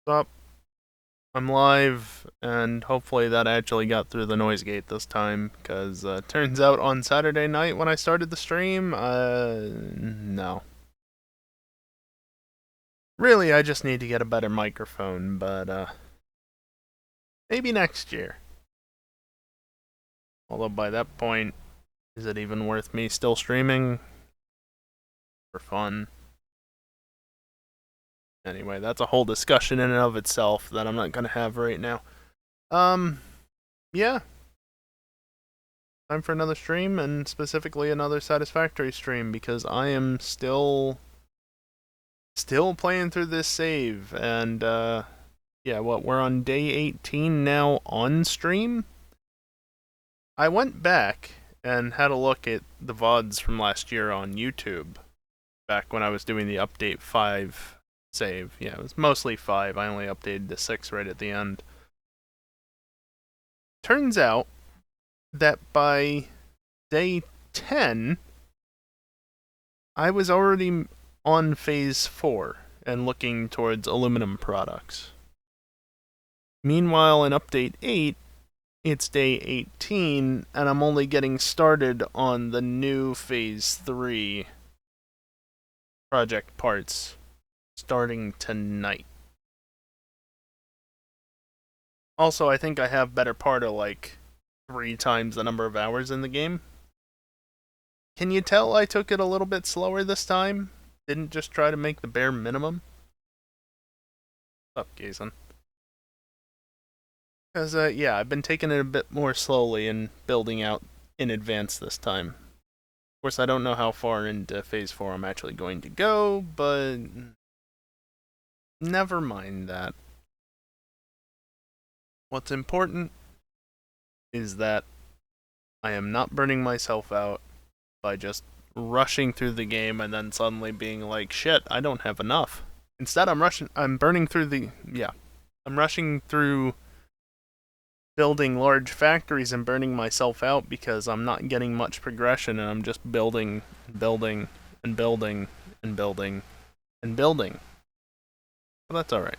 Up. I'm live, and hopefully that actually got through the noise gate this time, because turns out on Saturday night when I started the stream, no. Really, I just need to get a better microphone, but maybe next year. Although by that point, is it even worth me still streaming? For fun. Anyway, that's a whole discussion in and of itself that I'm not gonna have right now. Yeah. Time for another stream, and specifically another Satisfactory stream, because I am still playing through this save, and yeah, we're on day 18 now on stream. I went back and had a look at the VODs from last year on YouTube, back when I was doing the update 5 save. Yeah, it was mostly 5, I only updated to 6 right at the end. Turns out that by day 10, I was already on phase 4 and looking towards aluminum products. Meanwhile, in update 8, it's day 18, and I'm only getting started on the new phase 3 project parts starting tonight. Also, I think I have better part of like 3 times the number of hours in the game. Can you tell I took it a little bit slower this time? Didn't just try to make the bare minimum? What's up, Gazin? Because, yeah, I've been taking it a bit more slowly and building out in advance this time. Of course, I don't know how far into phase 4 I'm actually going to go, but never mind that. What's important is that I am not burning myself out by just rushing through the game and then suddenly being like, shit, I don't have enough. Instead, I'm rushing through building large factories and burning myself out because I'm not getting much progression, and I'm just building, building, and building, and building, and building. But that's alright.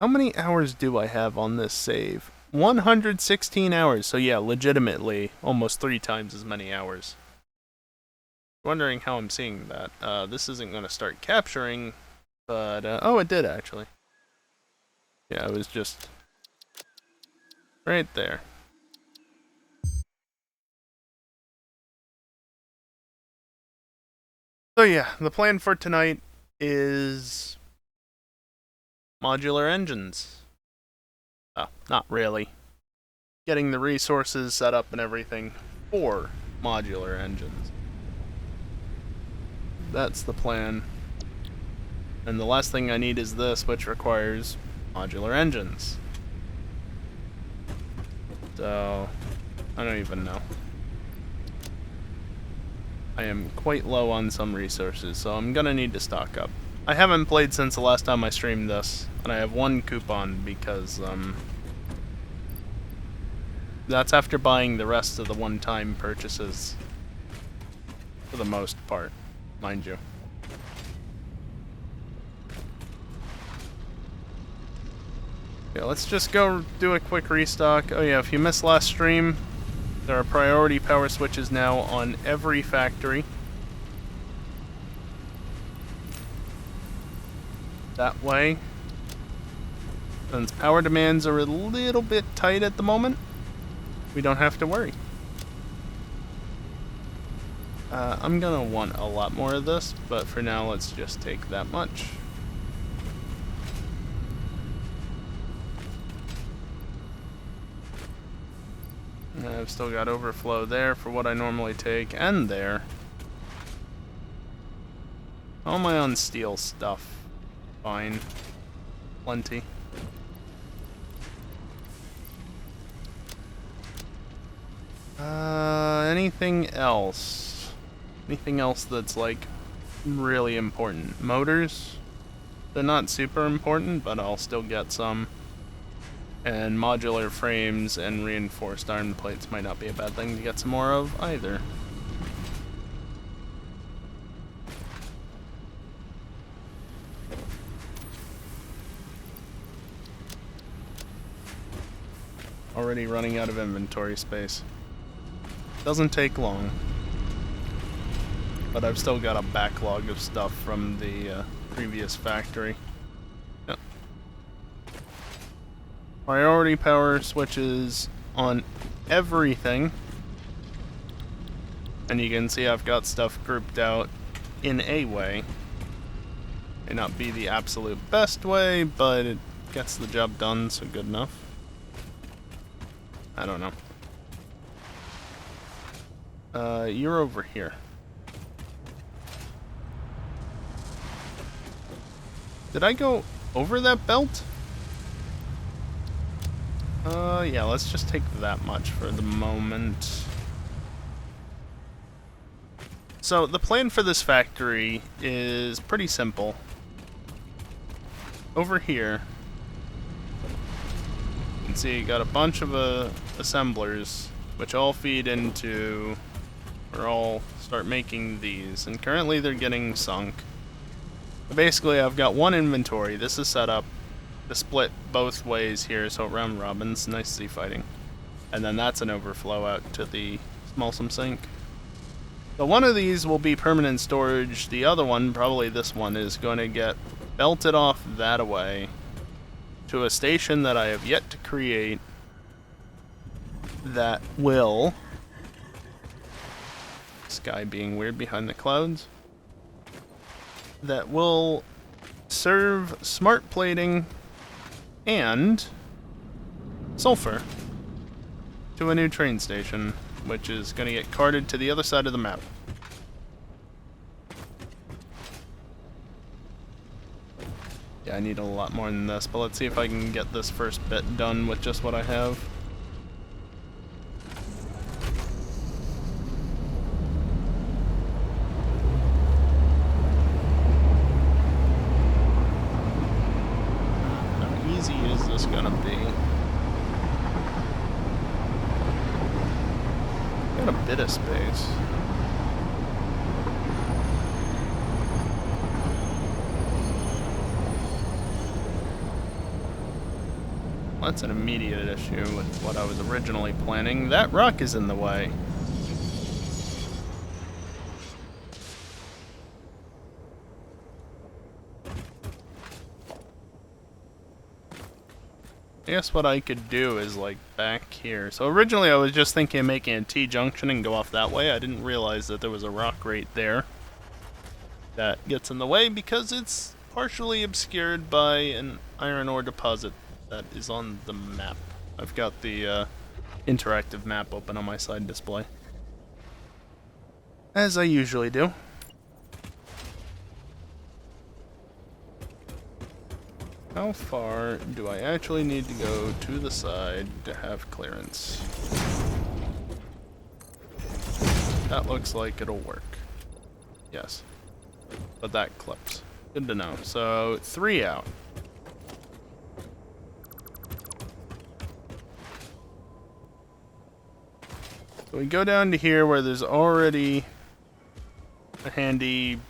How many hours do I have on this save? 116 hours, so yeah, legitimately almost 3 times as many hours. Wondering how I'm seeing that. This isn't going to start capturing, but, oh, it did actually. Yeah, it was just right there. So yeah, the plan for tonight is modular engines. Oh, not really. Getting the resources set up and everything for modular engines. That's the plan. And the last thing I need is this, which requires modular engines. So, I don't even know. I am quite low on some resources, so I'm gonna need to stock up. I haven't played since the last time I streamed this, and I have 1 coupon because, that's after buying the rest of the one-time purchases. For the most part, mind you. Yeah, let's just go do a quick restock. Oh yeah, if you missed last stream, there are priority power switches now on every factory. That way, since power demands are a little bit tight at the moment, we don't have to worry. I'm gonna want a lot more of this, but for now let's just take that much. I've still got overflow there for what I normally take, and there. All my on steel stuff. Fine. Plenty. Anything else? Anything else that's, like, really important? Motors? They're not super important, but I'll still get some. And modular frames and reinforced iron plates might not be a bad thing to get some more of either. already running out of inventory space. Doesn't take long. But I've still got a backlog of stuff from the previous factory. Yep. Priority power switches on everything. And you can see I've got stuff grouped out in a way. May not be the absolute best way, but it gets the job done, so good enough. I don't know. You're over here. Did I go over that belt? Yeah, let's just take that much for the moment. So, the plan for this factory is pretty simple. Over here, you can see you got a bunch of assemblers, which all feed into, or all start making these, and currently they're getting sunk. But basically, I've got one inventory. This is set up to split both ways here, so round robins, nice to see fighting. And then that's an overflow out to the Smallsome sink. So one of these will be permanent storage. The other one, probably this one, is going to get belted off that away to a station that I have yet to create that will... Sky being weird behind the clouds. That will serve smart plating and sulfur to a new train station, which is going to get carted to the other side of the map. Yeah, I need a lot more than this, but let's see if I can get this first bit done with just what I have. How easy is this gonna be? Got a bit of space. That's an immediate issue with what I was originally planning. That rock is in the way. I guess what I could do is like back here. So originally I was just thinking of making a T-junction and go off that way. I didn't realize that there was a rock right there that gets in the way because it's partially obscured by an iron ore deposit that is on the map. I've got the interactive map open on my side display, as I usually do. How far do I actually need to go to the side to have clearance? That looks like it'll work. Yes. But that clips. Good to know. So, 3 out. So we go down to here where there's already a handy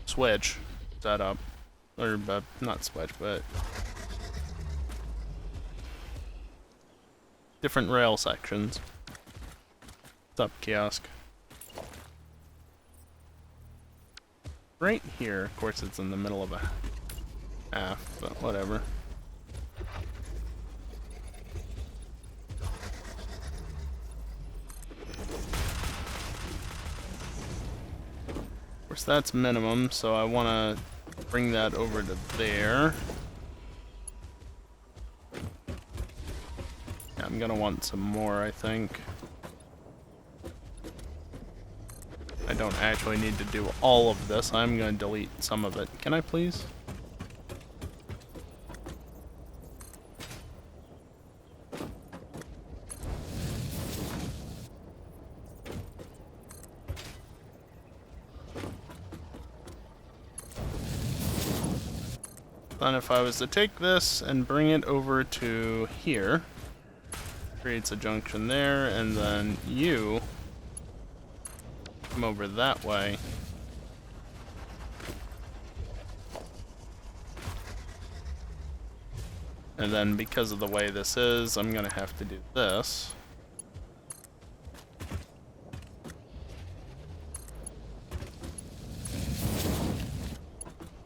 switch set up. Or, not switch, but different rail sections. What's up, kiosk? Right here, of course it's in the middle of a half, but whatever. Of course that's minimum, so I want to bring that over to there. Yeah, I'm gonna want some more, I think. I don't actually need to do all of this. I'm gonna delete some of it. Can I please? Then if I was to take this and bring it over to here, creates a junction there, and then you come over that way. And then because of the way this is, I'm gonna have to do this.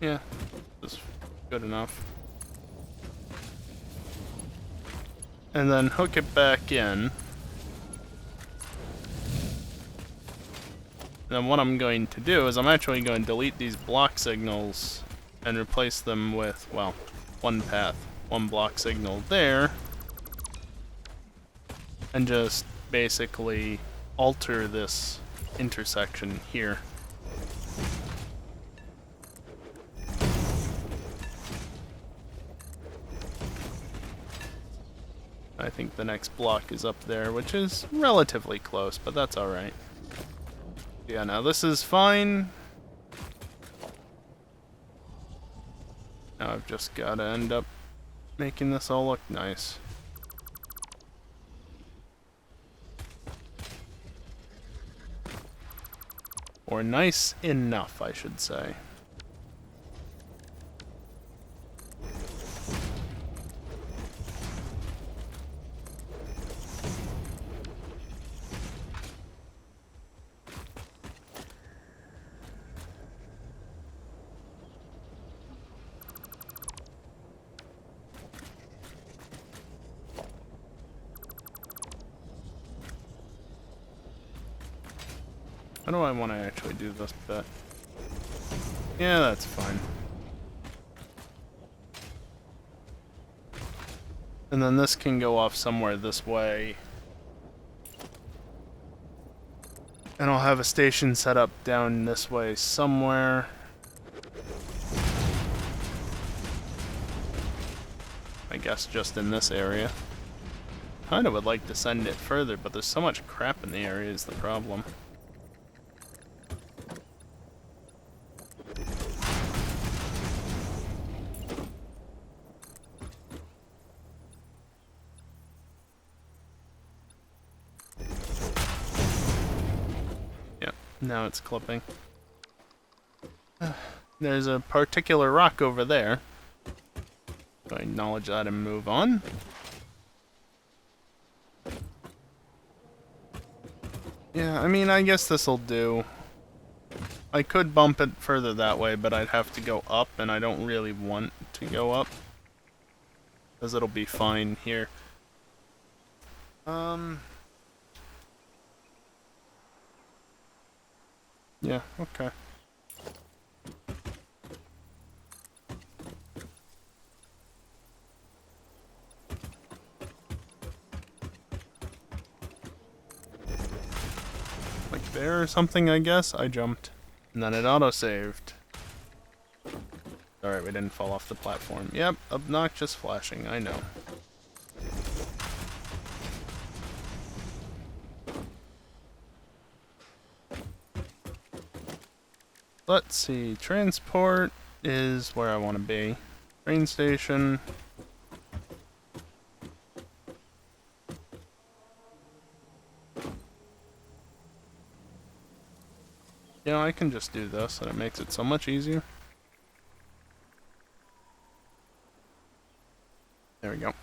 Yeah, this is good enough. And then hook it back in. Then what I'm going to do is I'm actually going to delete these block signals and replace them with, well, one path, one block signal there, and just basically alter this intersection here. I think the next block is up there, which is relatively close, but that's alright. Yeah, now this is fine. Now I've just got to end up making this all look nice. Or nice enough, I should say. How do I want to actually do this bit? Yeah, that's fine. And then this can go off somewhere this way. And I'll have a station set up down this way somewhere. I guess just in this area. Kinda would like to send it further, but there's so much crap in the area is the problem. Now it's clipping. There's a particular rock over there. So I acknowledge that and move on. Yeah, I mean, I guess this'll do. I could bump it further that way, but I'd have to go up, and I don't really want to go up. Because it'll be fine here. Yeah, okay. Like there or something, I guess? I jumped. And then it auto-saved. Alright, we didn't fall off the platform. Yep, obnoxious flashing, I know. Let's see, transport is where I want to be. Train station. You know, I can just do this and it makes it so much easier. There we go.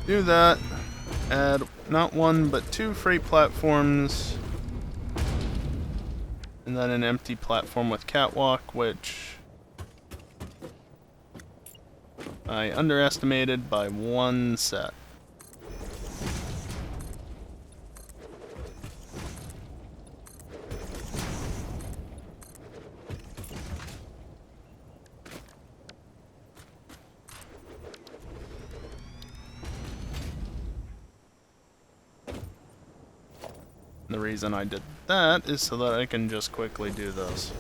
Do that. Add not one, but 2 freight platforms. And then an empty platform with catwalk, which I underestimated by 1 set. The reason I did that is so that I can just quickly do this.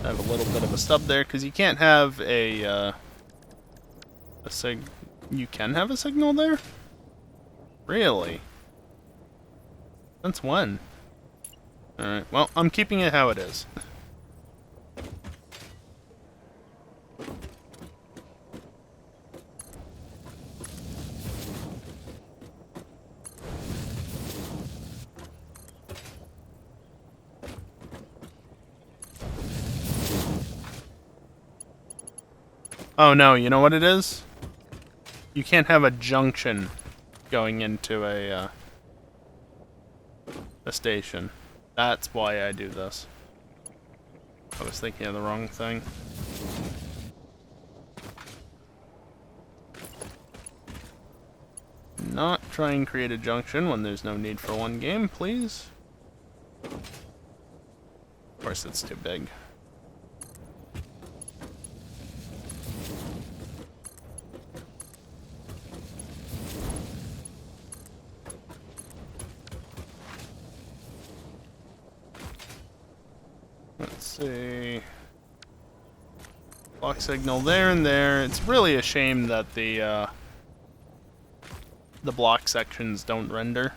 I have a little bit of a stub there because you can't have a You can have a signal there? Really? Since when? Alright, well, I'm keeping it how it is. Oh no, you know what it is? You can't have a junction going into a station. That's why I do this. I was thinking of the wrong thing. Not try and create a junction when there's no need for one game, please. Of course, it's too big. Let's see. Block signal there and there. It's really a shame that the block sections don't render.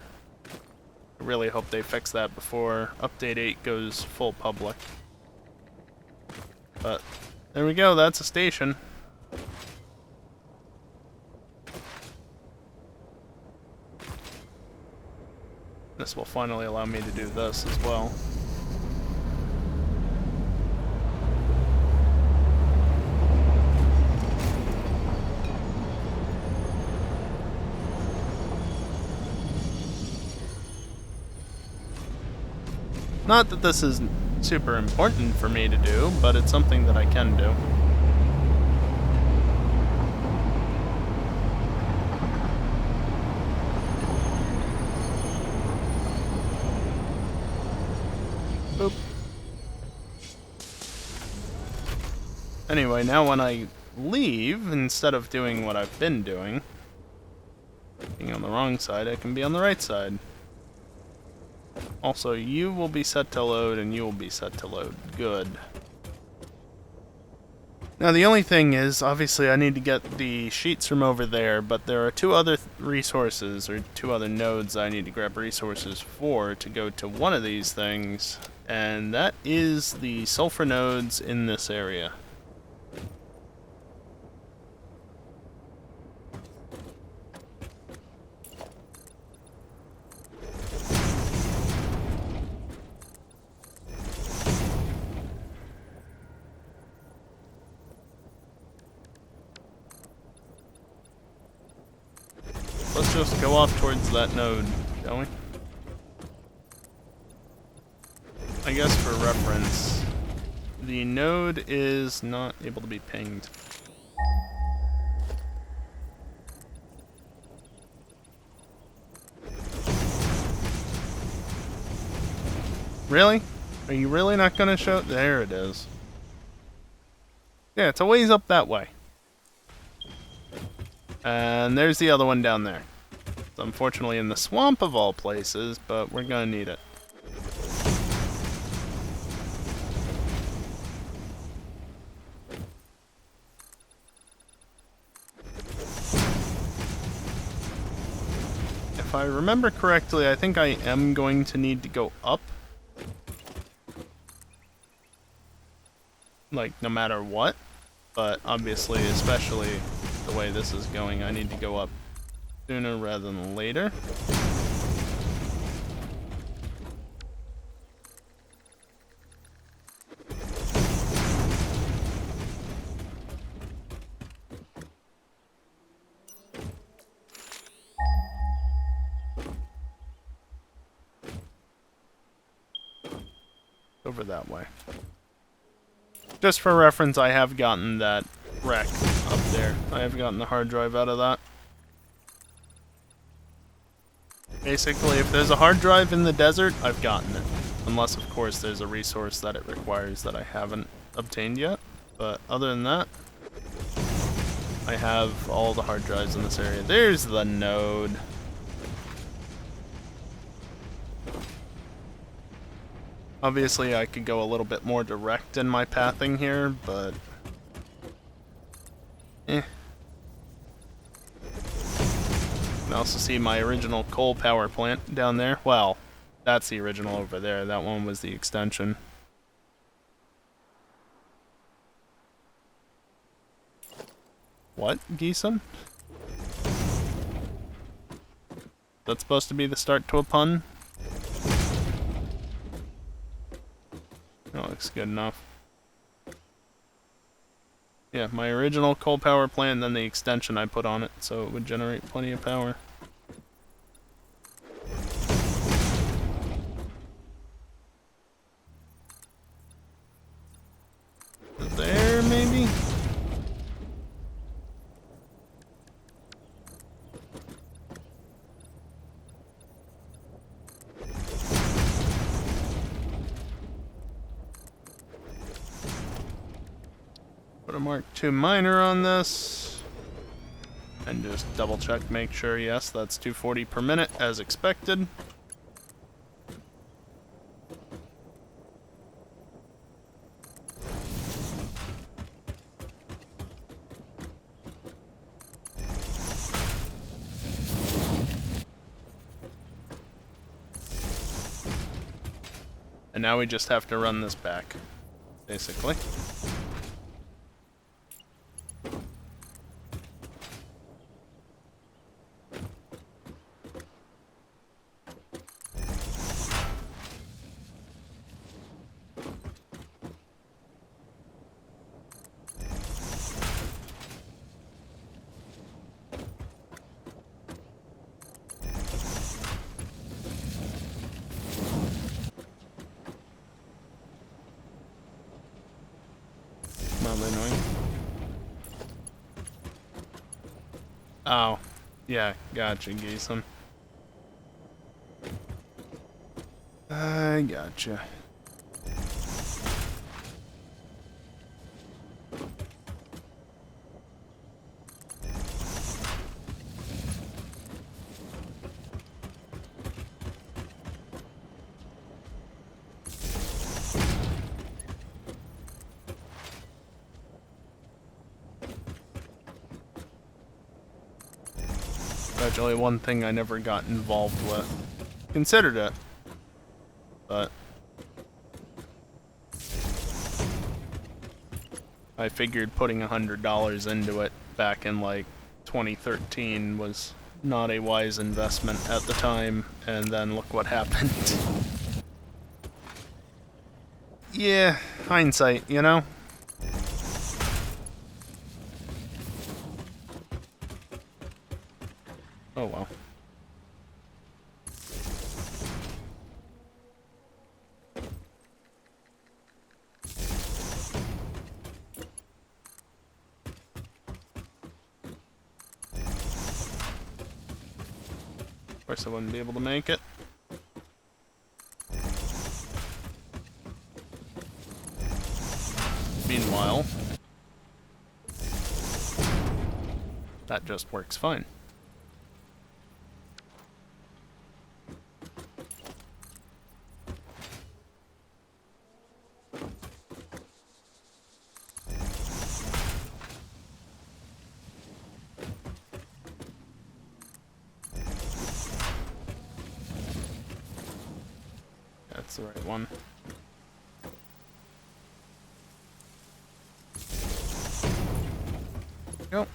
I really hope they fix that before Update 8 goes full public. But there we go, that's a station. This will finally allow me to do this as well. Not that this is super important for me to do, but it's something that I can do. Boop. Anyway, now when I leave, instead of doing what I've been doing, being on the wrong side, I can be on the right side. Also, you will be set to load, and you will be set to load. Good. Now, the only thing is, obviously, I need to get the sheets from over there, but there are two other resources, or two other nodes I need to grab resources for to go to one of these things, and that is the sulfur nodes in this area. Let's just go off towards that node, shall we? I guess for reference, the node is not able to be pinged. Really? Are you really not gonna show? There it is. Yeah, it's a ways up that way. And there's the other one down there. It's unfortunately in the swamp of all places, but we're gonna need it. If I remember correctly, I think I am going to need to go up. Like, no matter what. But obviously, especially the way this is going, I need to go up sooner rather than later. Over that way. Just for reference, I have gotten that wreck up there. I have gotten the hard drive out of that. Basically, if there's a hard drive in the desert, I've gotten it. Unless, of course, there's a resource that it requires that I haven't obtained yet. But other than that, I have all the hard drives in this area. There's the node. Obviously, I could go a little bit more direct in my pathing here, but... You can also see my original coal power plant down there. Well, that's the original over there. That one was the extension. What, Geeson? That's supposed to be the start to a pun? That looks good enough. Yeah, my original coal power plant, and then the extension I put on it, so it would generate plenty of power. There, maybe? Put a Mark II miner on this. And just double check, make sure, yes, that's 240 per minute as expected. And now we just have to run this back, basically. Mildly annoying. Oh, yeah, gotcha, Geeson. I gotcha. Actually, one thing I never got involved with. Considered it, but I figured putting $100 into it back in like 2013 was not a wise investment at the time, and then look what happened. Yeah, hindsight, you know? Oh well. Of course I wouldn't be able to make it. Meanwhile, that just works fine. That's the right one. Go.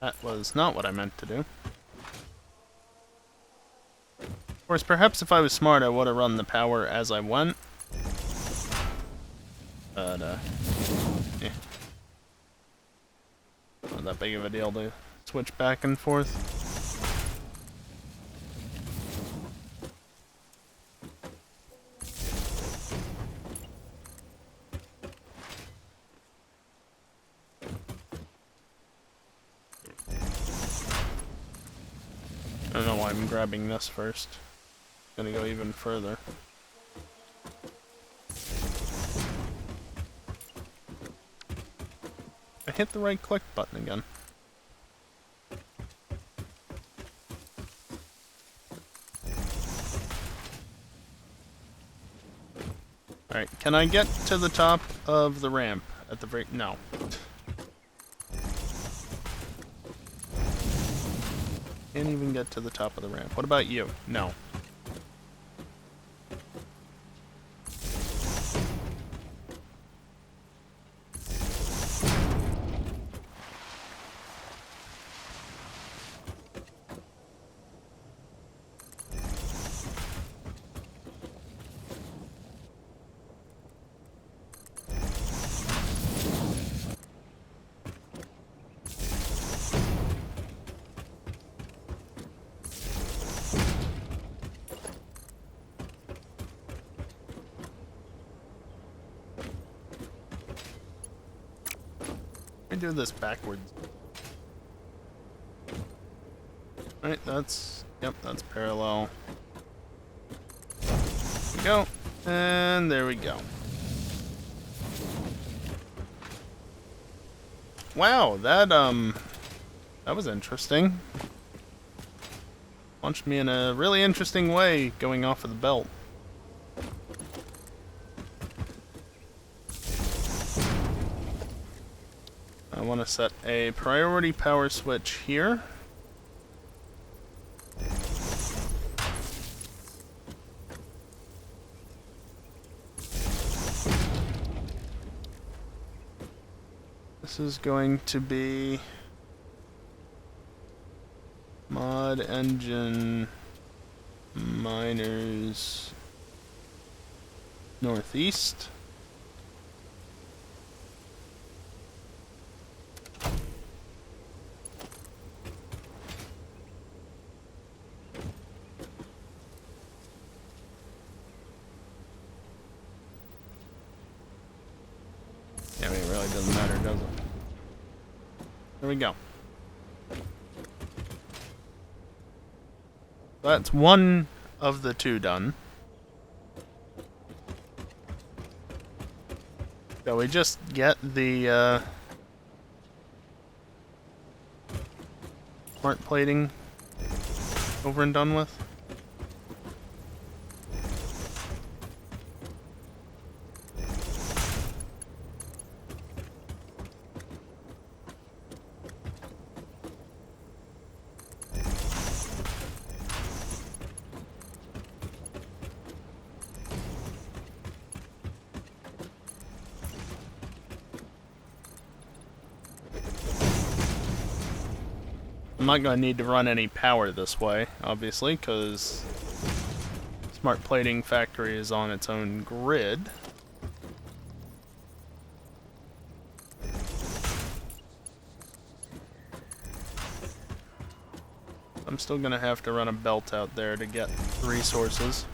That was not what I meant to do. Of course, perhaps if I was smart, I would have run the power as I went. But, yeah. Not that big of a deal to switch back and forth. I don't know why I'm grabbing this first. Gonna go even further. I hit the right click button again. Alright, can I get to the top of the ramp at the very... No. Can't even get to the top of the ramp. What about you? No. do this backwards? Right, that's... Yep, that's parallel. There we go. And there we go. Wow, that was interesting. Launched me in a really interesting way going off of the belt. I want to set a priority power switch here. This is going to be mod engine miners northeast. Yeah, I mean, it really doesn't matter, does it? There we go. That's one of the two done. So we just get the smart plating over and done with. I'm not going to need to run any power this way, obviously, because Smart Plating Factory is on its own grid. I'm still going to have to run a belt out there to get resources.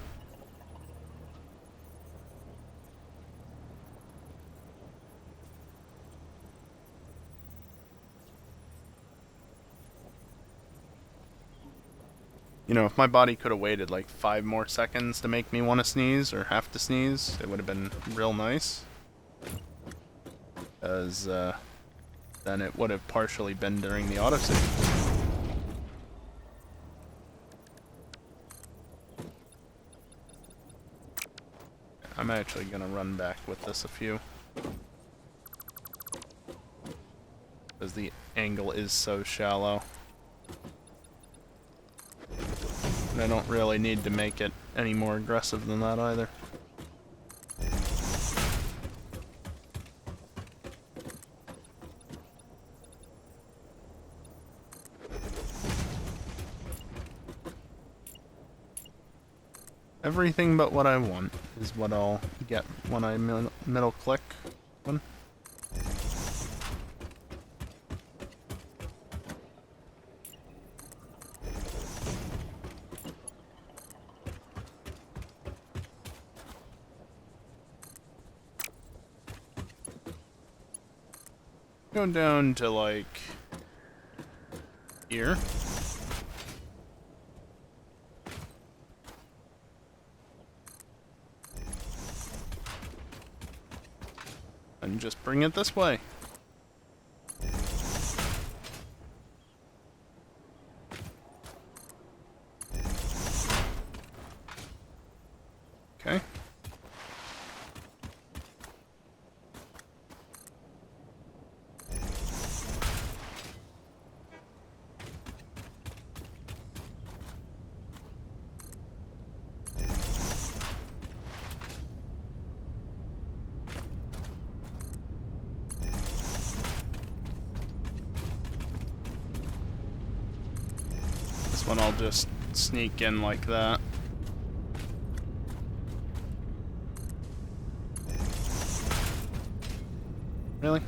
You know, if my body could have waited like 5 more seconds to make me want to sneeze, or have to sneeze, it would have been real nice. Because, then it would have partially been during the autosave. I'm actually gonna run back with this a few. Because the angle is so shallow. And I don't really need to make it any more aggressive than that either. Everything but what I want is what I'll get when I middle click one. Go down to like here. And just bring it this way. Okay. This one I'll just sneak in like that. Really?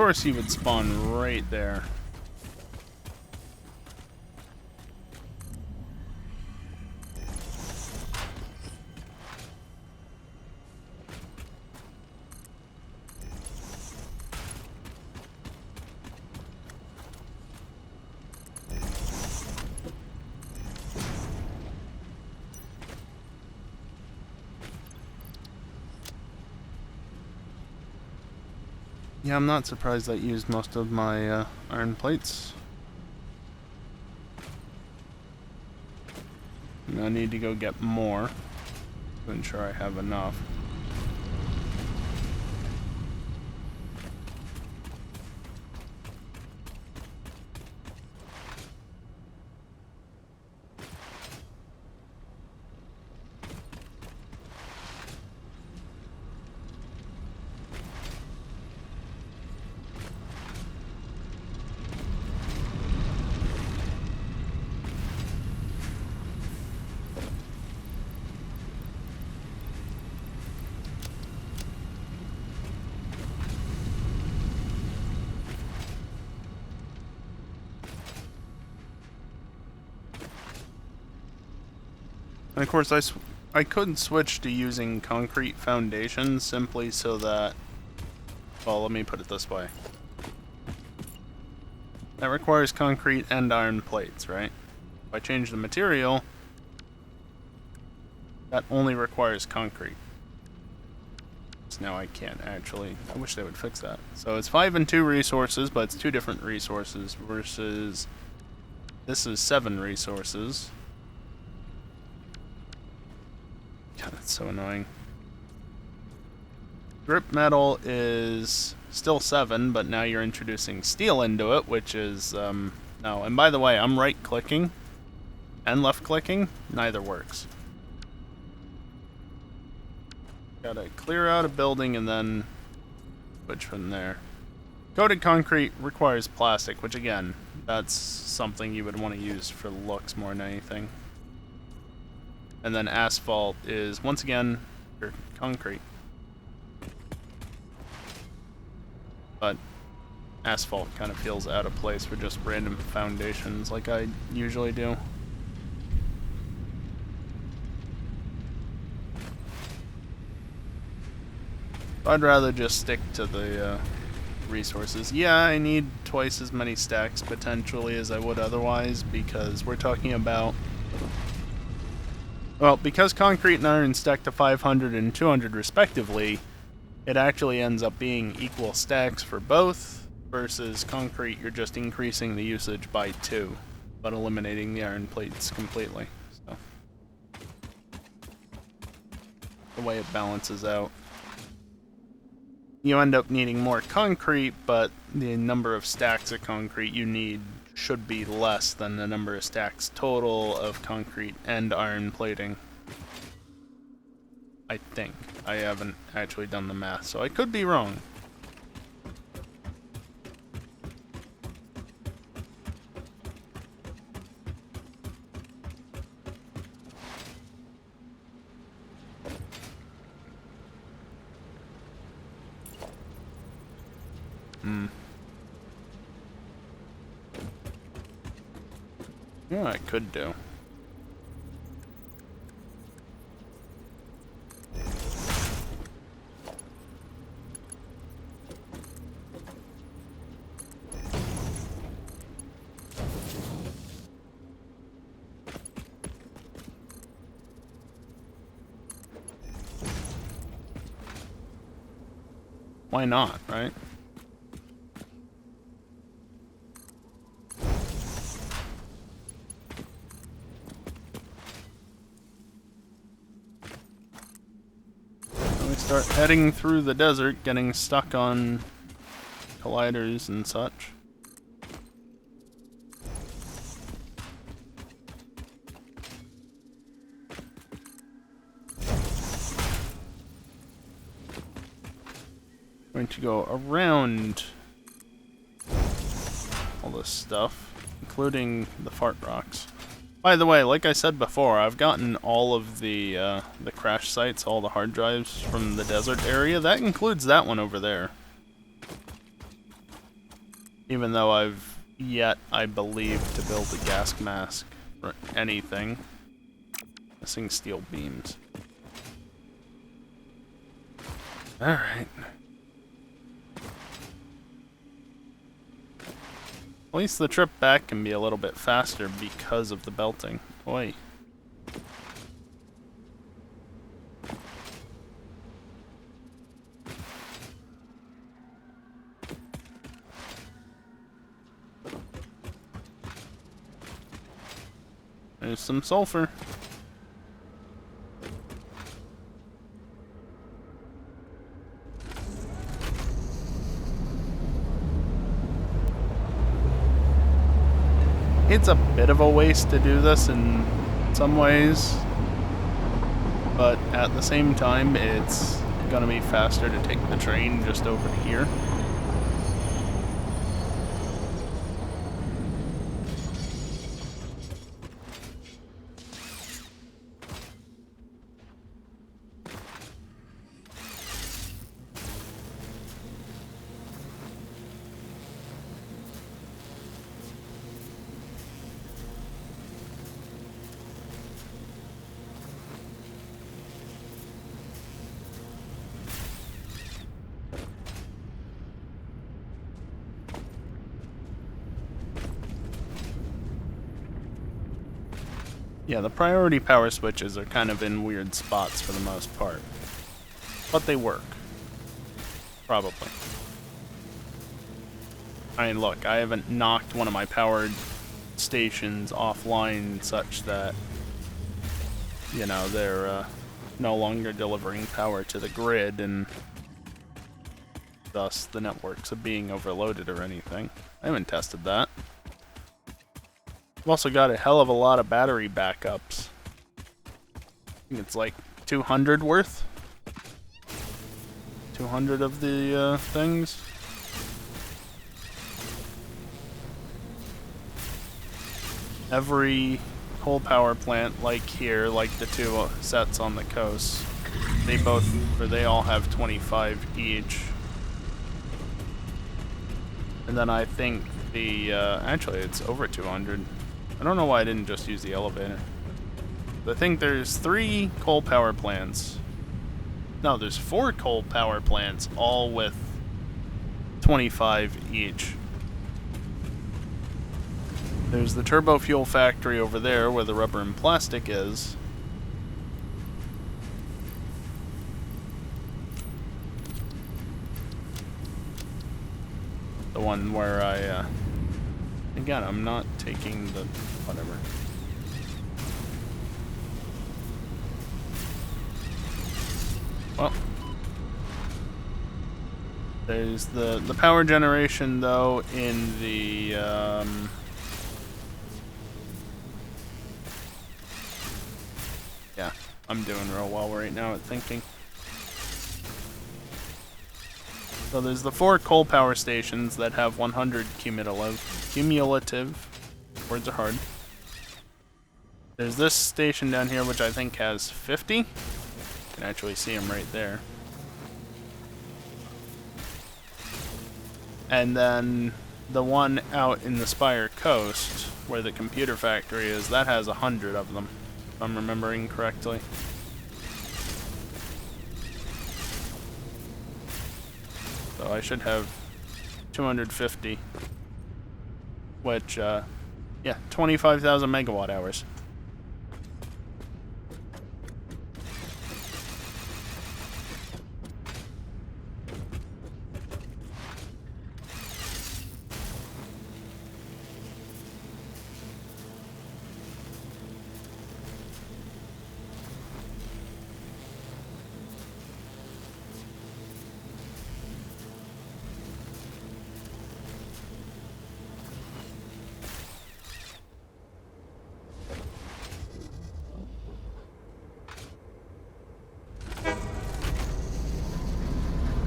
course he would spawn right there. Yeah, I'm not surprised that used most of my iron plates. I need to go get more to ensure I have enough. And of course, I could switch to using concrete foundations simply so that, well, let me put it this way. That requires concrete and iron plates, right? If I change the material, that only requires concrete. So now I can't actually, I wish they would fix that. So it's 5 and 2 resources, but it's 2 different resources versus this is 7 resources. God, that's so annoying. Grip metal is still 7, but now you're introducing steel into it, which is, no. And by the way, I'm right-clicking and left-clicking. Neither works. Gotta clear out a building and then switch from there. Coated concrete requires plastic, which again, that's something you would want to use for looks more than anything. And then asphalt is, once again, for concrete. But asphalt kind of feels out of place for just random foundations like I usually do. I'd rather just stick to the resources. Yeah, I need twice as many stacks potentially as I would otherwise because we're talking about... Well, because concrete and iron stack to 500 and 200 respectively, it actually ends up being equal stacks for both, versus concrete you're just increasing the usage by 2, but eliminating the iron plates completely. So, the way it balances out. You end up needing more concrete, but the number of stacks of concrete you need should be less than the number of stacks total of concrete and iron plating. I think. I haven't actually done the math, so I could be wrong. Yeah, I could do. Why not, right? We start heading through the desert, getting stuck on colliders and such. Going to go around all this stuff, including the fart rocks. By the way, like I said before, I've gotten all of the crash sites, all the hard drives from the desert area. That includes that one over there. Even though I've yet, I believe, to build a gas mask for anything. Missing steel beams. Alright. At least the trip back can be a little bit faster because of the belting. Oi. There's some sulfur. It's a bit of a waste to do this in some ways, but at the same time, it's gonna be faster to take the train just over to here. Yeah, the priority power switches are kind of in weird spots for the most part. But they work. Probably. I mean, look, I haven't knocked one of my powered stations offline such that, you know, they're no longer delivering power to the grid and thus the networks are being overloaded or anything. I haven't tested that. I've also got a hell of a lot of battery backups. I think it's like 200 worth. 200 of the things. Every coal power plant, like here, like the two sets on the coast, they all have 25 each. And then I think actually it's over 200. I don't know why I didn't just use the elevator. I think there's 3 coal power plants. No, there's 4 coal power plants, all with 25 each. There's the turbo fuel factory over there where the rubber and plastic is. The one where again, I'm not taking the whatever. Well, there's the power generation though in the yeah, I'm doing real well right now at thinking. So there's the 4 coal power stations that have 100 cumulative. Words are hard. There's this station down here which I think has 50. You can actually see them right there. And then the one out in the Spire Coast, where the computer factory is, that has 100 of them, if I'm remembering correctly. So I should have 250, which, yeah, 25,000 megawatt hours.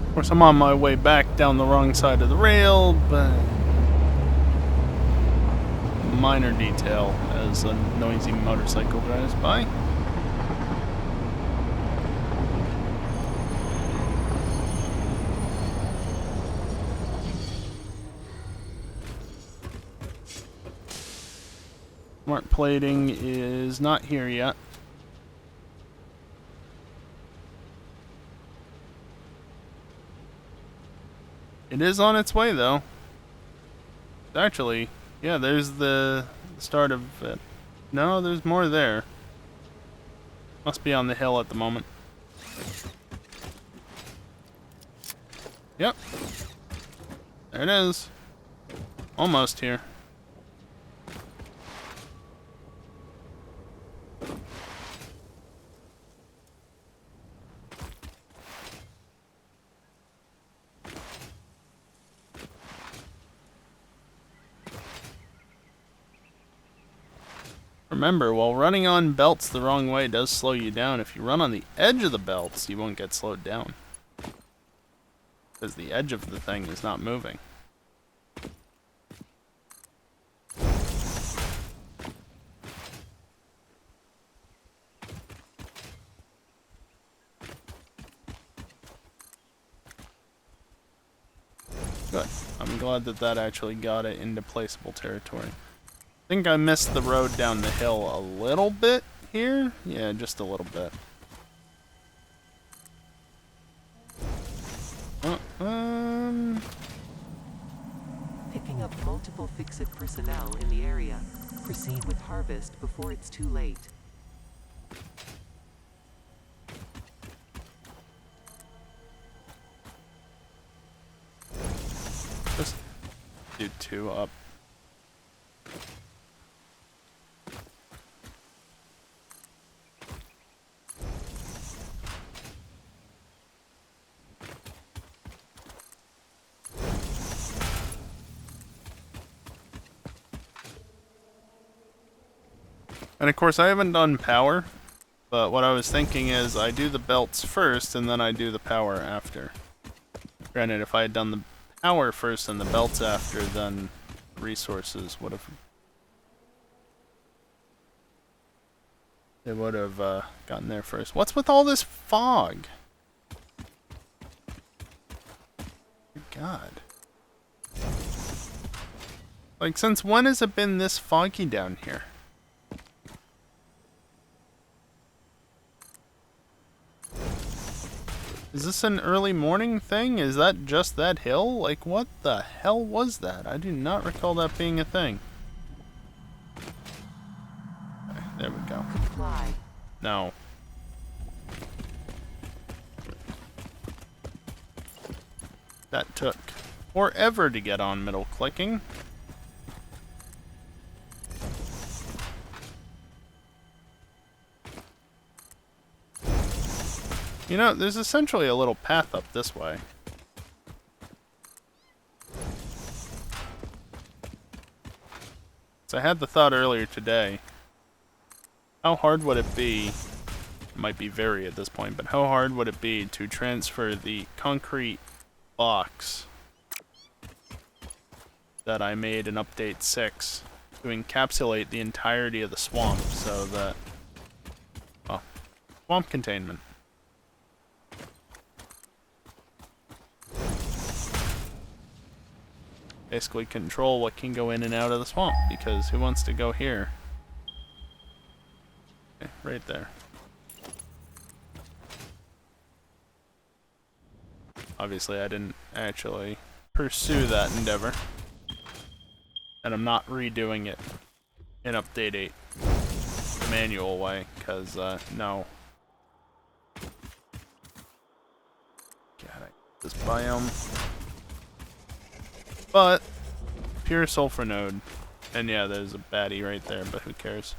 Of course, I'm on my way back down the wrong side of the rail, but minor detail as a noisy motorcycle drives by. Smart plating is not here yet. It is on its way, though. Actually, yeah, there's the start of it. No, there's more there. Must be on the hill at the moment. Yep. There it is. Almost here. Remember, while running on belts the wrong way does slow you down, if you run on the edge of the belts, you won't get slowed down. Because the edge of the thing is not moving. Good. I'm glad that that actually got it into placeable territory. I think I missed the road down the hill a little bit here. Yeah, just a little bit. Picking up multiple Fix-It personnel in the area. Proceed with harvest before it's too late. Just do 2 up. And of course I haven't done power, but what I was thinking is I do the belts first and then I do the power after. Granted, if I had done the power first and the belts after, then resources would have... They would have gotten there first. What's with all this fog? God. Like, since when has it been this foggy down here? Is this an early morning thing? Is that just that hill? Like, what the hell was that? I do not recall that being a thing. Okay, there we go. Comply. No. That took forever to get on middle clicking. You know, there's essentially a little path up this way. So I had the thought earlier today, how hard would it be, it might be very at this point, but how hard would it be to transfer the concrete box that I made in Update 6 to encapsulate the entirety of the swamp so that, well, swamp containment. Basically control what can go in and out of the swamp, because who wants to go here? Okay, right there. Obviously I didn't actually pursue that endeavor. And I'm not redoing it in Update 8 the manual way, because, no. God, I hate this biome. But, pure sulfur node. And yeah, there's a baddie right there, but who cares?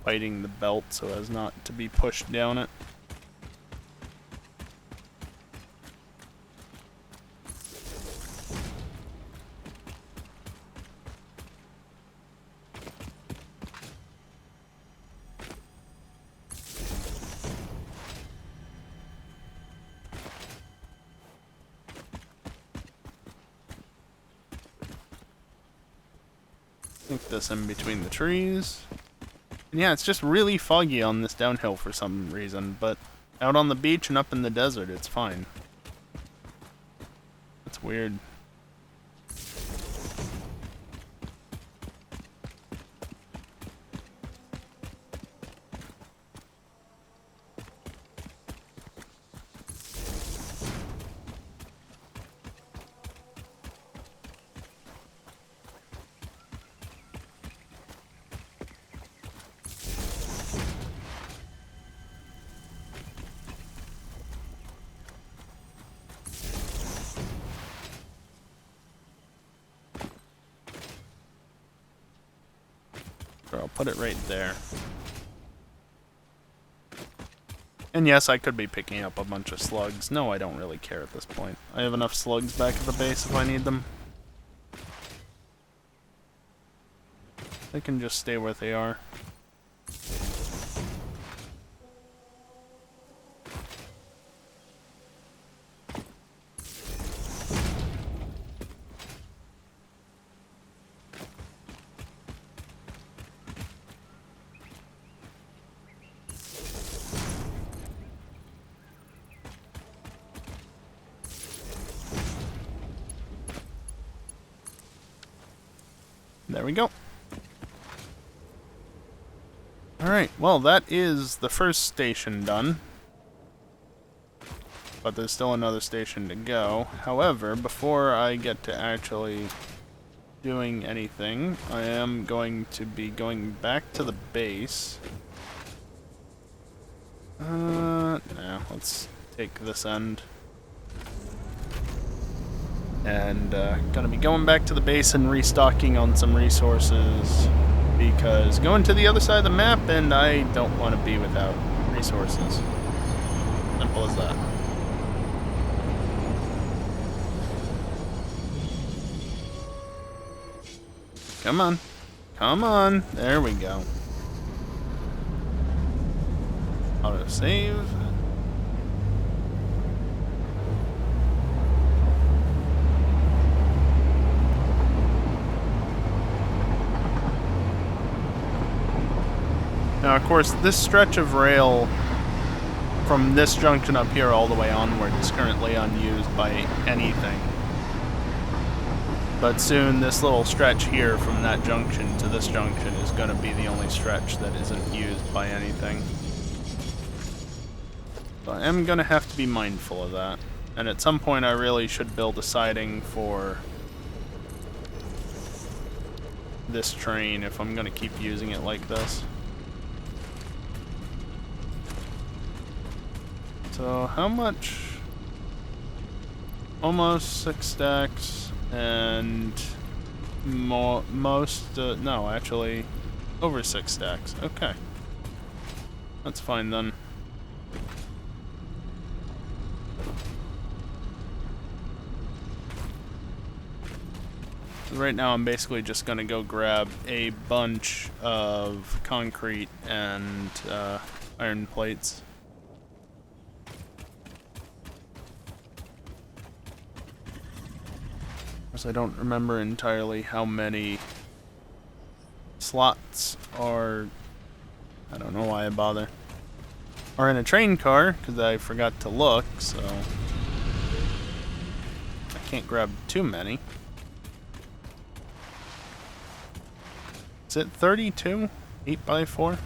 Fighting the belt so as not to be pushed down it. Stick this in between the trees. And yeah, it's just really foggy on this downhill for some reason, but out on the beach and up in the desert, it's fine. That's weird. I'll put it right there. And yes, I could be picking up a bunch of slugs. No, I don't really care at this point. I have enough slugs back at the base if I need them. They can just stay where they are. There we go. Alright, well that is the first station done. But there's still another station to go. However, before I get to actually doing anything, I am going to be going back to the base. No, let's take this end. And gonna be going back to the base and restocking on some resources, because going to the other side of the map and I don't want to be without resources. Simple as that. Come on. Come on. There we go. Auto save. Now, of course, this stretch of rail from this junction up here all the way onward is currently unused by anything. But soon, this little stretch here from that junction to this junction is going to be the only stretch that isn't used by anything. So I am going to have to be mindful of that. And at some point, I really should build a siding for this train if I'm going to keep using it like this. So how much? Almost 6 stacks, and no, actually over 6 stacks. Okay, that's fine then. Right now I'm basically just gonna go grab a bunch of concrete and iron plates. I don't remember entirely how many slots are, I don't know why I bother, are in a train car, because I forgot to look, so I can't grab too many. Is it 32? 8x4?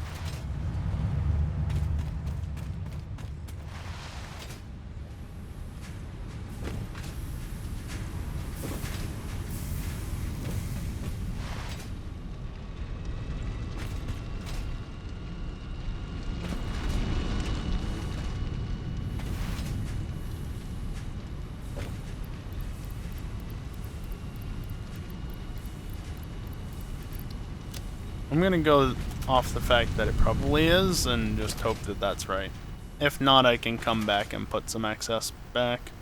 I'm gonna go off the fact that it probably is and just hope that that's right. If not, I can come back and put some excess back,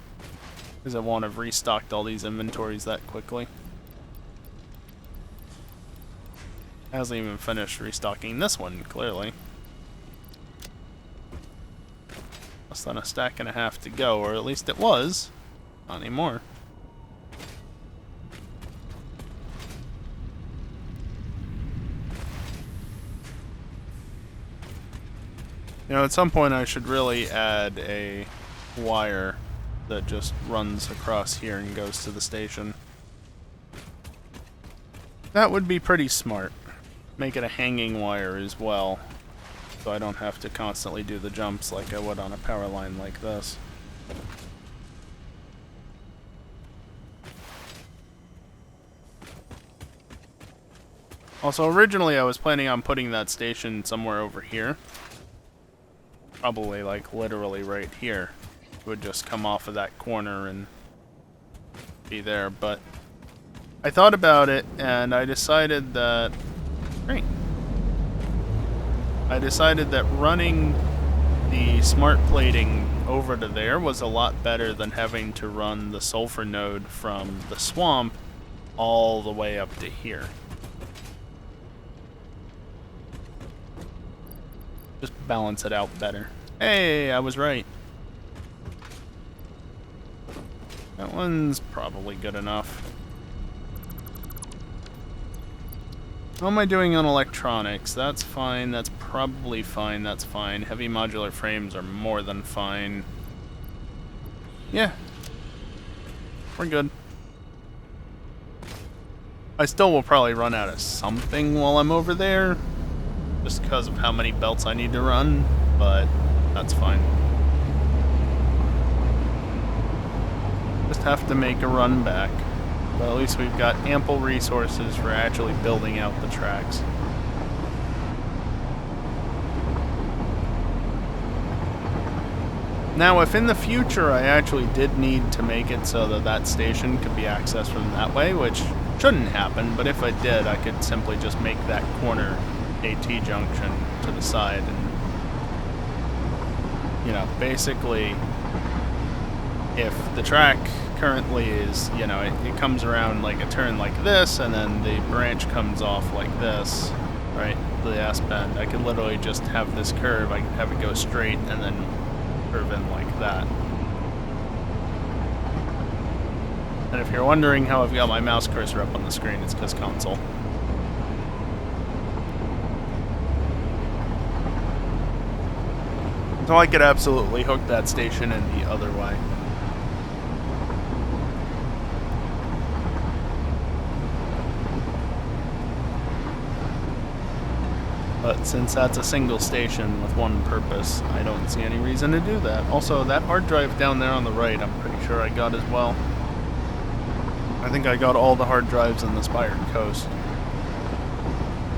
because I won't have restocked all these inventories that quickly. Hasn't even finished restocking this one, clearly. Less than a stack and a half to go, or at least it was. Not anymore. You know, at some point I should really add a wire that just runs across here and goes to the station. That would be pretty smart. Make it a hanging wire as well, so I don't have to constantly do the jumps like I would on a power line like this. Also, originally I was planning on putting that station somewhere over here. Probably, like, literally right here. It would just come off of that corner and be there, but I thought about it, and I decided that... Great. I decided that running the smart plating over to there was a lot better than having to run the sulfur node from the swamp all the way up to here. Just balance it out better. Hey, I was right. That one's probably good enough. How am I doing on electronics? That's fine, that's probably fine, that's fine. Heavy modular frames are more than fine. Yeah. We're good. I still will probably run out of something while I'm over there, just because of how many belts I need to run, but that's fine. Just have to make a run back. But at least we've got ample resources for actually building out the tracks. Now, if in the future I actually did need to make it so that that station could be accessed from that way, which shouldn't happen, but if I did, I could simply just make that corner AT junction to the side and, you know, basically, if the track currently is, you know, it comes around like a turn like this, and then the branch comes off like this, right, the S-bend, I could literally just have this curve, I could have it go straight and then curve in like that. And if you're wondering how I've got my mouse cursor up on the screen, it's because console. So I could absolutely hook that station in the other way. But since that's a single station with one purpose, I don't see any reason to do that. Also, that hard drive down there on the right, I'm pretty sure I got as well. I think I got all the hard drives in the Spired Coast,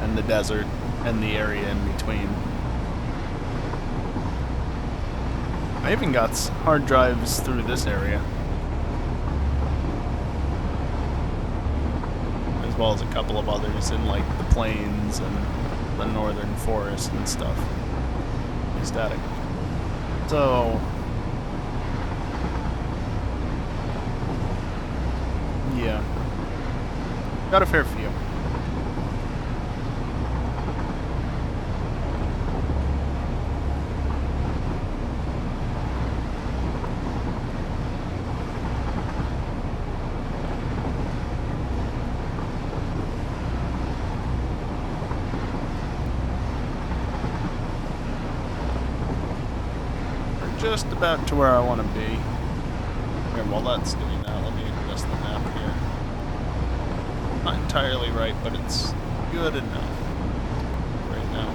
and the desert, and the area in between. I even got hard drives through this area, as well as a couple of others in like the plains and the northern forest and stuff. Static. So, yeah, got a fair few. Just about to where I want to be. Here, while that's doing that, let me adjust the map here. Not entirely right, but it's good enough right now.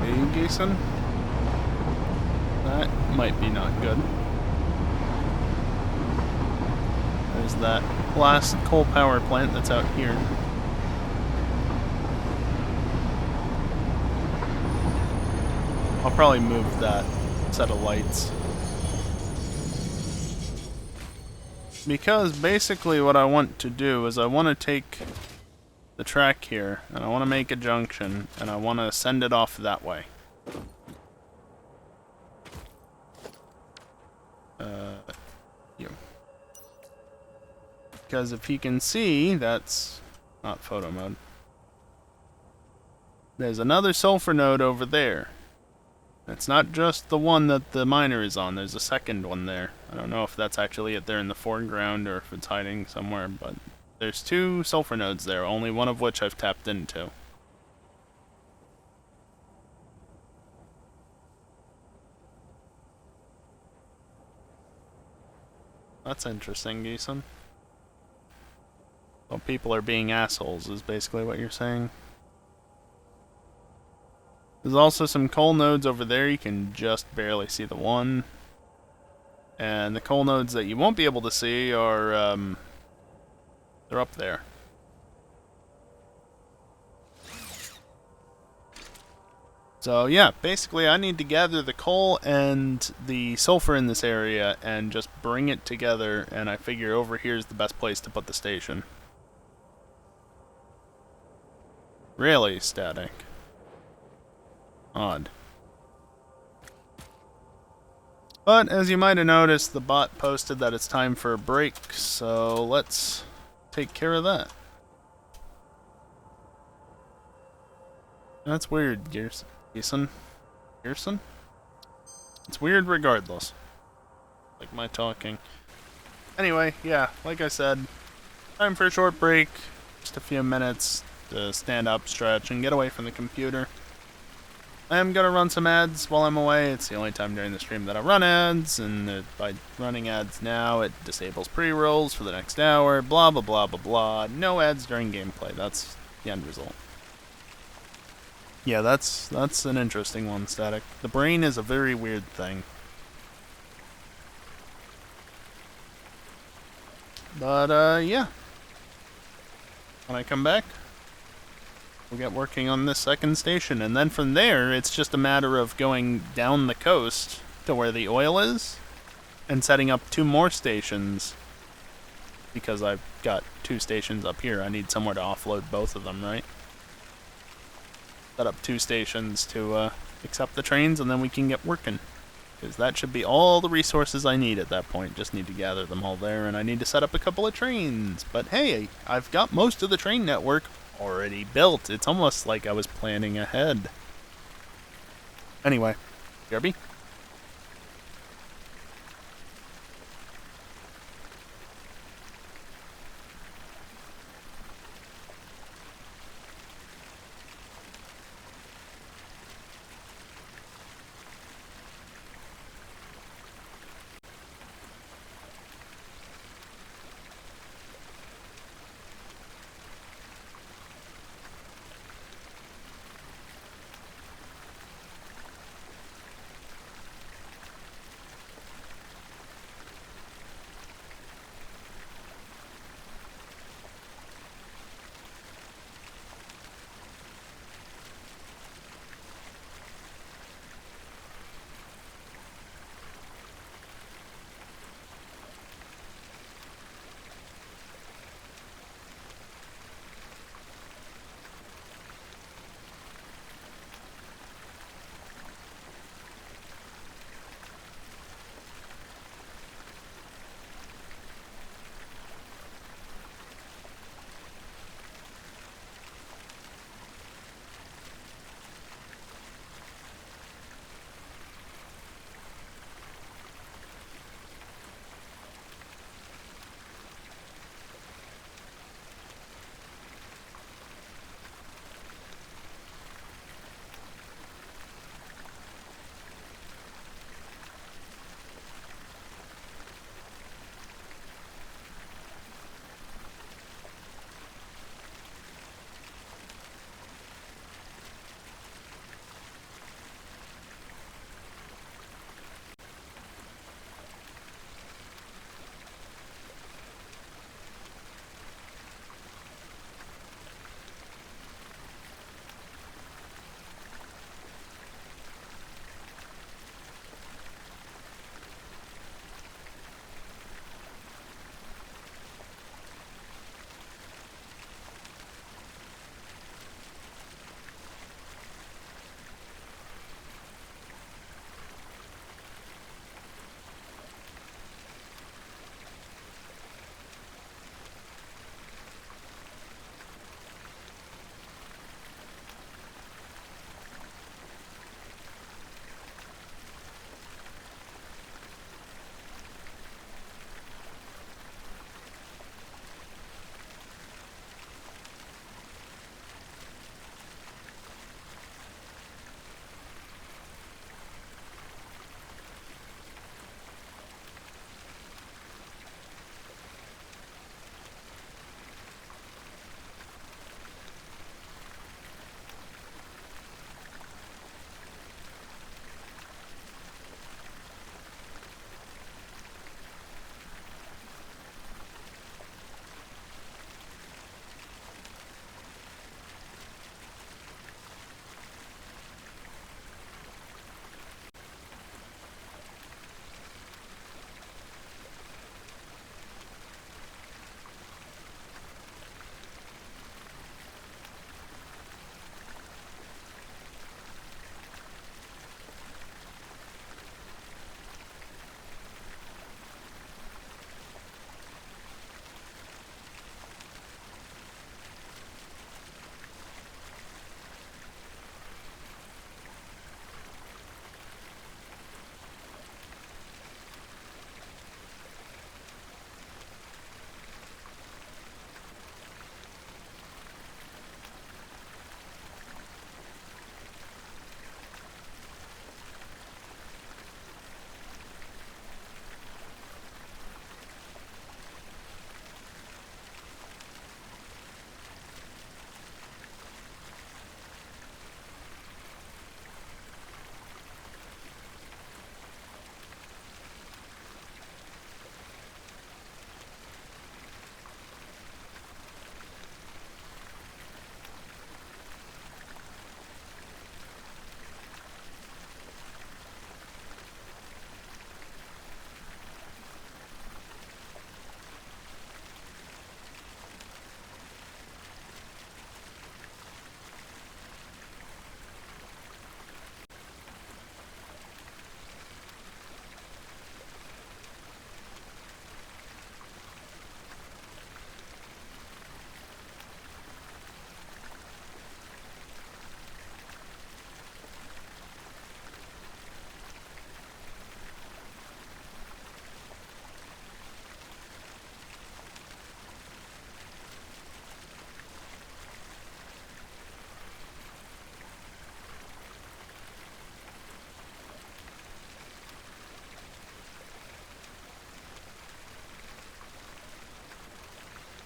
Hey, Jason? That might be not good. There's that last coal power plant that's out here. I'll probably move that set of lights. Because basically what I want to do is I want to take the track here, and I want to make a junction, and I want to send it off that way. You. Because if you can see, that's not photo mode. There's another sulfur node over there. It's not just the one that the miner is on, there's a second one there. I don't know if that's actually it there in the foreground or if it's hiding somewhere, but there's two sulfur nodes there, only one of which I've tapped into. that's interesting, Geeson. Well, people are being assholes, is basically what you're saying. There's also some coal nodes over there. You can just barely see the one. And the coal nodes that you won't be able to see are, they're up there. So yeah, basically I need to gather the coal and the sulfur in this area and just bring it together, and I figure over here is the best place to put the station. Really static. Odd. But as you might have noticed, the bot posted that it's time for a break, so let's take care of that. That's weird, Gearson. Gearson? It's weird regardless. Like my talking. Anyway, yeah, like I said, time for a short break. Just a few minutes to stand up, stretch, and get away from the computer. I am gonna run some ads while I'm away. It's the only time during the stream that I run ads, and by running ads now, it disables pre-rolls for the next hour, blah blah blah blah blah. No ads during gameplay, that's the end result. Yeah, that's an interesting one, Static. The brain is a very weird thing. But, yeah. When I come back, we'll get working on this second station, and then from there, it's just a matter of going down the coast to where the oil is, and setting up 2 more stations, because I've got 2 stations up here. I need somewhere to offload both of them, right? Set up 2 stations to accept the trains, and then we can get working. Because that should be all the resources I need at that point. Just need to gather them all there, and I need to set up a couple of trains. But hey, I've got most of the train network already built. It's almost like I was planning ahead. Anyway, Jerby?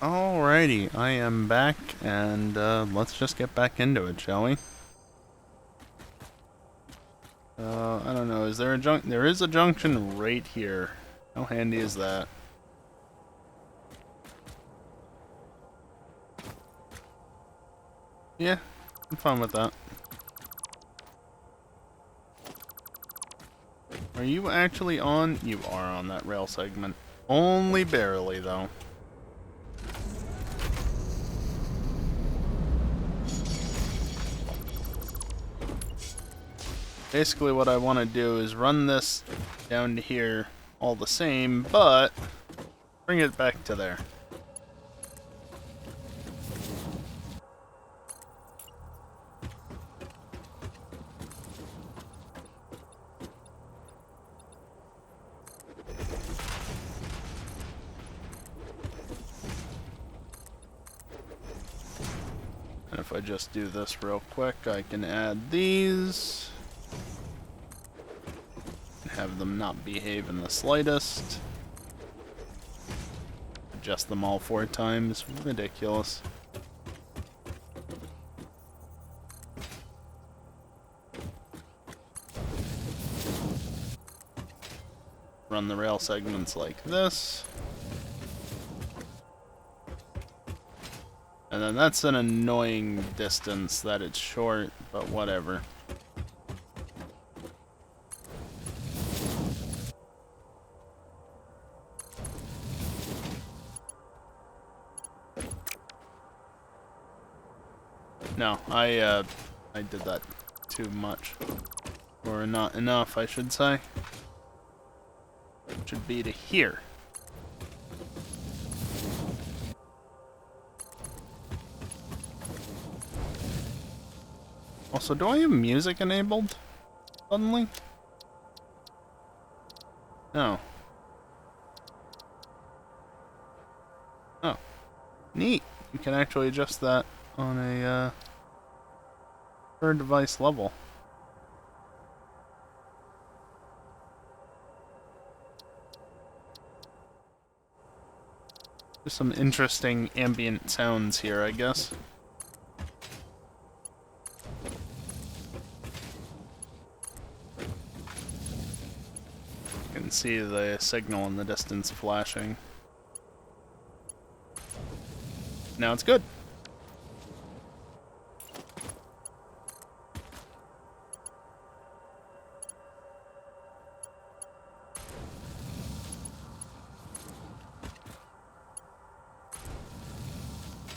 Alrighty, I am back, and let's just get back into it, shall we? I don't know, is there a junction? There is a junction right here. How handy is that? Yeah, I'm fine with that. Are you actually on? You are on that rail segment. Only barely, though. Basically what I want to do is run this down to here all the same, but bring it back to there. And if I just do this real quick, I can add these. Have them not behave in the slightest. Adjust them all 4 times. Ridiculous. Run the rail segments like this. And then that's an annoying distance that it's short, but whatever. No, I did that too much. Or not enough, I should say. It should be to here. Also, do I have music enabled? Suddenly? No. Oh. Neat. You can actually adjust that on a, per device level. There's some interesting ambient sounds here, I guess. You can see the signal in the distance flashing. Now it's good.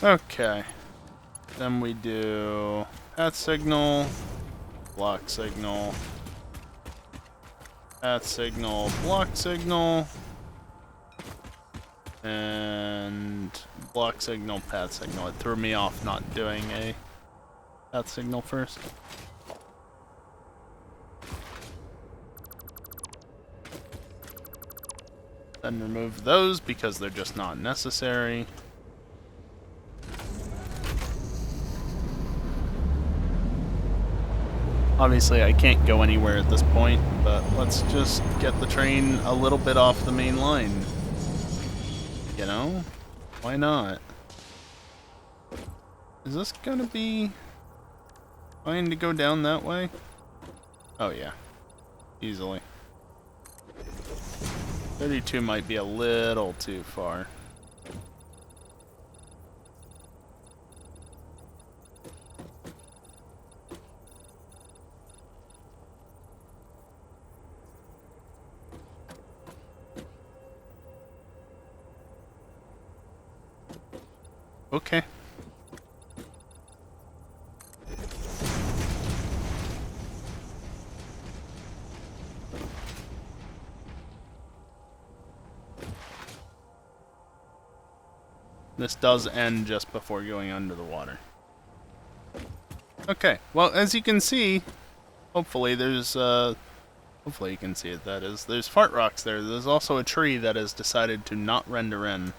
Okay. Then we do path signal, block signal, path signal, block signal, and block signal, path signal. It threw me off not doing a path signal first. Then remove those because they're just not necessary. Obviously, I can't go anywhere at this point, but let's just get the train a little bit off the main line. You know? Why not? Is this gonna be fine to go down that way? Oh yeah. Easily. 32 might be a little too far. Okay. This does end just before going under the water. Okay, well, as you can see, hopefully there's, hopefully you can see it, that is. There's fart rocks there. There's also a tree that has decided to not render in.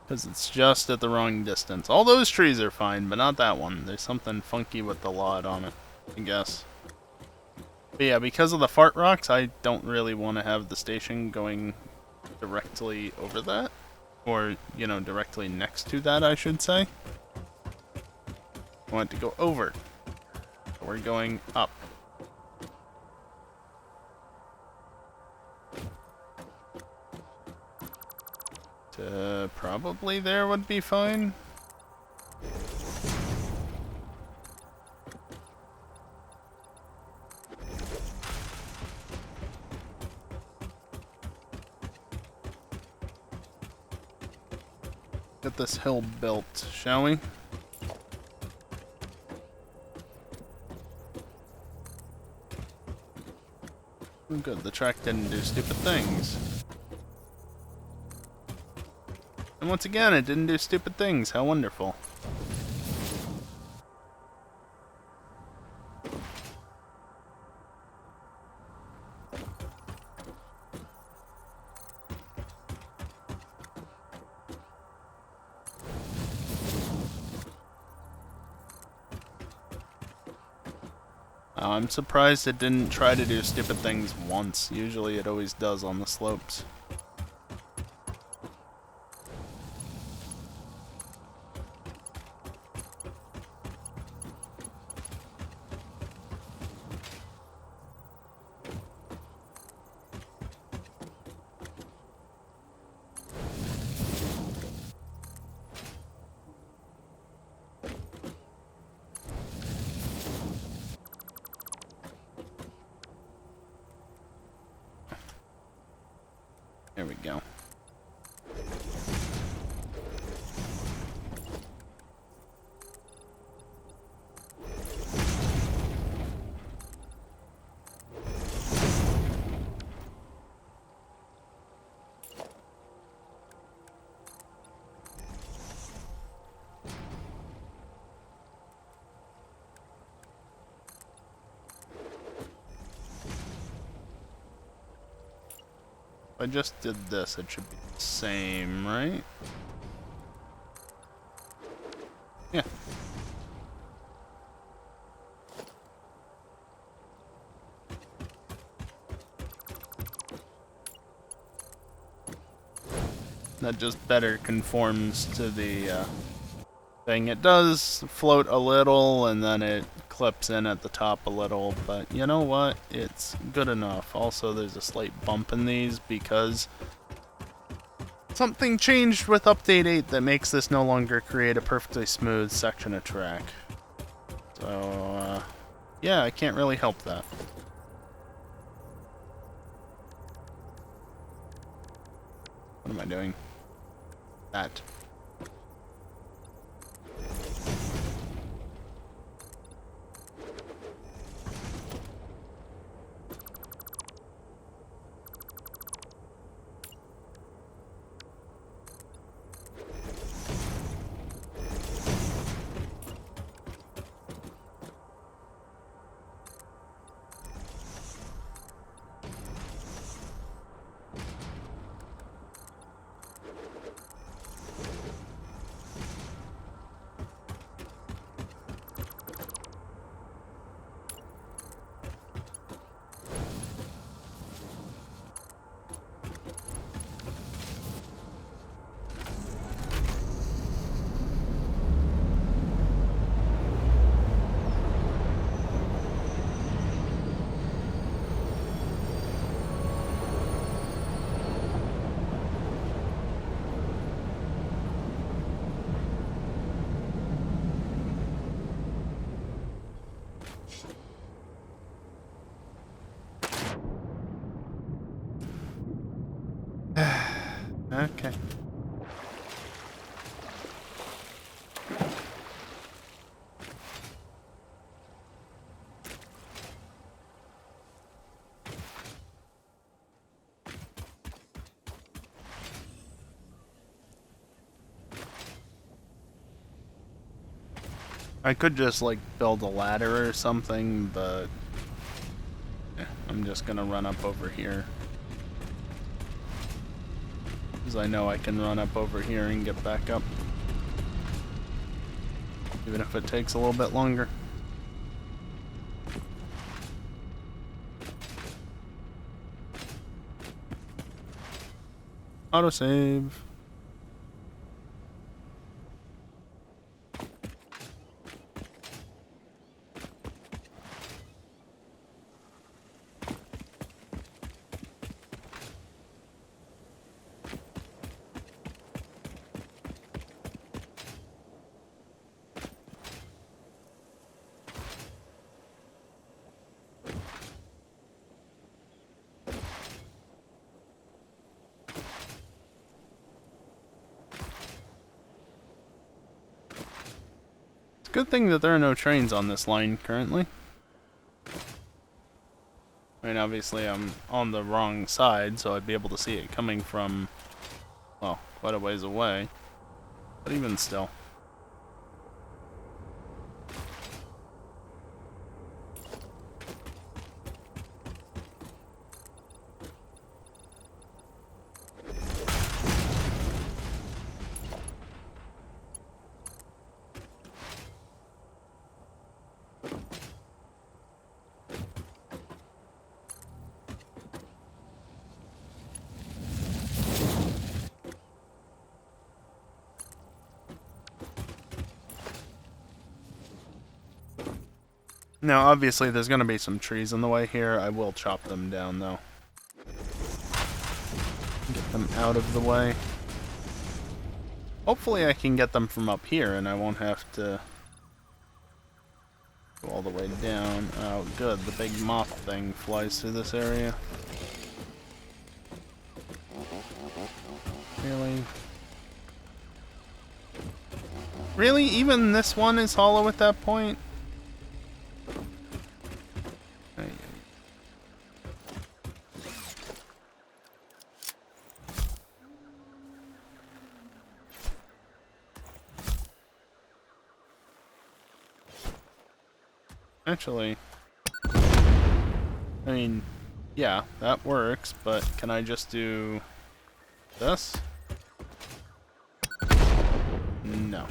Because it's just at the wrong distance. All those trees are fine, but not that one. There's something funky with the lot on it, I guess. But yeah, because of the fart rocks, I don't really want to have the station going directly over that. Or, you know, directly next to that, I should say. I want it to go over. So we're going up. Probably there would be fine. Get this hill built, shall we? Oh, good, the track didn't do stupid things. And once again, it didn't do stupid things. How wonderful. I'm surprised it didn't try to do stupid things once. Usually it always does on the slopes. There we go. If I just did this, it should be the same, right? Yeah. That just better conforms to the thing. It does float a little, and then it clips in at the top a little, but you know what? It's good enough. Also, there's a slight bump in these because something changed with Update 8 that makes this no longer create a perfectly smooth section of track. So, yeah, I can't really help that. What am I doing? That. Okay. I could just like build a ladder or something, but yeah, I'm just gonna run up over here. Because I know I can run up over here and get back up. Even if it takes a little bit longer. Autosave. Good thing that there are no trains on this line currently. I mean, obviously I'm on the wrong side, so I'd be able to see it coming from, well, quite a ways away. But even still. Now, obviously, there's going to be some trees in the way here. I will chop them down, though. Get them out of the way. Hopefully I can get them from up here, and I won't have to go all the way down. Oh, good. The big moth thing flies through this area. Really? Really? Even this one is hollow at that point? Actually, I mean, yeah, that works, but can I just do this? No.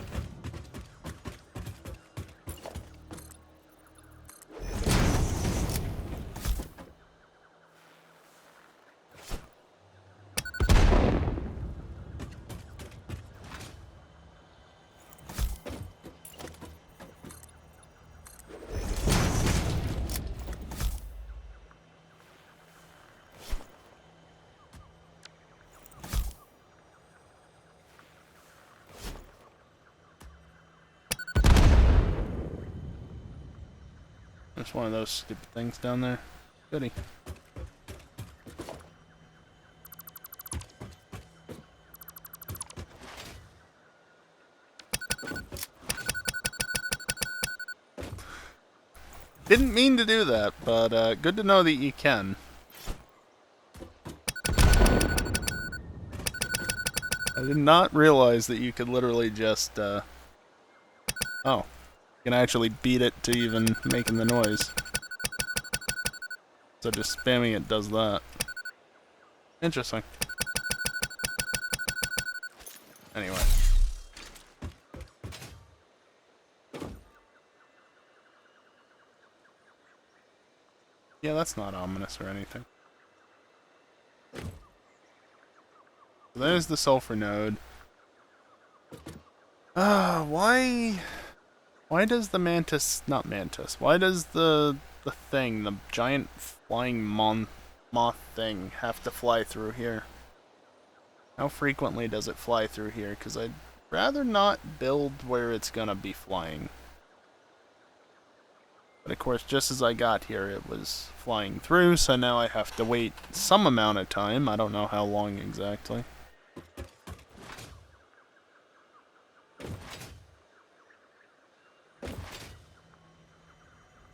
There's one of those stupid things down there. Goody. Didn't mean to do that, but good to know that you can. I did not realize that you could literally just, oh. You can actually beat it to even making the noise. So just spamming it does that. Interesting. Anyway. Yeah, that's not ominous or anything. So there's the sulfur node. Why does the mantis, not mantis, why does the thing, the giant flying moth thing have to fly through here? How frequently does it fly through here? Because I'd rather not build where it's gonna be flying. But of course, just as I got here, it was flying through, so now I have to wait some amount of time. I don't know how long exactly.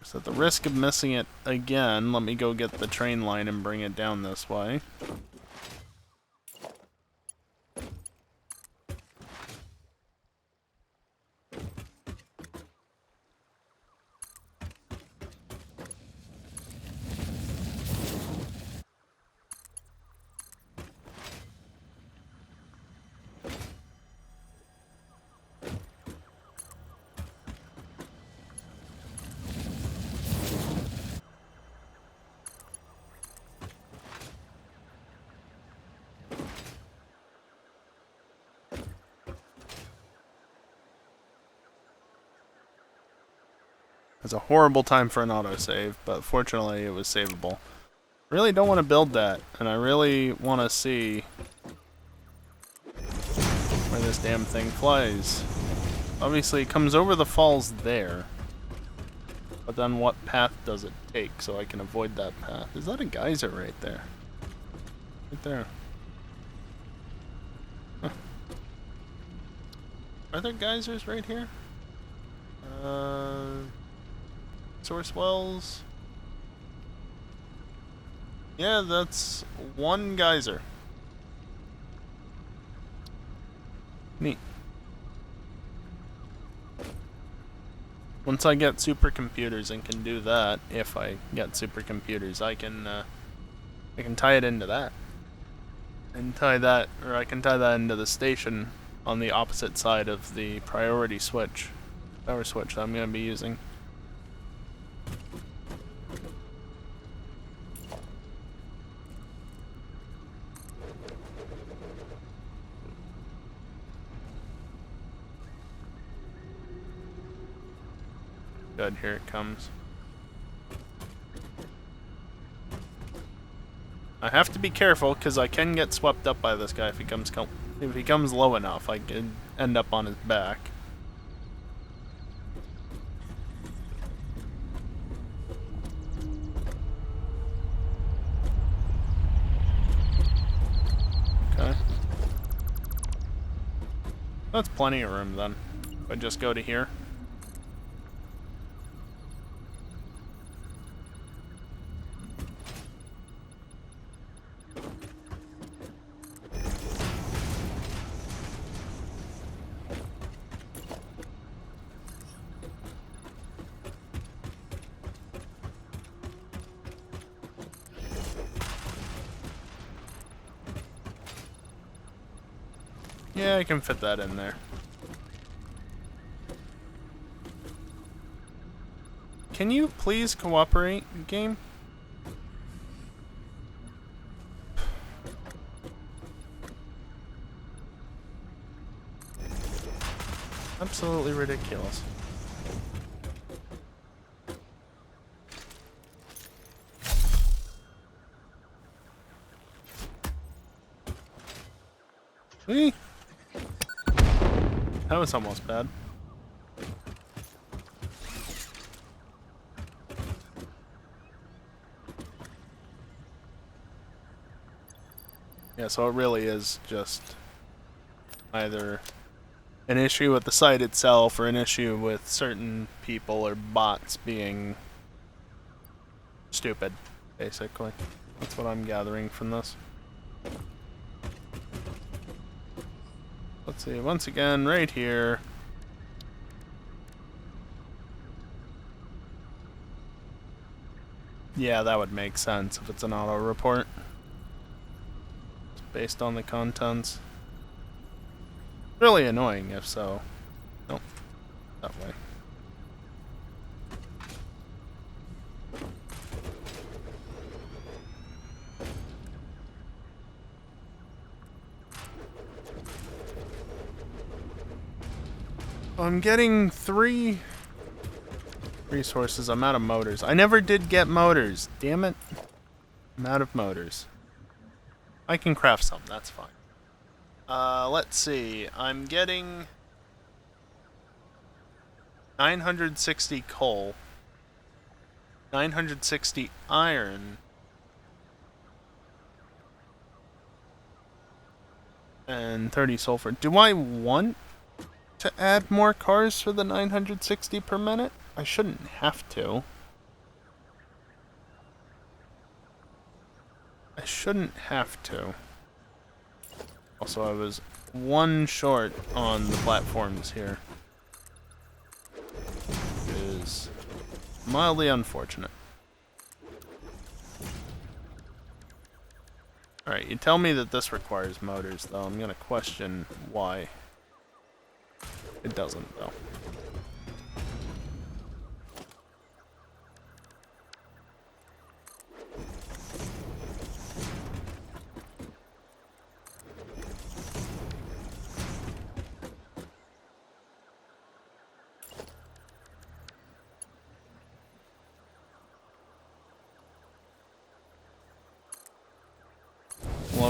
So at the risk of missing it again, let me go get the train line and bring it down this way. It's a horrible time for an autosave, but fortunately it was savable. Really don't want to build that, and I really want to see where this damn thing flies. Obviously it comes over the falls there, but then what path does it take so I can avoid that path? Is that a geyser right there? Right there. Huh. Are there geysers right here? Source wells. Yeah, that's one geyser. Neat. Once I get supercomputers and can do that, if I get supercomputers, I can tie it into that. And tie that, or I can tie that into the station on the opposite side of the priority switch, power switch that I'm going to be using. Good, here it comes. I have to be careful because I can get swept up by this guy if he comes low enough. I could end up on his back. Okay. That's plenty of room then. If I just go to here. Yeah, I can fit that in there. Can you please cooperate, game? Absolutely ridiculous. Eee. That was almost bad. Yeah, so it really is just either an issue with the site itself or an issue with certain people or bots being stupid, basically. That's what I'm gathering from this. Let's see, once again, right here. Yeah, that would make sense if it's an auto report. It's based on the contents. Really annoying if so. Nope, that way. I'm getting 3 resources. I'm out of motors. I never did get motors. Damn it. I'm out of motors. I can craft some. That's fine. Let's see. I'm getting 960 coal, 960 iron, and 30 sulfur. Do I want to add more cars for the 960 per minute? I shouldn't have to. I shouldn't have to. Also, I was 1 short on the platforms here. It is mildly unfortunate. Alright, you tell me that this requires motors, though. I'm gonna question why it doesn't, though.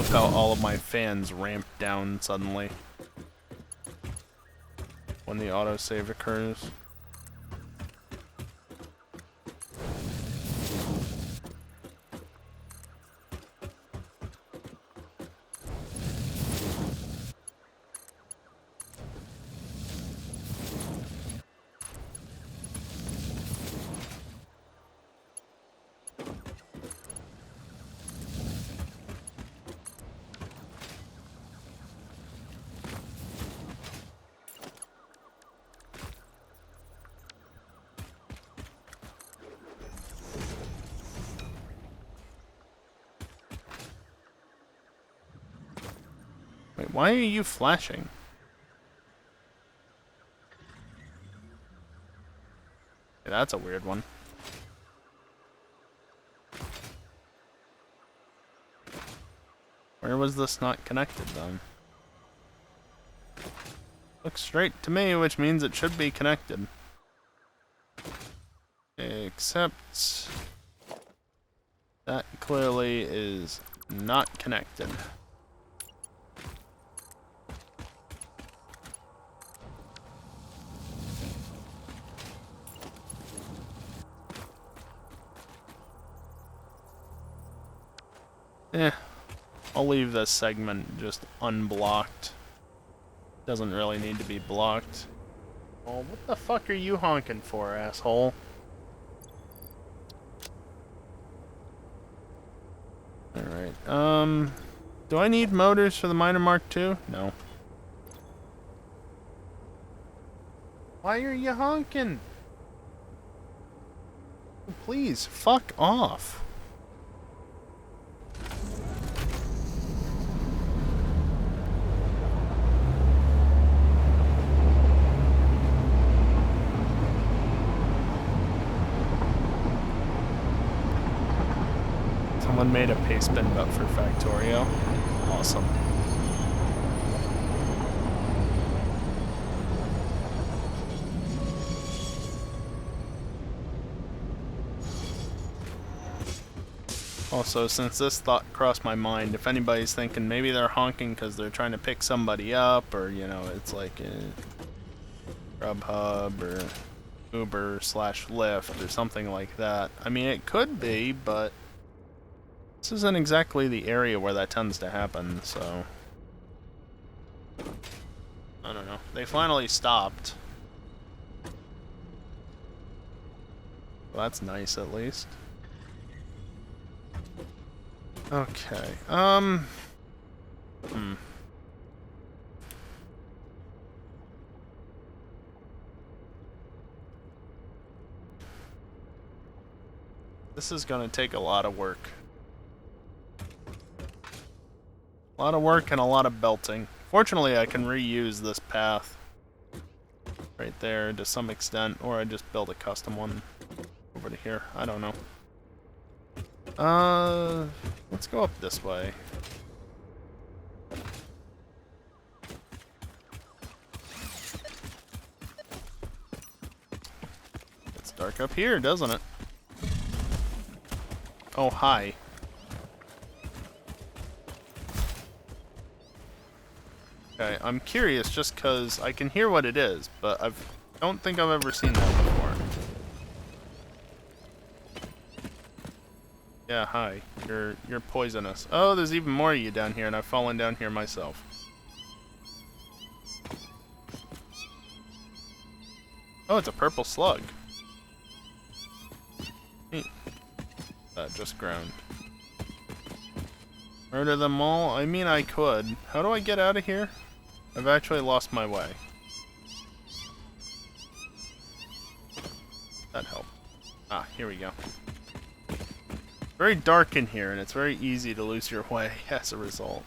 love how all of my fans ramp down suddenly when the autosave occurs. Wait, why are you flashing? Yeah, that's a weird one. Where was this not connected then? Looks straight to me, which means it should be connected. Except that clearly is not connected. I'll leave this segment just unblocked. Doesn't really need to be blocked. Well, what the fuck are you honking for, asshole? Alright, do I need motors for the Miner Mark II? No. Why are you honking? Please, fuck off. Someone made a paste bin up for Factorio. Awesome. Also, since this thought crossed my mind, if anybody's thinking maybe they're honking because they're trying to pick somebody up, or, you know, it's like Grubhub or Uber/Lyft or something like that. I mean, it could be, but this isn't exactly the area where that tends to happen, so I don't know. They finally stopped. Well, that's nice, at least. Okay, This is gonna take a lot of work. A lot of work and a lot of belting. Fortunately, I can reuse this path right there to some extent, or I just build a custom one over to here. I don't know. Let's go up this way. It's dark up here, doesn't it? Oh, hi. Okay, I'm curious just because I can hear what it is, but I don't think I've ever seen that before. Yeah, hi. You're poisonous. Oh, there's even more of you down here, and I've fallen down here myself. Oh, it's a purple slug. Neat. That just ground. Murder them all? I mean, I could. How do I get out of here? I've actually lost my way. That helped. Ah, here we go. Very dark in here, and it's very easy to lose your way as a result.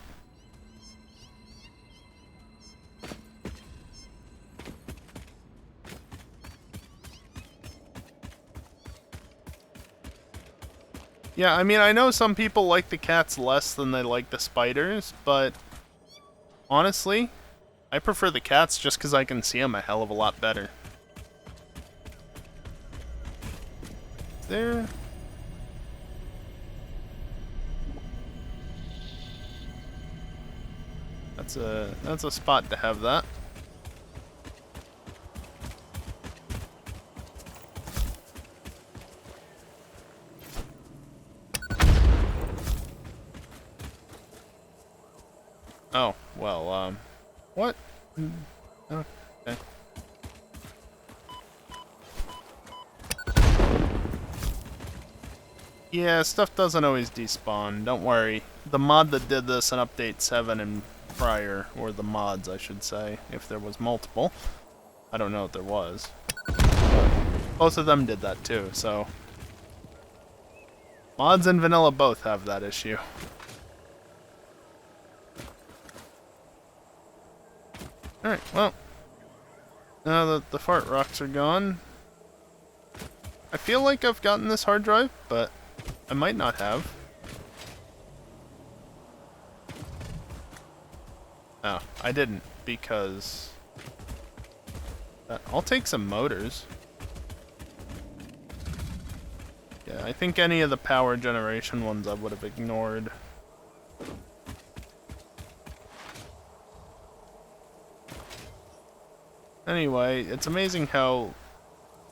Yeah, I mean, I know some people like the cats less than they like the spiders, but honestly, I prefer the cats just because I can see them a hell of a lot better. There... That's a spot to have that. Oh, well, what? Oh, okay. Yeah, stuff doesn't always despawn, don't worry. The mod that did this in Update 7 and prior, or the mods, I should say, if there was multiple. I don't know if there was. But both of them did that too, so... Mods and vanilla both have that issue. Alright, well... Now that the fart rocks are gone... I feel like I've gotten this hard drive, but I might not have. Oh, I didn't, because... I'll take some motors. Yeah, I think any of the power generation ones I would have ignored. Anyway, it's amazing how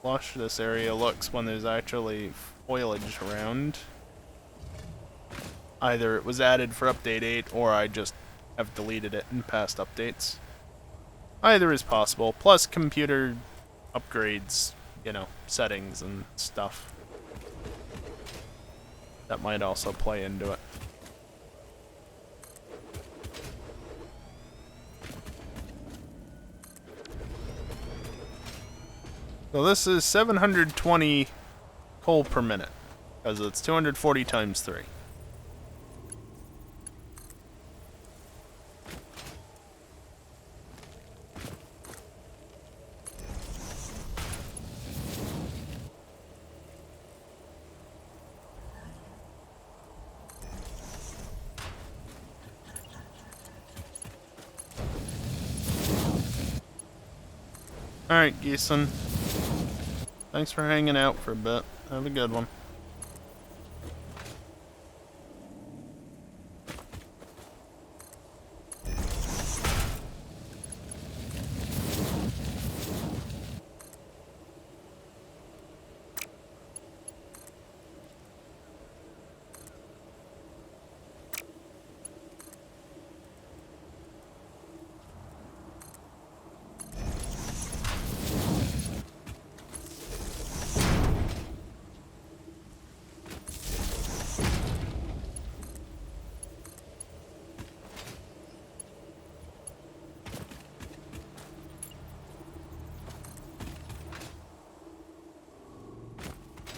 lush this area looks when there's actually foliage around. Either it was added for Update 8, or I just have deleted it in past updates. Either is possible, plus computer upgrades, you know, settings and stuff. That might also play into it. So this is 720 coal per minute, because it's 240 times 3. Alright, Geeson. Thanks for hanging out for a bit. Have a good one.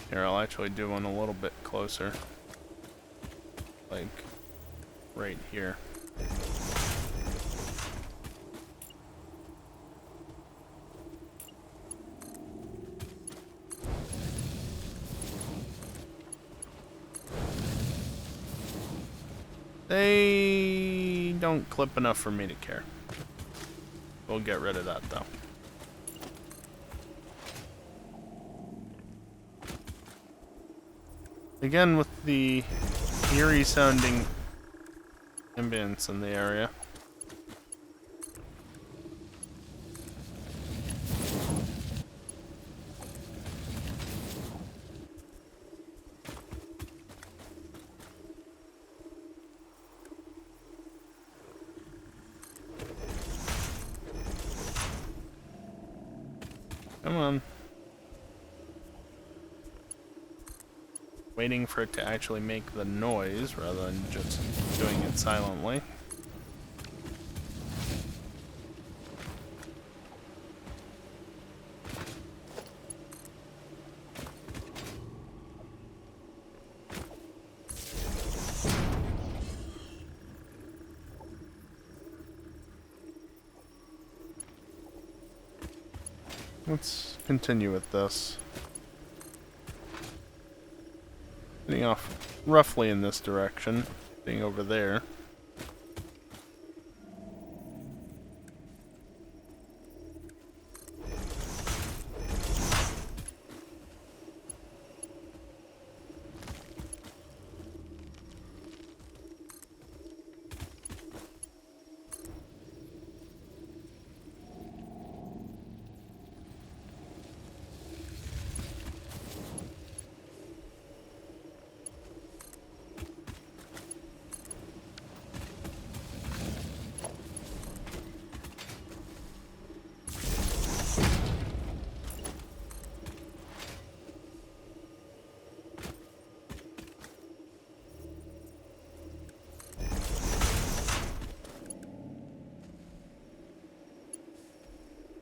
Here, I'll actually do one a little bit closer. Like, right here. They don't clip enough for me to care. We'll get rid of that, though. Again, with the eerie sounding ambience in the area. Come on. Waiting for it to actually make the noise rather than just doing it silently. Let's continue with this. Heading off roughly in this direction, being over there.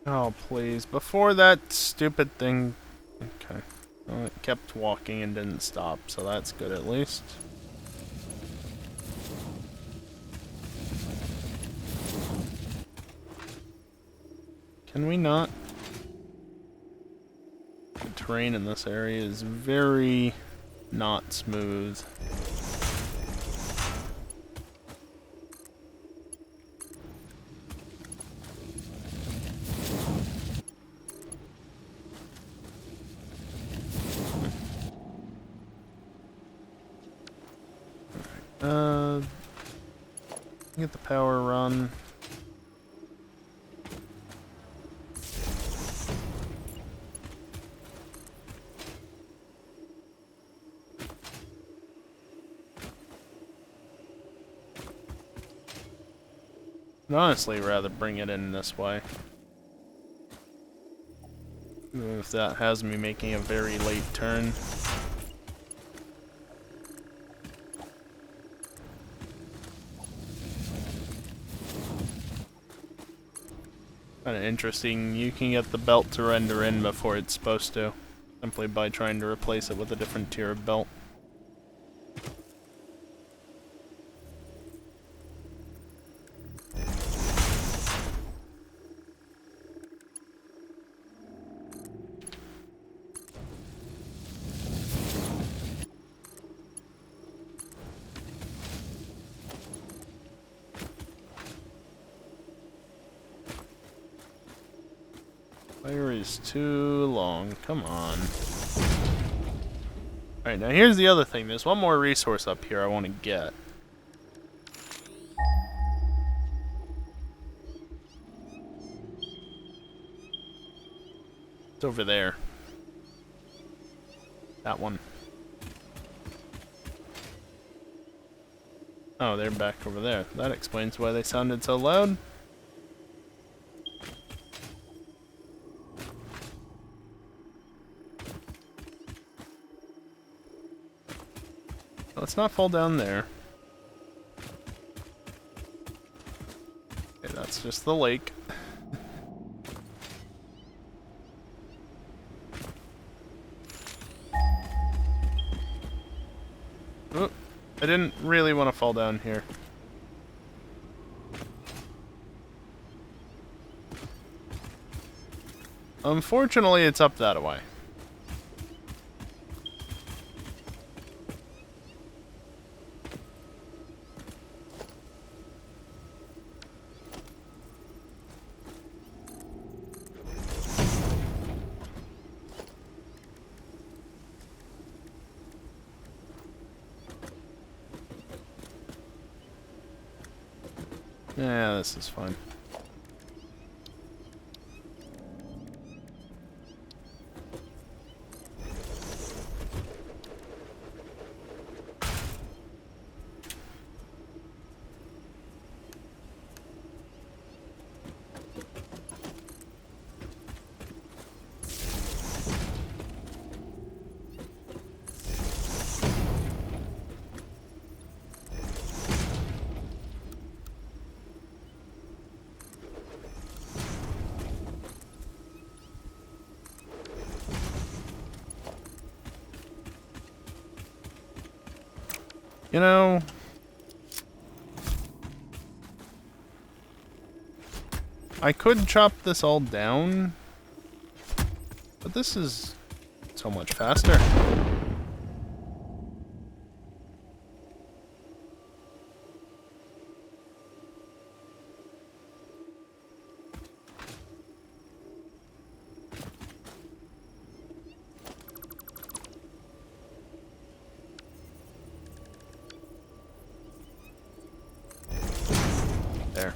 Oh, please. Before that stupid thing... Okay. Well, it kept walking and didn't stop, so that's good at least. Can we not? The terrain in this area is very not smooth. Get the power run. I'd honestly rather bring it in this way. Even if that has me making a very late turn. Kinda interesting, you can get the belt to render in before it's supposed to, simply by trying to replace it with a different tier of belt. Fire is too long. Come on. Alright, now here's the other thing. There's one more resource up here I want to get. It's over there. That one. Oh, they're back over there. That explains why they sounded so loud. Let's not fall down there. Okay, that's just the lake. Oh, I didn't really want to fall down here. Unfortunately, it's up that way. Yeah, this is fine. You know, I could chop this all down, but this is so much faster. There.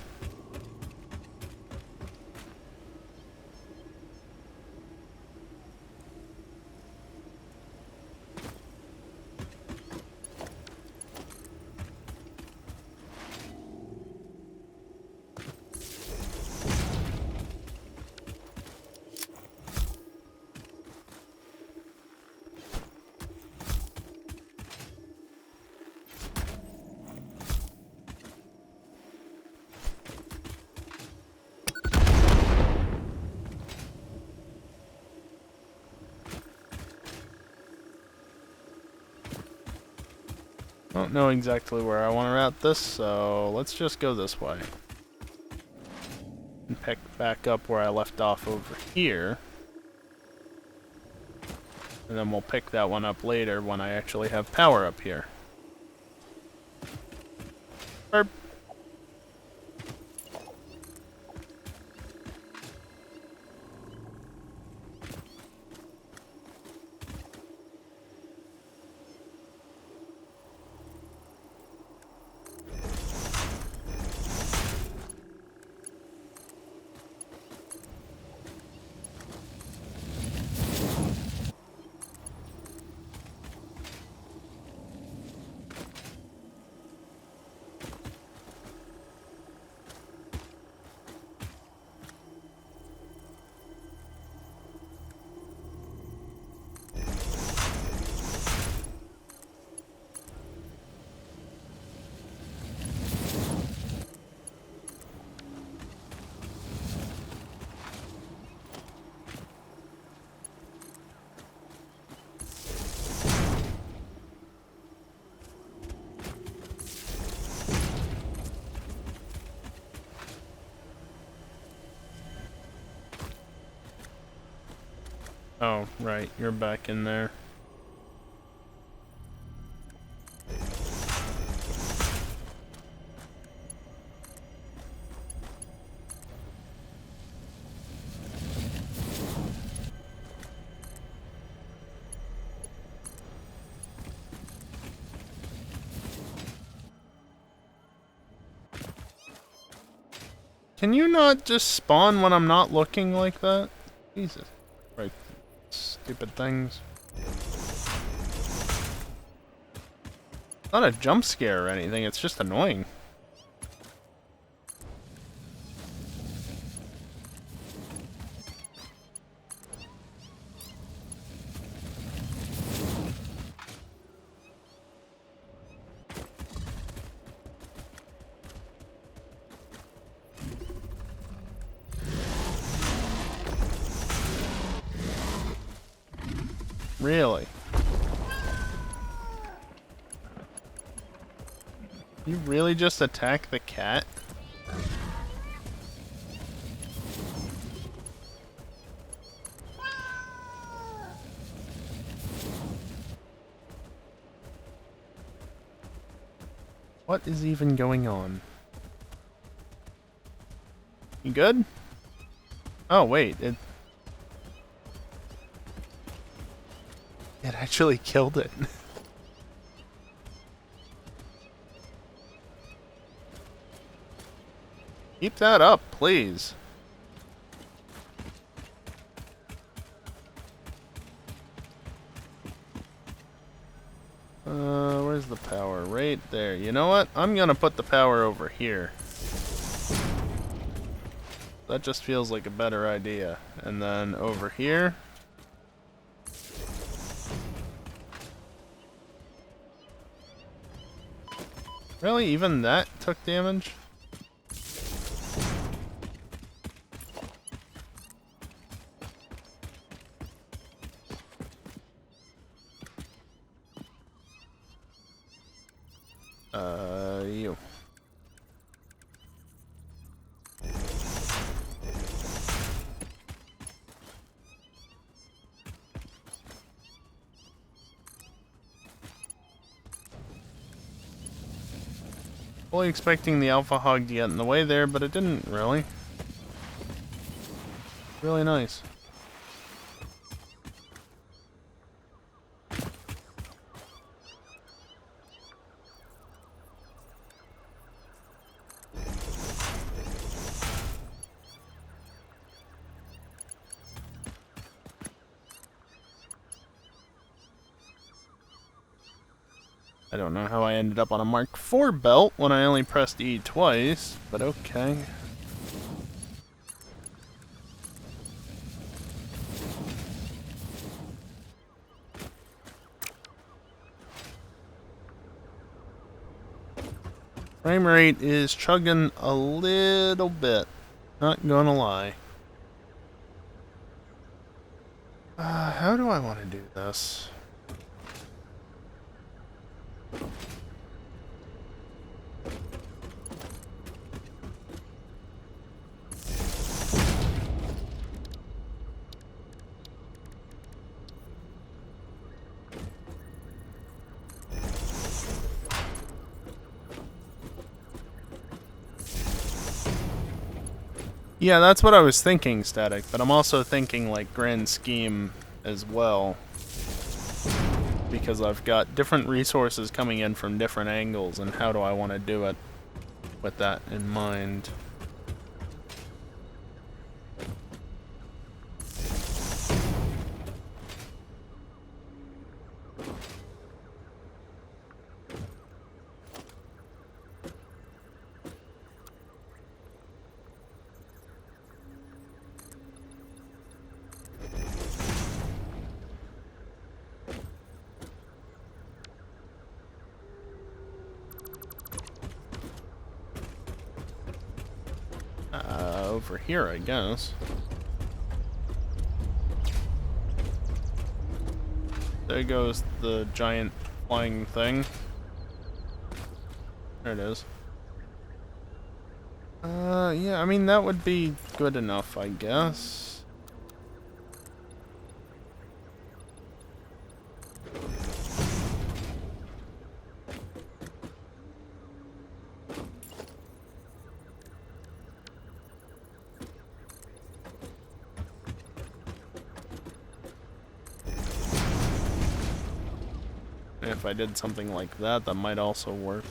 don't know exactly where I want to route this, so let's just go this way. And pick back up where I left off over here. And then we'll pick that one up later when I actually have power up here. Burp. Oh, right, you're back in there. Can you not just spawn when I'm not looking like that? Jesus. Right. Stupid things. Not a jump scare or anything, it's just annoying. Really? You really just attack the cat? What is even going on? You good? Oh wait, it actually killed it. Keep that up, please. Where's the power? Right there. You know what? I'm gonna put the power over here. That just feels like a better idea. And then over here. Really? Even that took damage? You. Fully expecting the alpha hog to get in the way there, but it didn't really. Really nice. I don't know how I ended up on a Mark IV belt when I only pressed E twice, but okay. Frame rate is chugging a little bit, not gonna lie. How do I want to do this? Yeah, that's what I was thinking, Static, but I'm also thinking like grand scheme as well. Because I've got different resources coming in from different angles, and how do I want to do it with that in mind? Over here, I guess. There goes the giant flying thing. There it is. Yeah, I mean, that would be good enough, I guess. If I did something like that, that might also work.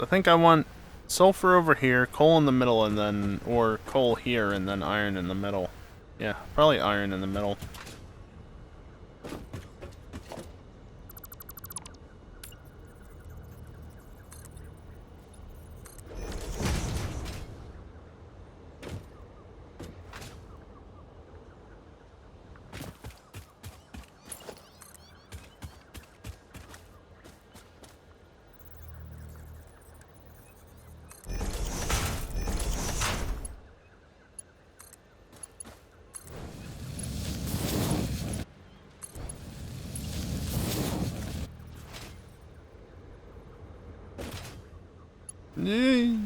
I think I want sulfur over here, coal in the middle, and then, or coal here, and then iron in the middle. Yeah, probably iron in the middle. Yay.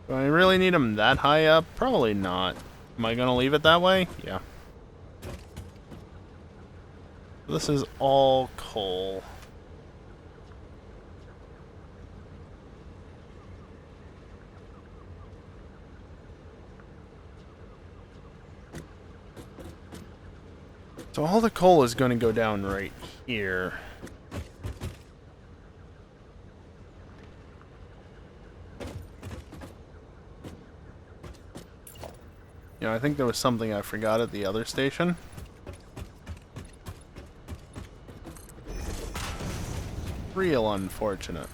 Do I really need them that high up? Probably not. Am I gonna leave it that way? Yeah. This is all coal. So all the coal is going to go down right here. You know, I think there was something I forgot at the other station. Real unfortunate.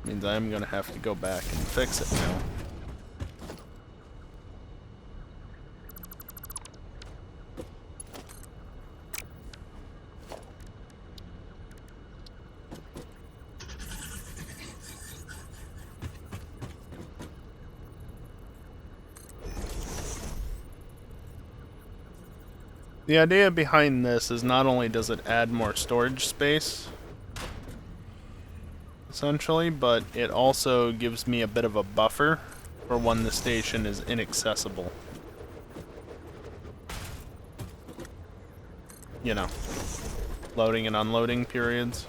Means I am going to have to go back and fix it now. The idea behind this is not only does it add more storage space, essentially, but it also gives me a bit of a buffer for when the station is inaccessible. You know, loading and unloading periods.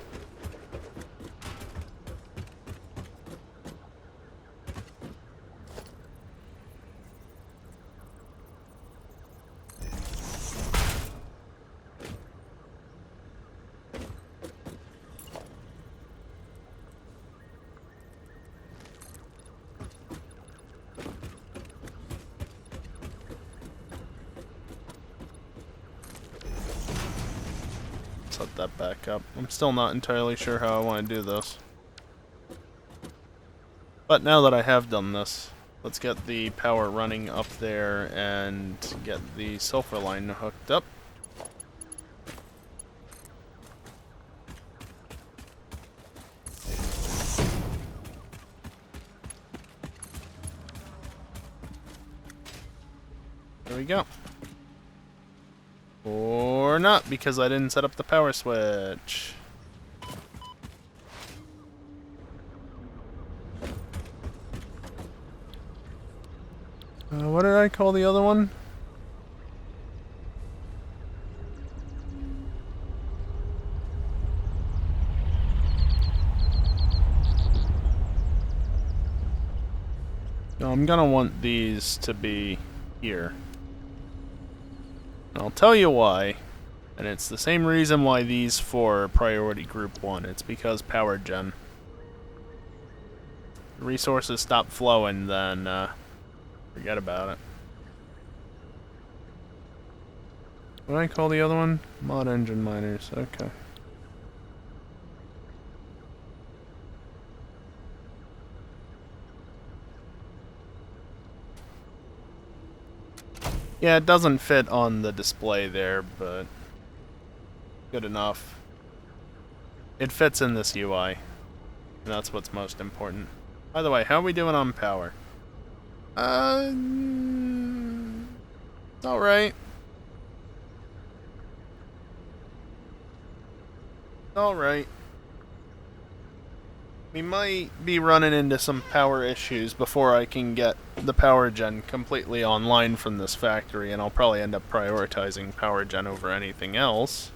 set that back up. I'm still not entirely sure how I want to do this. But now that I have done this, let's get the power running up there and get the sulfur line hooked up. There we go. Or not, because I didn't set up the power switch. What did I call the other one? No, I'm gonna want these to be here. And I'll tell you why. And it's the same reason why these four are priority group 1. It's because power gen. Resources stop flowing, then forget about it. What did I call the other one? Mod engine miners. Okay. Yeah, it doesn't fit on the display there, but good enough. It fits in this UI, and that's what's most important. By the way, how are we doing on power? It's alright. Alright. We might be running into some power issues before I can get the power gen completely online from this factory, and I'll probably end up prioritizing power gen over anything else.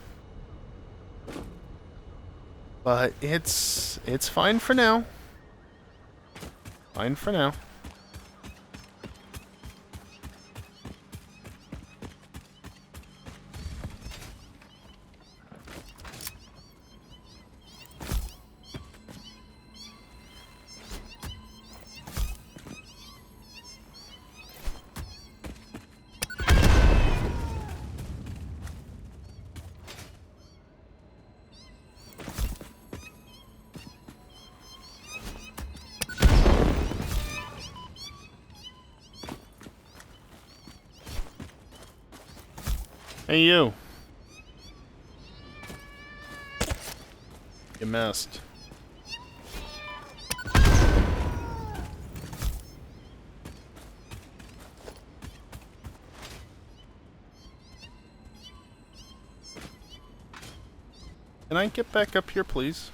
But it's fine for now. Fine for now. Hey, you. You missed. Can I get back up here, please?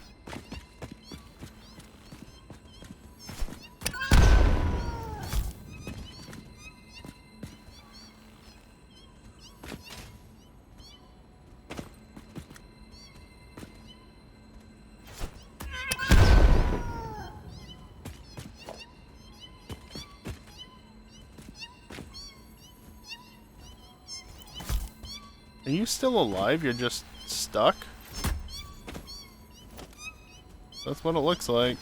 Are you still alive? You're just stuck? That's what it looks like.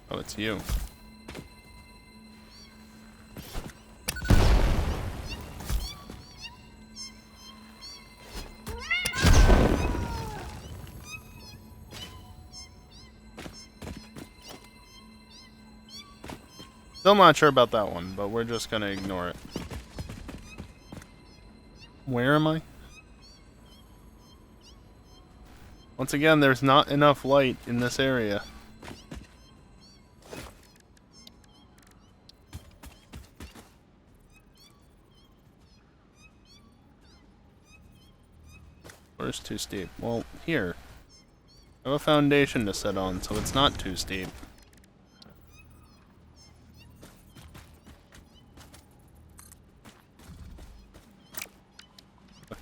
Oh, it's you. Still not sure about that one, but we're just gonna ignore it. Where am I? Once again, there's not enough light in this area. Where's too steep? Well, here. I have a foundation to set on, so it's not too steep.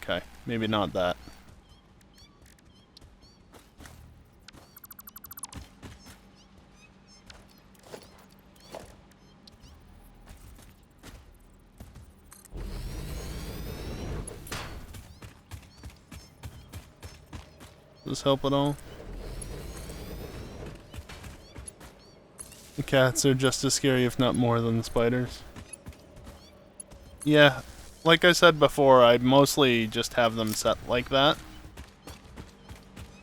Okay, maybe not that. this help at all? The cats are just as scary, if not more, than the spiders. Yeah, like I said before, I mostly just have them set like that.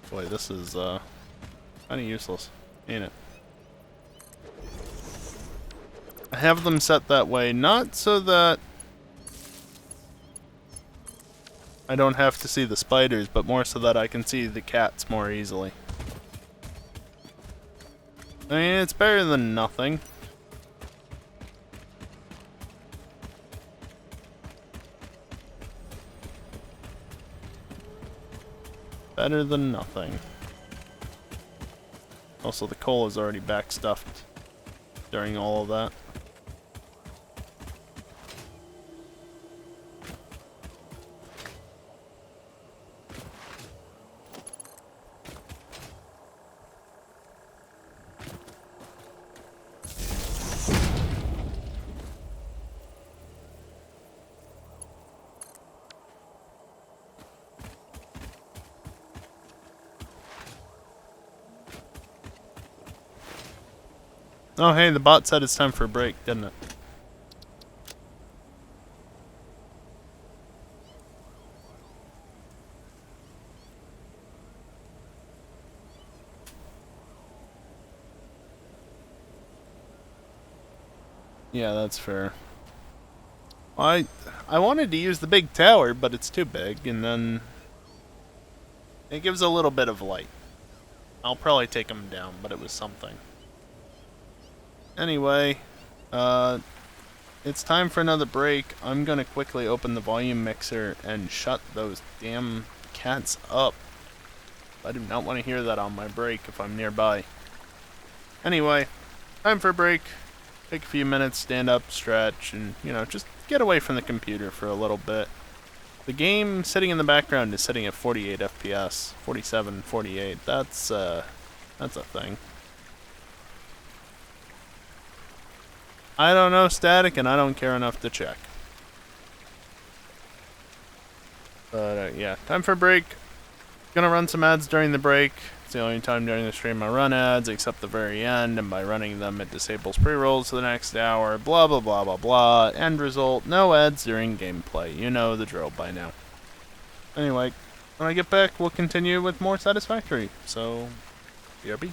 Boy, this is, kinda useless, ain't it? I have them set that way, not so that I don't have to see the spiders, but more so that I can see the cats more easily. I mean, it's better than nothing. Better than nothing. Also, the coal is already backstuffed during all of that. Oh hey, the bot said it's time for a break, didn't it? Yeah, that's fair. I wanted to use the big tower, but it's too big, and then it gives a little bit of light. I'll probably take them down, but it was something. Anyway, it's time for another break. I'm gonna quickly open the volume mixer and shut those damn cats up. I do not want to hear that on my break if I'm nearby. Anyway, time for a break. Take a few minutes, stand up, stretch, and, you know, just get away from the computer for a little bit. The game sitting in the background is sitting at 48 FPS, 47, 48. That's a thing. I don't know static, and I don't care enough to check. But, yeah, time for a break. Gonna run some ads during the break. It's the only time during the stream I run ads, except the very end, and by running them, it disables pre-rolls for the next hour, blah blah blah blah blah. End result, no ads during gameplay. You know the drill by now. Anyway, when I get back, we'll continue with more Satisfactory. So, BRB.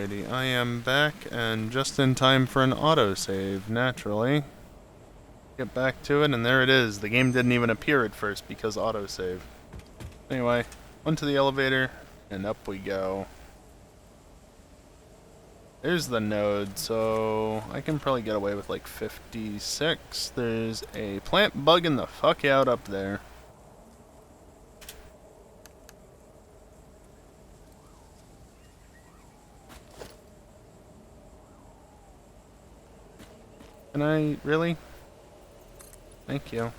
Alrighty, I am back and just in time for an autosave, naturally. Get back to it, and there it is. The game didn't even appear at first because autosave. Anyway, onto the elevator, and up we go. There's the node, so I can probably get away with like 56. There's a plant bugging the fuck out up there. Can I really? Thank you.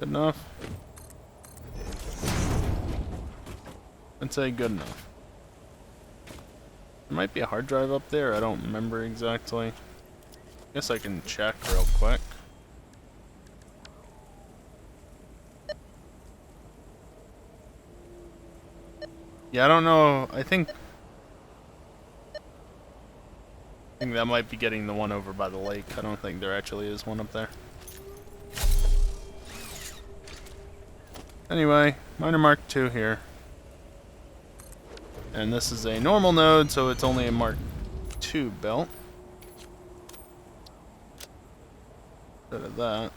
Good enough. I'd say good enough. There might be a hard drive up there, I don't remember exactly. Guess I can check real quick. Yeah, I don't know. I think that might be getting the one over by the lake. I don't think there actually is one up there. Anyway, minor Mark II here. And this is a normal node, so it's only a Mark II built. Rid of that.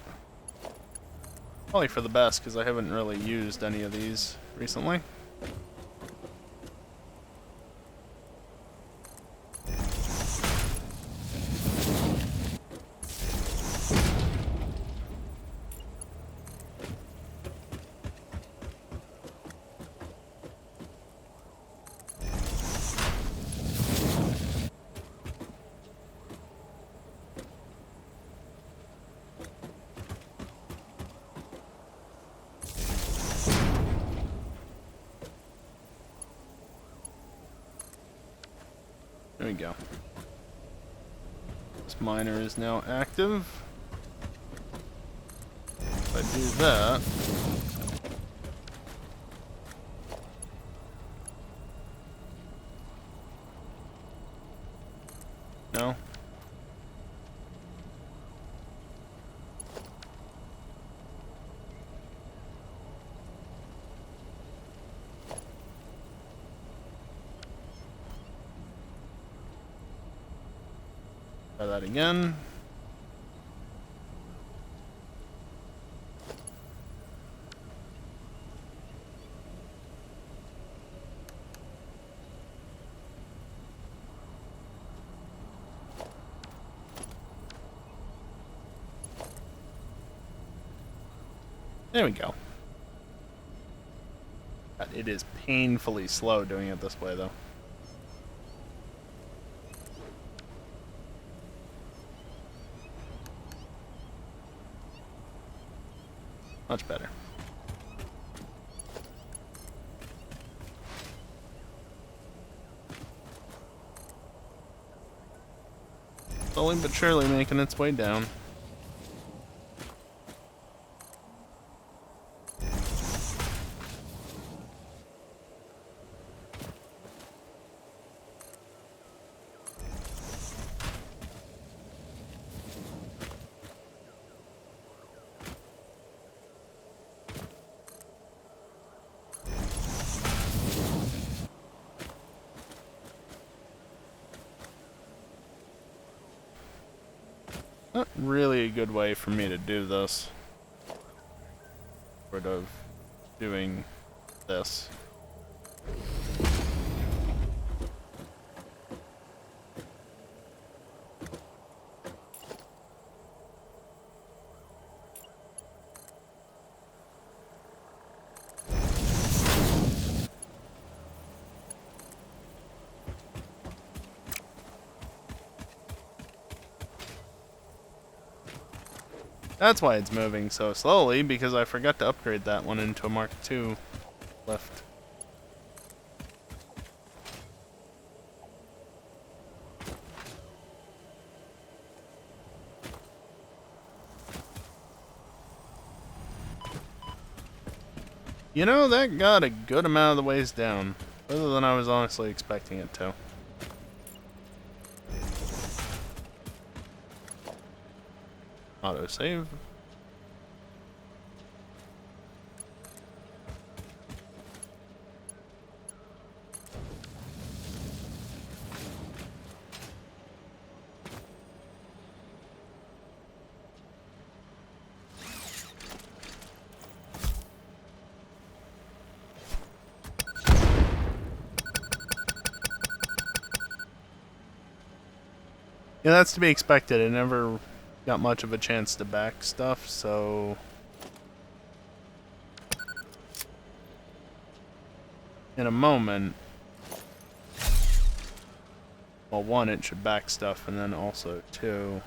Probably for the best, because I haven't really used any of these recently. There we go. This miner is now active. If I do that... No? Try that again. There we go. God, it is painfully slow doing it this way, though. Much better. Slowly but surely making its way down. Not really a good way for me to do this. Sort of doing this. That's why it's moving so slowly, because I forgot to upgrade that one into a Mark II lift. You know, that got a good amount of the ways down. Other than I was honestly expecting it to. Autosave. Yeah, that's to be expected. I never got much of a chance to back stuff, so... In a moment... Well, one, it should back stuff, and then also, two,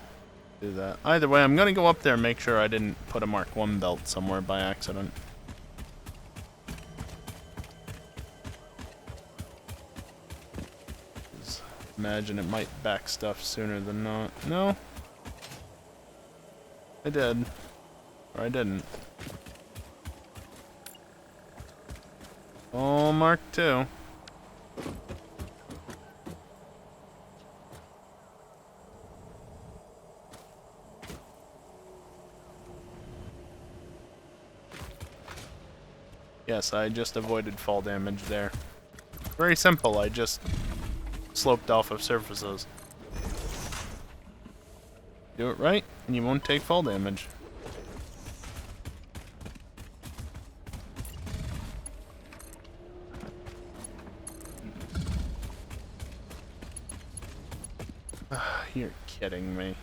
do that. Either way, I'm gonna go up there and make sure I didn't put a Mark 1 belt somewhere by accident. Imagine it might back stuff sooner than not. No. I did. Or I didn't. Oh, Mark 2. Yes, I just avoided fall damage there. Very simple, I just sloped off of surfaces. Do it right, and you won't take fall damage. You're kidding me.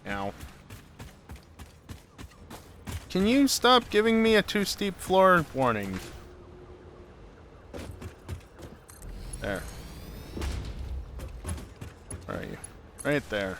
Ow. Can you stop giving me a too steep floor warning? There. Where are you? Right there.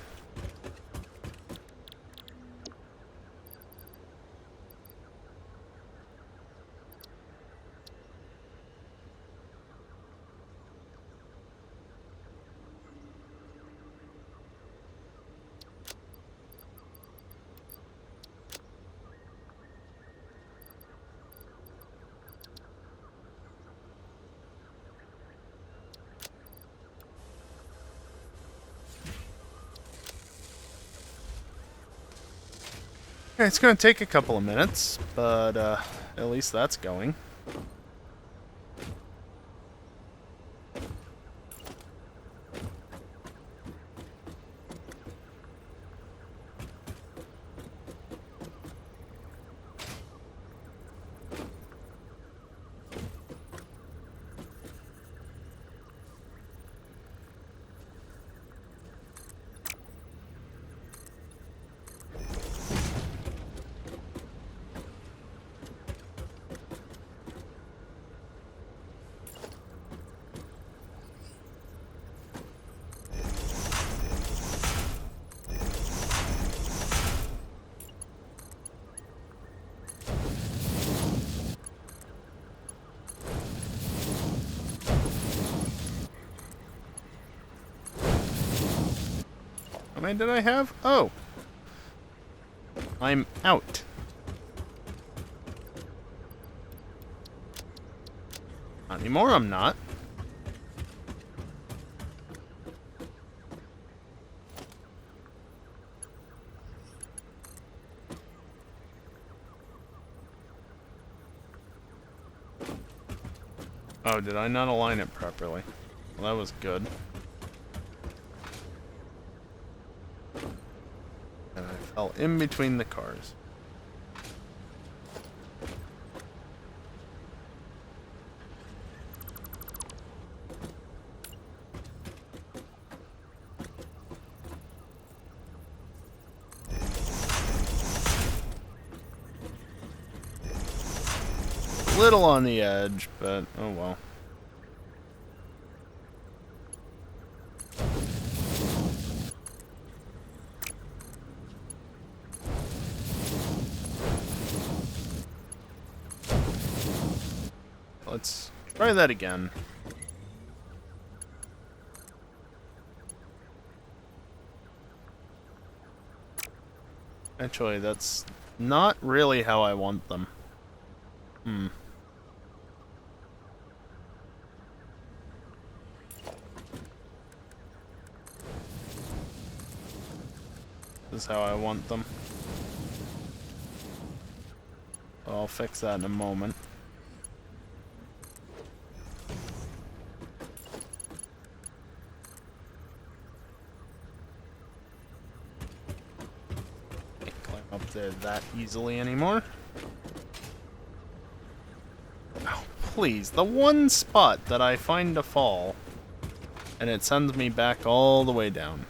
Okay, it's gonna take a couple of minutes, but at least that's going. How many did I have? Oh. I'm out. Not anymore, I'm not. Oh, did I not align it properly? Well, that was good. And I fell in between the cars. Little on the edge, but oh well. Let's Try that again. Actually, that's not really how I want them. This is how I want them. I'll fix that in a moment. Can't climb up there that easily anymore. Oh, please. The one spot that I find to fall, and it sends me back all the way down.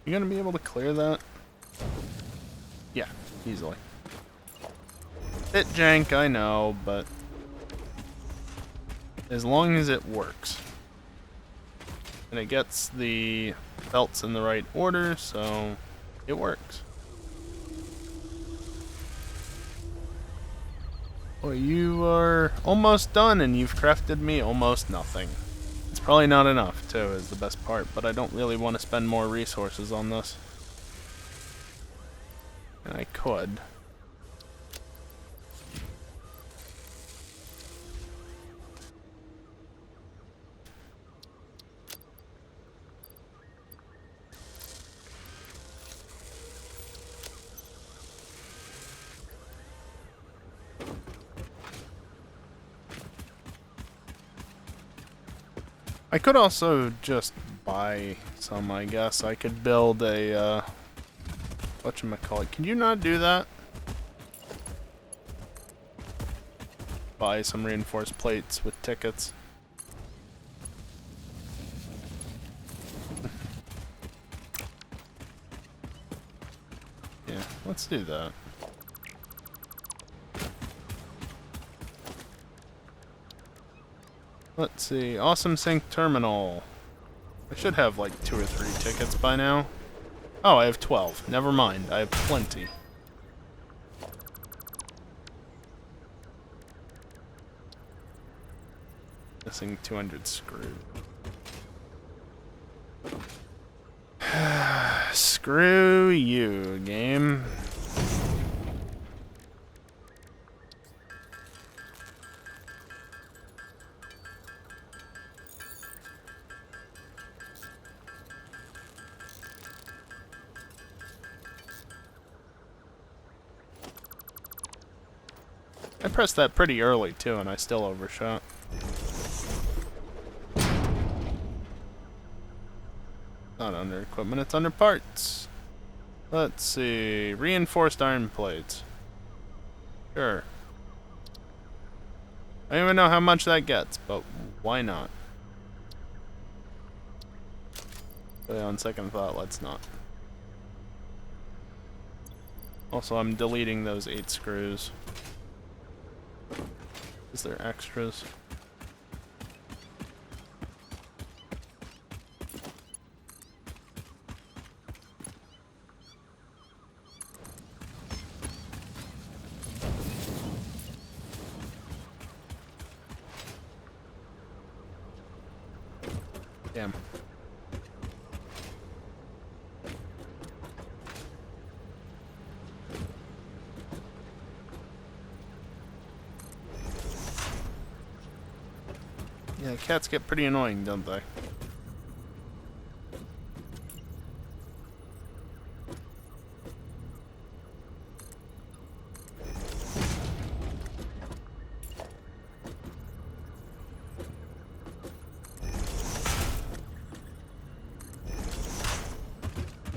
You gonna be able to clear that? Yeah, easily. Bit jank, I know, but as long as it works. And it gets the belts in the right order, so it works. Well, you are almost done, and you've crafted me almost nothing. It's probably not enough, too, is the best part, but I don't really want to spend more resources on this. And I could. I could also just buy some, I guess. I could build a, whatchamacallit. Can you not do that? Buy some reinforced plates with tickets. Yeah, let's do that. Let's see. Awesome Sync Terminal. I should have like 2 or 3 tickets by now. Oh, I have 12. Never mind. I have plenty. Missing 200 screws. Screw you, game. I pressed that pretty early too, and I still overshot. Not under equipment, it's under parts. Let's see. Reinforced iron plates. Sure. I don't even know how much that gets, but why not? But on second thought, let's not. Also, I'm deleting those 8 screws. Is there extras? Damn. Yeah, cats get pretty annoying, don't they?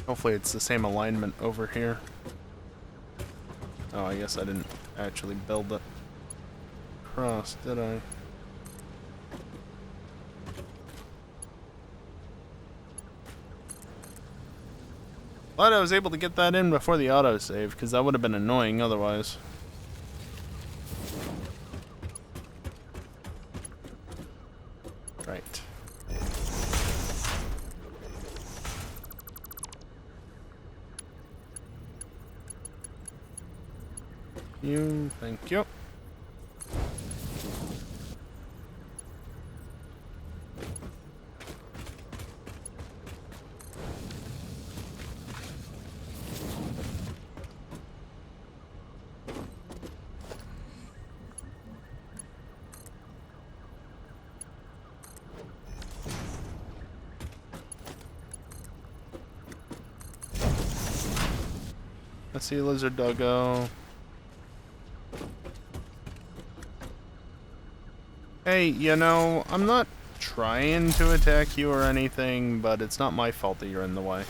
Hopefully it's the same alignment over here. Oh, I guess I didn't actually build it across, did I? Glad I was able to get that in before the autosave, because that would have been annoying otherwise. Right. Thank you. Let's see, lizard doggo. Hey, you know, I'm not trying to attack you or anything, but it's not my fault that you're in the way.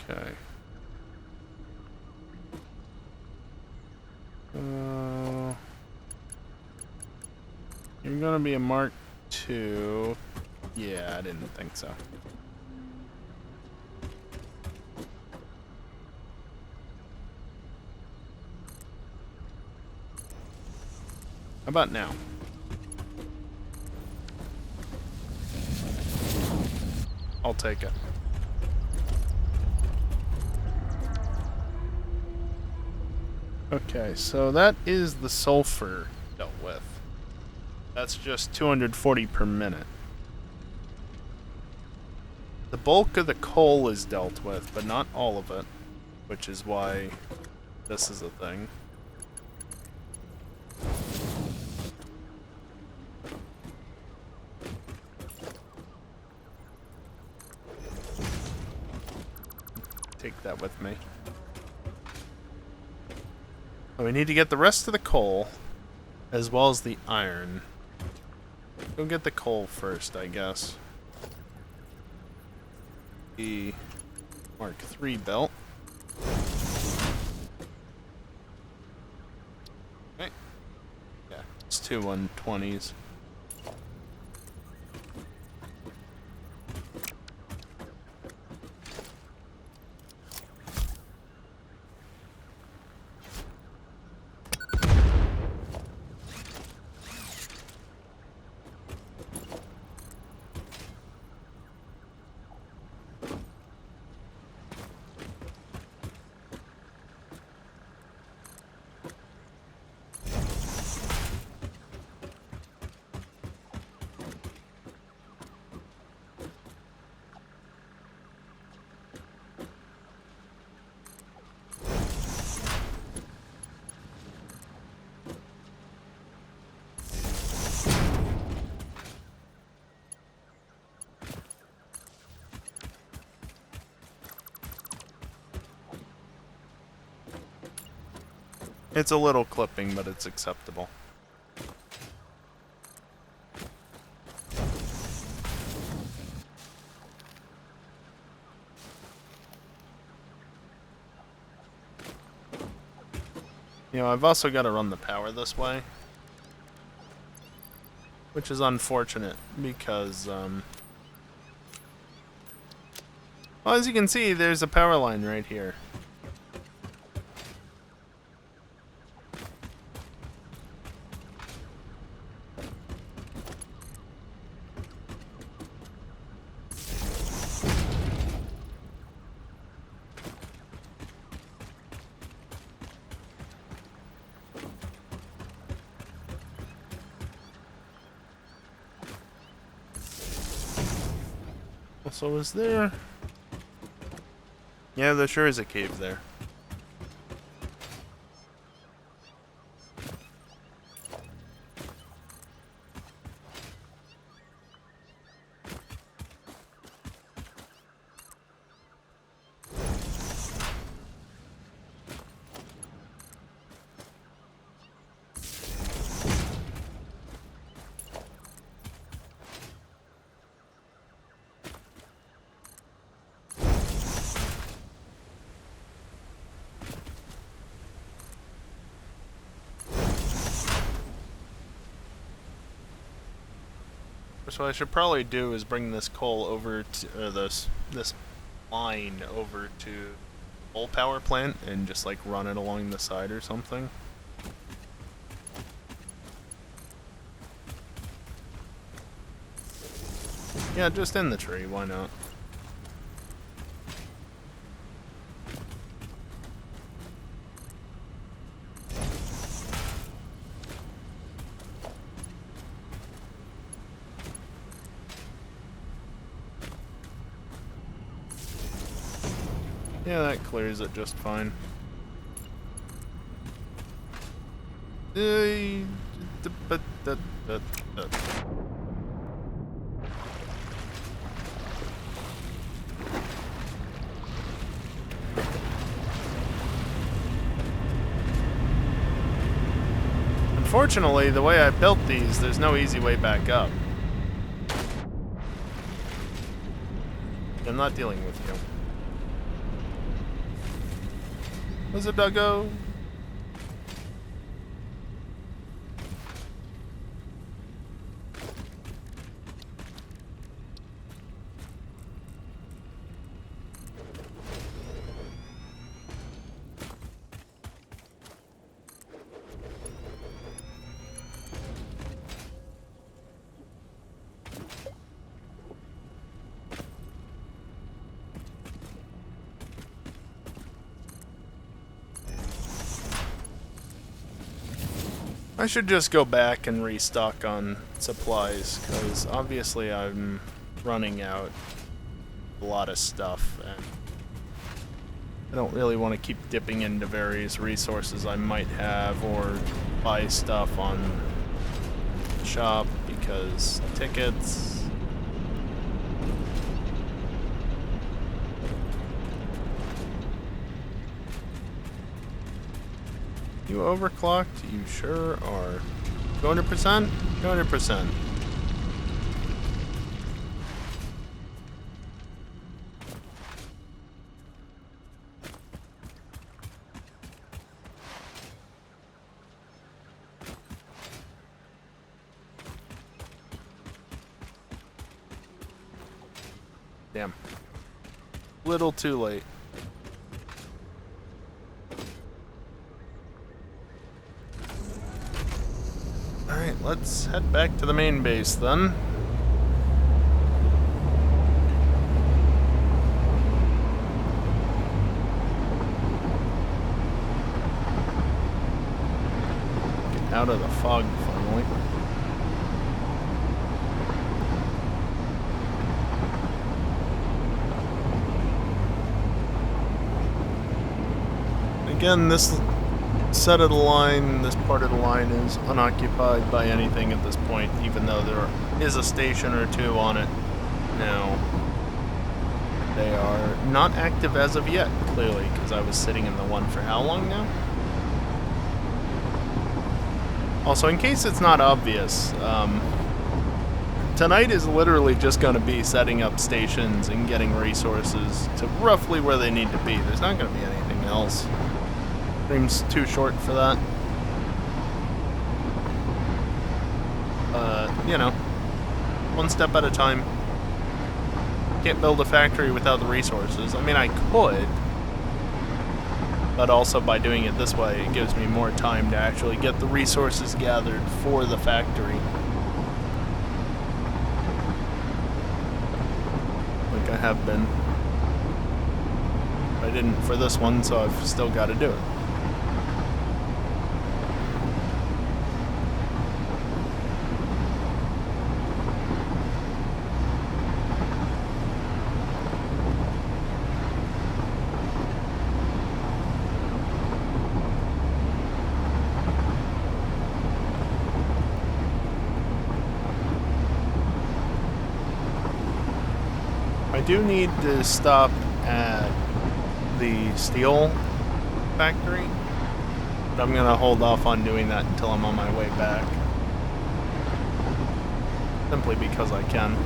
Okay. You're gonna be a Mark II. Yeah, I didn't think so. How about now? I'll take it. Okay, so that is the sulfur dealt with. That's just 240 per minute. The bulk of the coal is dealt with, but not all of it, which is why this is a thing. Take that with me. We need to get the rest of the coal, as well as the iron. Go get the coal first, I guess. The Mark III belt. Okay. Yeah, it's two 120s. It's a little clipping, but it's acceptable. You know, I've also got to run the power this way. Which is unfortunate, because, well, as you can see, there's a power line right here. Also, is there... Yeah, there sure is a cave there. So what I should probably do is bring this coal over to this line over to coal power plant and just like run it along the side or something. Yeah, just in the tree, why not? Yeah, that clears it just fine. Unfortunately, the way I built these, there's no easy way back up. I'm not dealing with you. Was it Duggo? I should just go back and restock on supplies, because obviously I'm running out a lot of stuff, and I don't really want to keep dipping into various resources I might have, or buy stuff on the shop, because tickets... You overclocked? You sure are. 200%? 200%. Damn. Little too late. Alright, let's head back to the main base then. Get out of the fog finally. Again, this set of the line, this part of the line is unoccupied by anything at this point, even though there is a station or two on it now. They are not active as of yet, clearly, because I was sitting in the one for how long now? Also, in case it's not obvious, tonight is literally just going to be setting up stations and getting resources to roughly where they need to be. There's not going to be anything else. Seems too short for that. You know, one step at a time. Can't build a factory without the resources. I mean, I could, but also by doing it this way, it gives me more time to actually get the resources gathered for the factory. Like I have been. I didn't for this one, so I've still got to do it. I do need to stop at the steel factory, but I'm going to hold off on doing that until I'm on my way back. Simply because I can.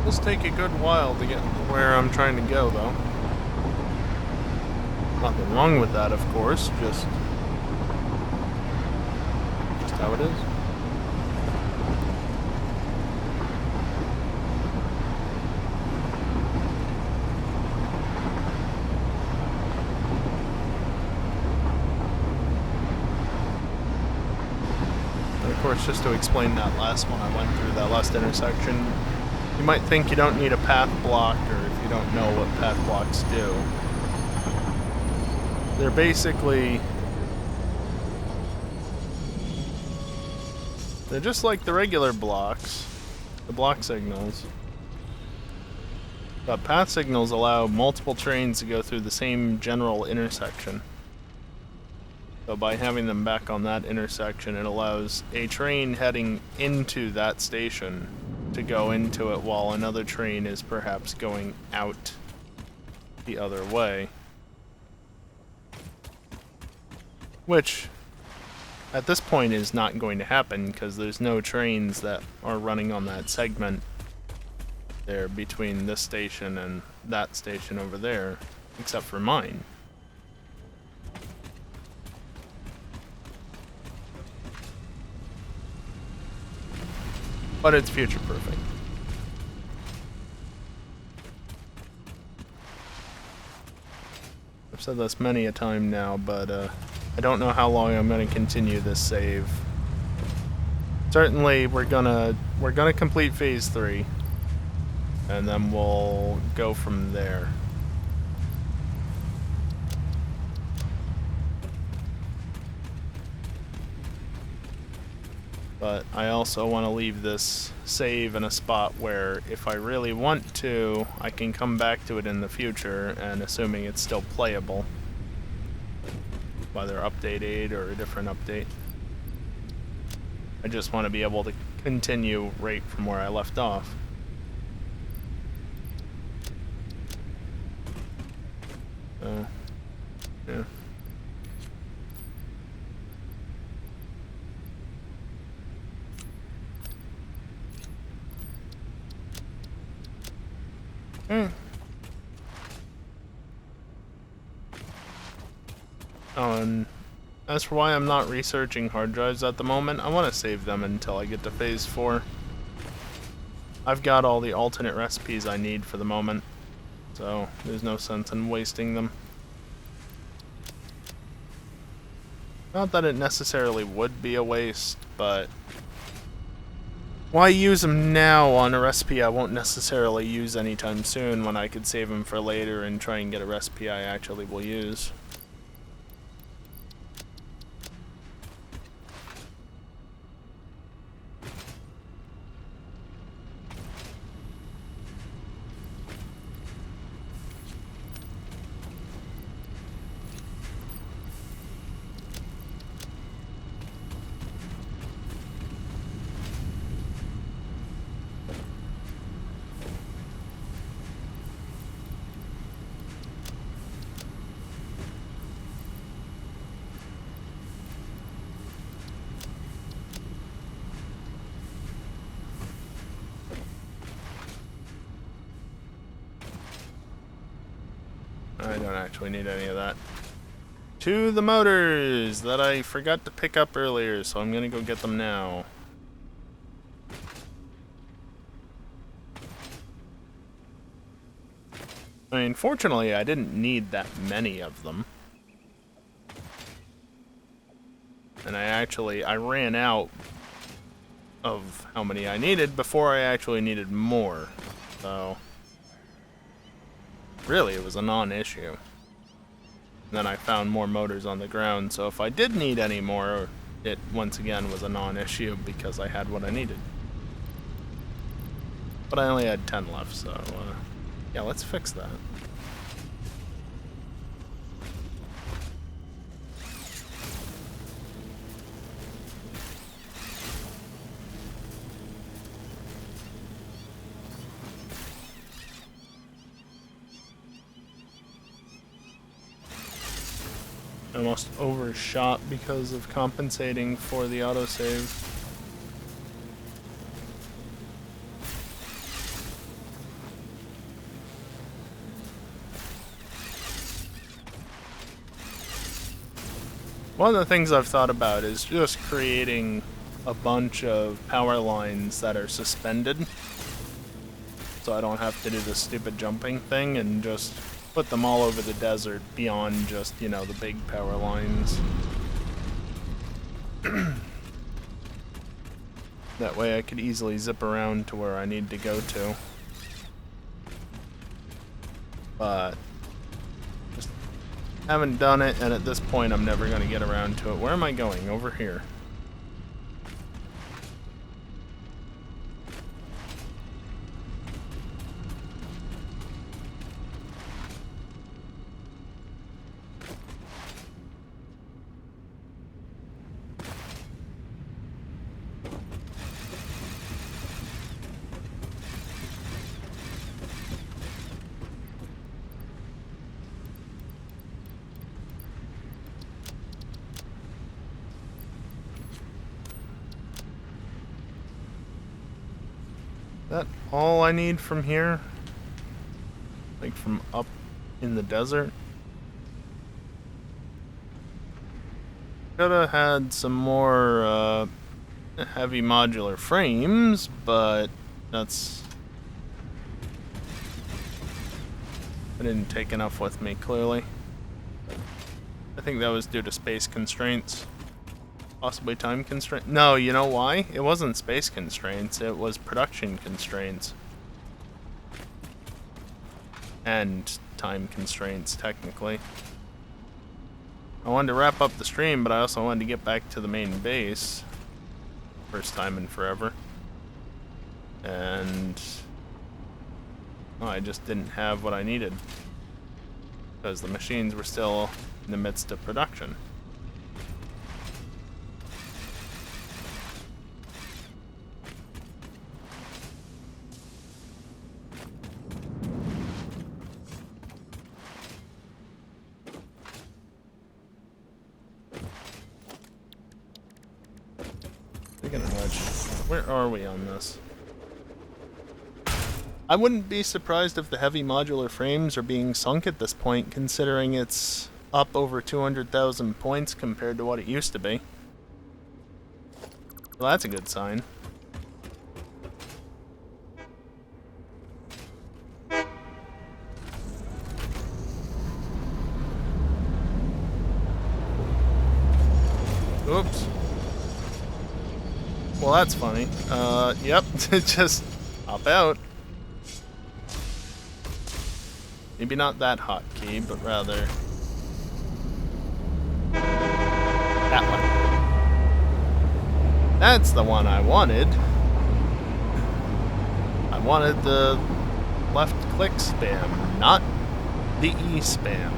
This take a good while to get where I'm trying to go, though. Nothing wrong with that, of course, just how it is. And of course, just to explain that last one I went through, that last intersection, you might think you don't need a path block, or if you don't know what path blocks do. They're basically... they're just like the regular blocks, the block signals. But path signals allow multiple trains to go through the same general intersection. So by having them back on that intersection, it allows a train heading into that station to go into it while another train is perhaps going out the other way. Which, at this point, is not going to happen because there's no trains that are running on that segment there between this station and that station over there, except for mine. But it's future-proofing. I've said this many a time now, but I don't know how long I'm going to continue this save. Certainly, we're gonna complete phase 3, and then we'll go from there. But I also want to leave this save in a spot where, if I really want to, I can come back to it in the future, and assuming it's still playable. Whether update 8 or a different update. I just want to be able to continue right from where I left off. So, yeah. Oh, and as for why I'm not researching hard drives at the moment, I want to save them until I get to phase 4. I've got all the alternate recipes I need for the moment, so there's no sense in wasting them. Not that it necessarily would be a waste, but why use them now on a recipe I won't necessarily use anytime soon when I could save them for later and try and get a recipe I actually will use. I don't actually need any of that. To the motors that I forgot to pick up earlier, so I'm gonna go get them now. I mean, fortunately, I didn't need that many of them. And I ran out of how many I needed before I actually needed more. So, really, it was a non-issue. And then I found more motors on the ground, so if I did need any more, it once again was a non-issue because I had what I needed. But I only had 10 left, so yeah, let's fix that. I almost overshot because of compensating for the autosave. One of the things I've thought about is just creating a bunch of power lines that are suspended, so I don't have to do the stupid jumping thing, and just put them all over the desert beyond just, you know, the big power lines. That way I could easily zip around to where I need to go to. But just haven't done it, and at this point I'm never going to get around to it. Where am I going? Over here. That all I need from here? Like from up in the desert? Could have had some more heavy modular frames, but that's... I didn't take enough with me, clearly. I think that was due to space constraints. Possibly time constraints. No, you know why? It wasn't space constraints, it was production constraints. And time constraints, technically. I wanted to wrap up the stream, but I also wanted to get back to the main base. First time in forever. And... well, I just didn't have what I needed. Because the machines were still in the midst of production. Speaking of which, where are we on this? I wouldn't be surprised if the heavy modular frames are being sunk at this point, considering it's up over 200,000 points compared to what it used to be. Well, that's a good sign. Oops. Well, that's funny. Yep, just hop out. Maybe not that hotkey, but rather that one. That's the one I wanted. I wanted the left click spam, not the E spam.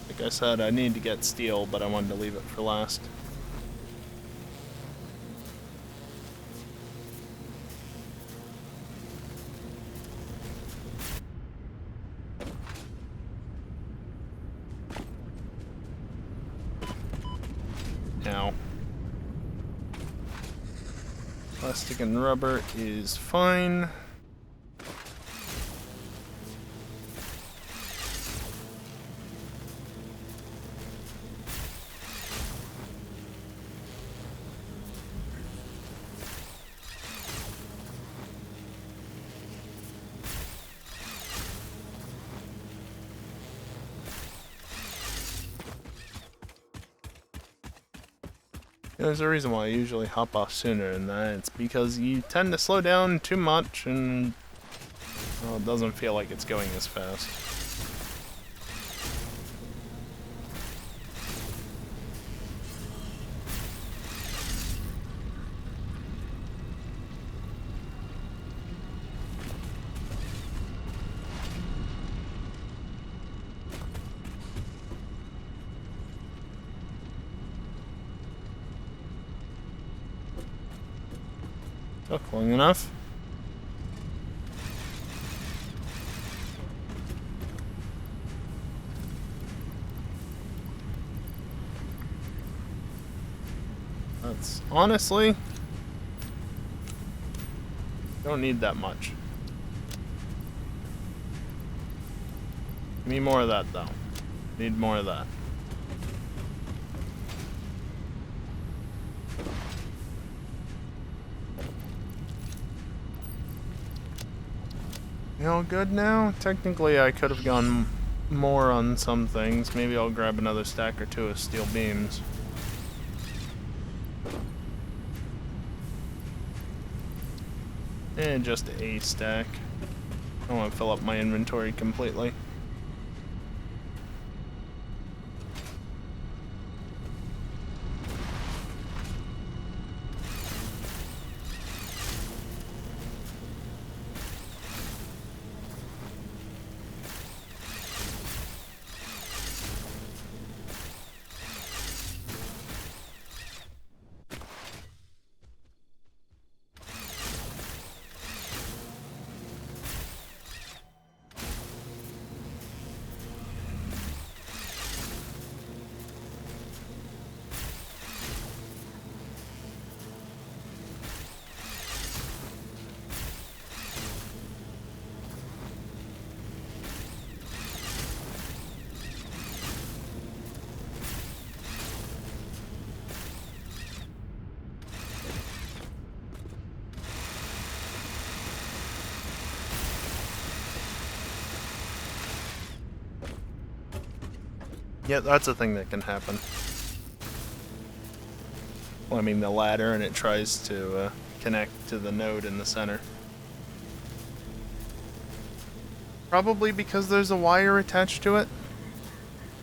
Like I said, I need to get steel, but I wanted to leave it for last. Now, plastic and rubber is fine. There's a reason why I usually hop off sooner than that. It's because you tend to slow down too much and, well, it doesn't feel like it's going as fast. Took long enough. That's honestly, don't need that much. Give me more of that though. Need more of that. You all good now? Technically I could have gone more on some things. Maybe I'll grab another stack or two of steel beams. And just a stack. I don't want to fill up my inventory completely. Yeah, that's a thing that can happen. Well, I mean the ladder, and it tries to connect to the node in the center. Probably because there's a wire attached to it.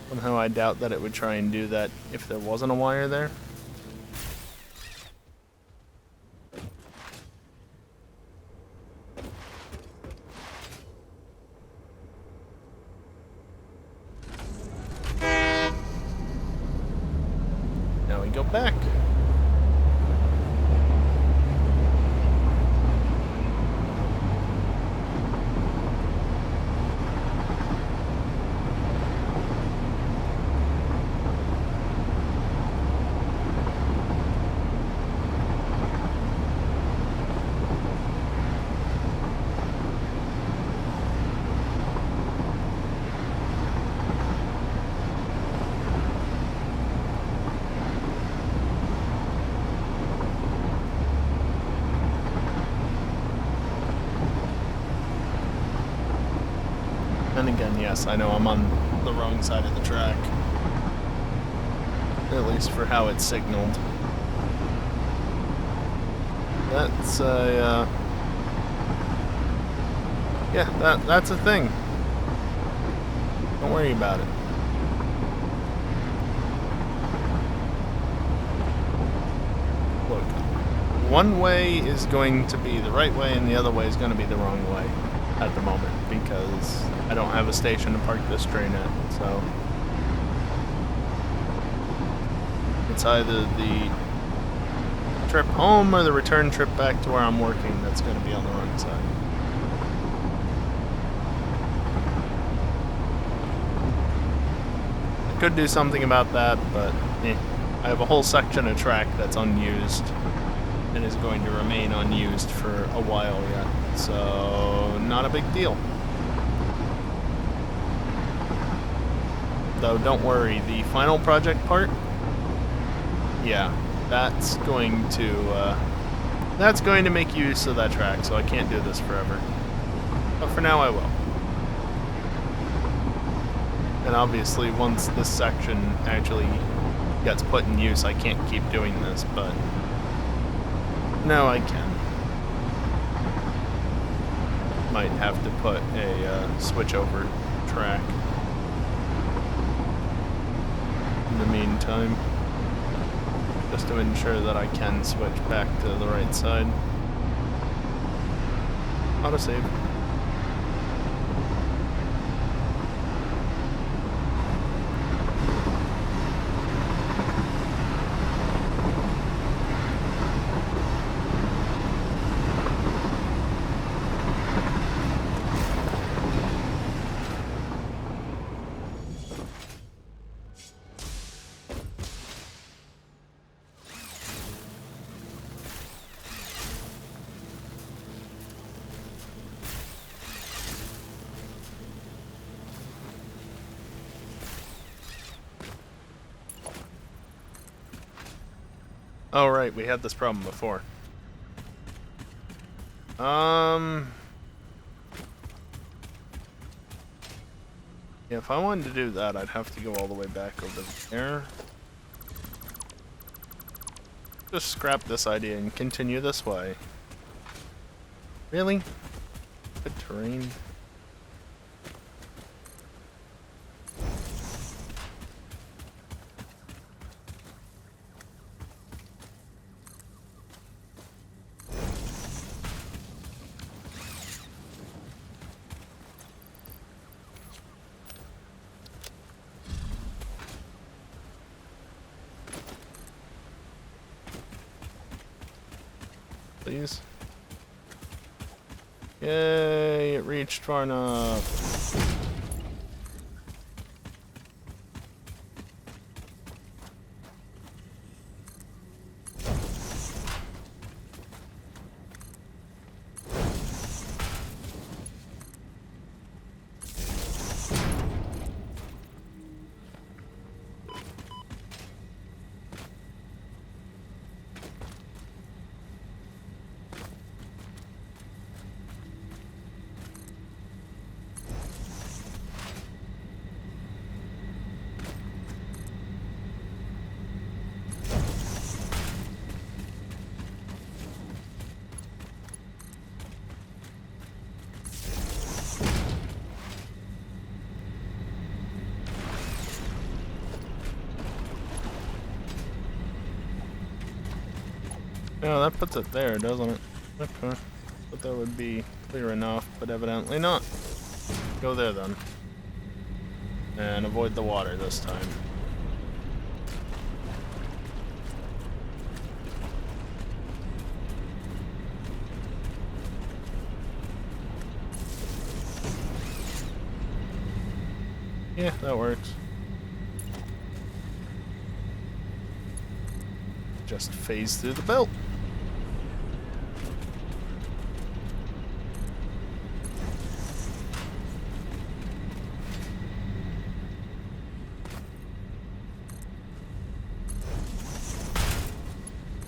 Somehow I doubt that it would try and do that if there wasn't a wire there. Now we go back. And again, yes, I know I'm on the wrong side of the track. At least for how it's signaled. That's a, yeah, that's a thing. Don't worry about it. Look, one way is going to be the right way and the other way is going to be the wrong way at the moment because I don't have a station to park this train at, so it's either the trip home or the return trip back to where I'm working that's going to be on the wrong side. I could do something about that, but I have a whole section of track that's unused and is going to remain unused for a while yet, so not a big deal. Though don't worry, the final project part, yeah, that's going to make use of that track, so I can't do this forever. But for now I will. And obviously once this section actually gets put in use, I can't keep doing this, but no, I can. Might have to put a switch over track in the meantime, just to ensure that I can switch back to the right side. Autosave. Oh, right, we had this problem before. Yeah, if I wanted to do that, I'd have to go all the way back over there. Just scrap this idea and continue this way. Really? Good terrain. Please. Yay, it reached far enough. Yeah, that puts it there, doesn't it? Okay. But that would be clear enough, but evidently not. Go there then. And avoid the water this time. Yeah, that works. Just phase through the belt.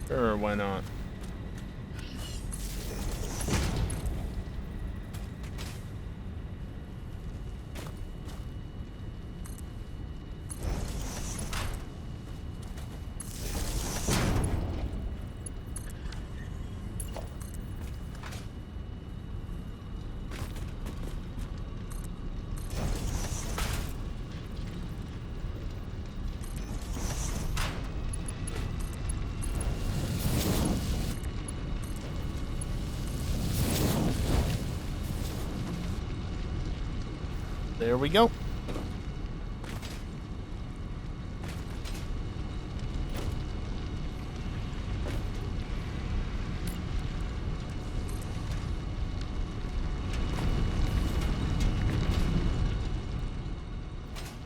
Sure, why not? There we go.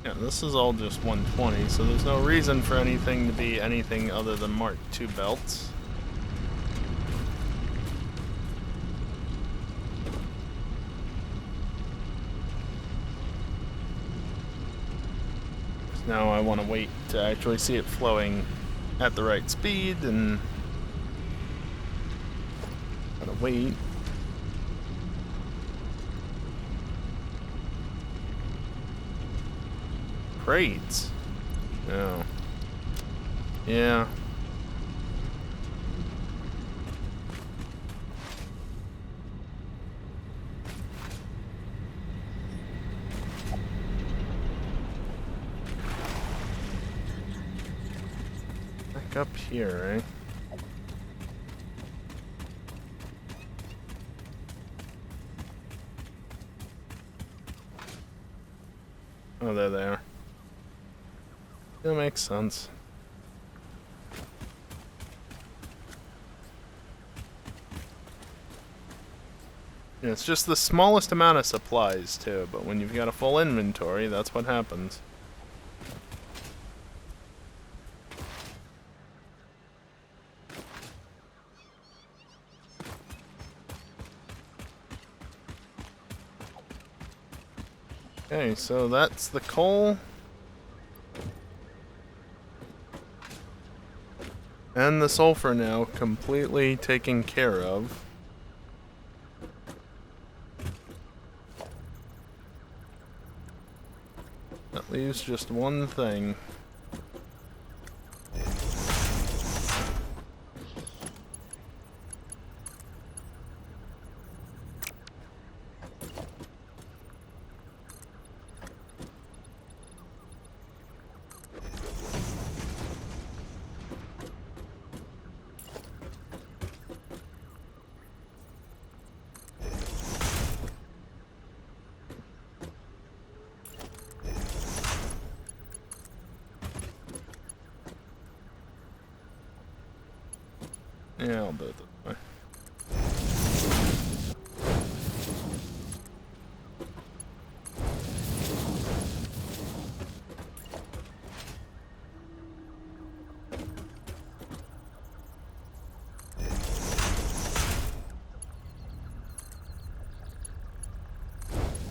Yeah, this is all just 120, so there's no reason for anything to be anything other than Mark II belts. Now I want to wait to actually see it flowing at the right speed, and gotta wait. Crates. Oh. Yeah. Back up here, right? Oh, there they are. That makes sense. Yeah, it's just the smallest amount of supplies, too, but when you've got a full inventory, that's what happens. Okay, so that's the coal. And the sulfur now completely taken care of. That leaves just one thing. Yeah, I'll do it this way.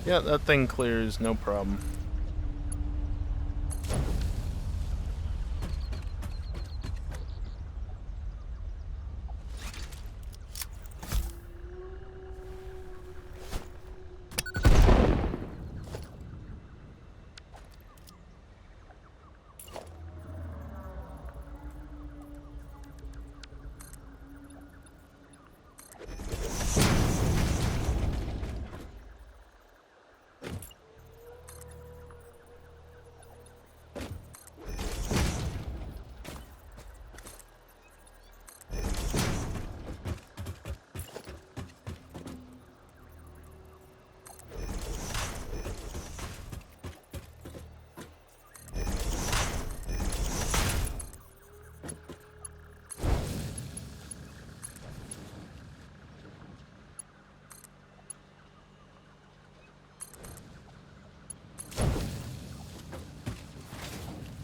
Yeah, that thing clears, no problem.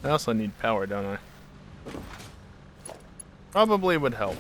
I also need power, don't I? Probably would help.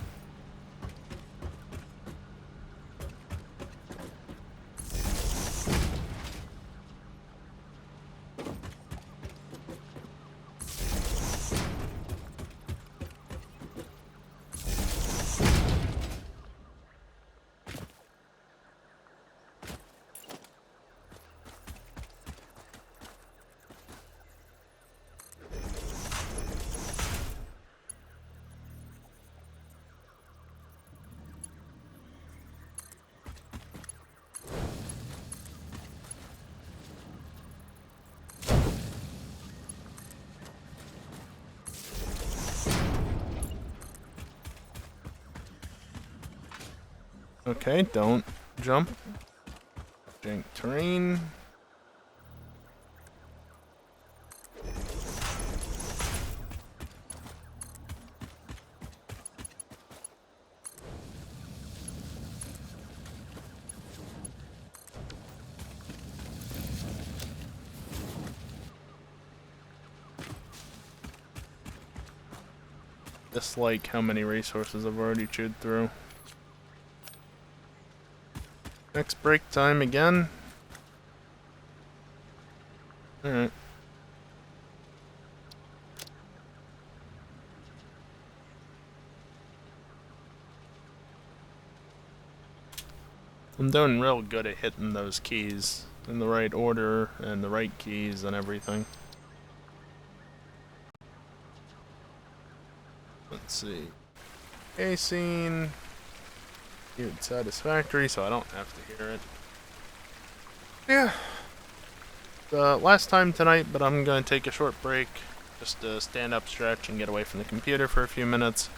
Okay, don't jump. Jank terrain. Just like how many resources I've already chewed through. Next break time again. Alright. I'm doing real good at hitting those keys in the right order and the right keys and everything. Let's see. Casing. Good Satisfactory, so I don't have to hear it. Yeah. Last time tonight, but I'm going to take a short break. Just to stand up, stretch, and get away from the computer for a few minutes.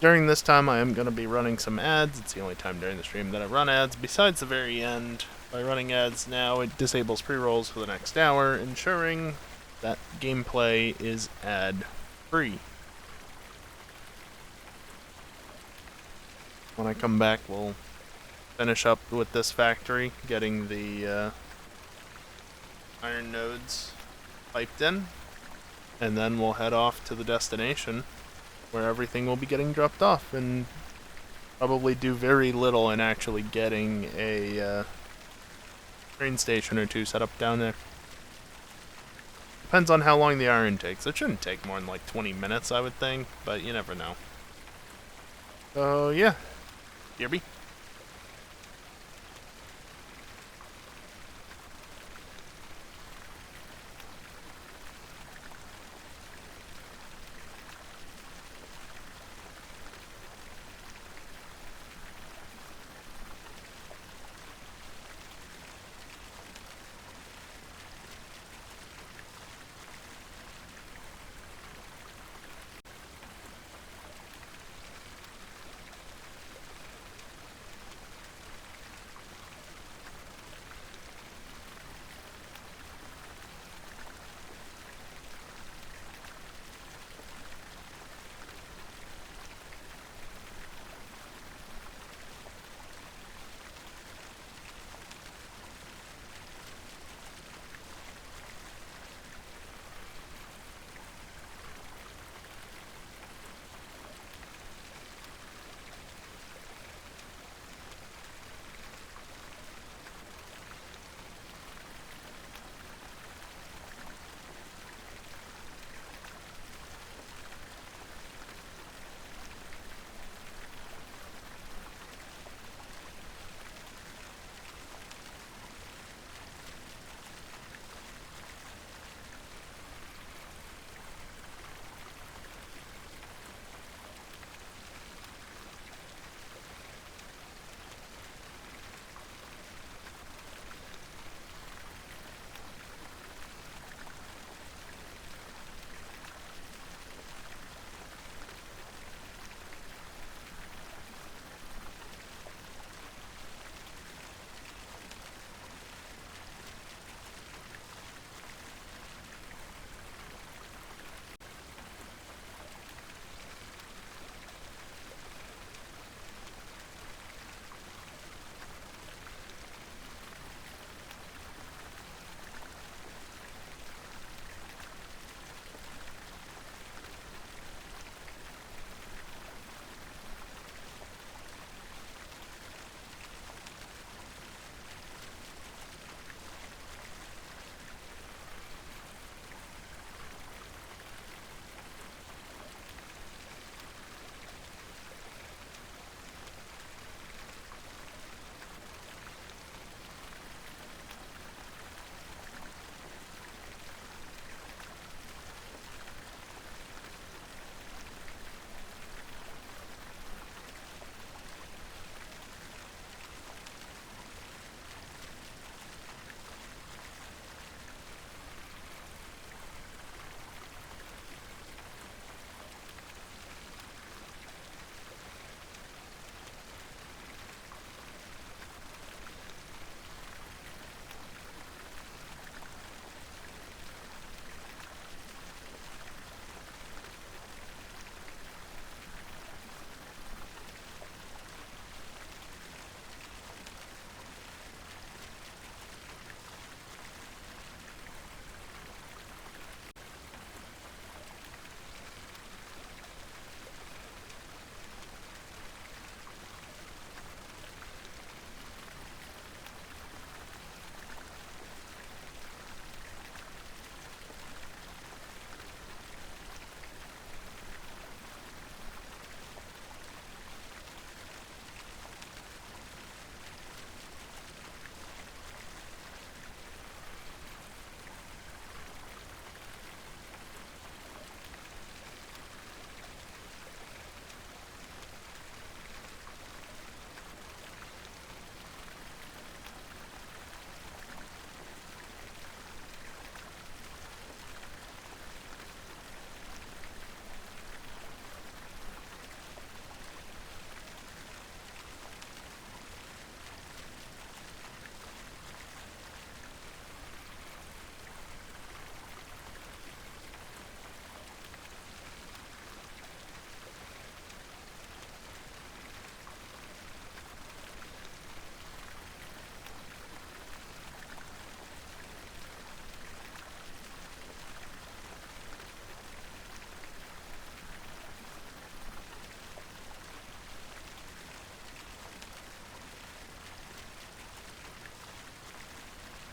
During this time, I am going to be running some ads. It's the only time during the stream that I run ads, besides the very end. By running ads now, it disables pre-rolls for the next hour, ensuring that gameplay is ad-free. When I come back, we'll finish up with this factory, getting the iron nodes piped in, and then we'll head off to the destination, where everything will be getting dropped off, and probably do very little in actually getting a train station or two set up down there. Depends on how long the iron takes. It shouldn't take more than like 20 minutes, I would think, but you never know. So, yeah. Kirby?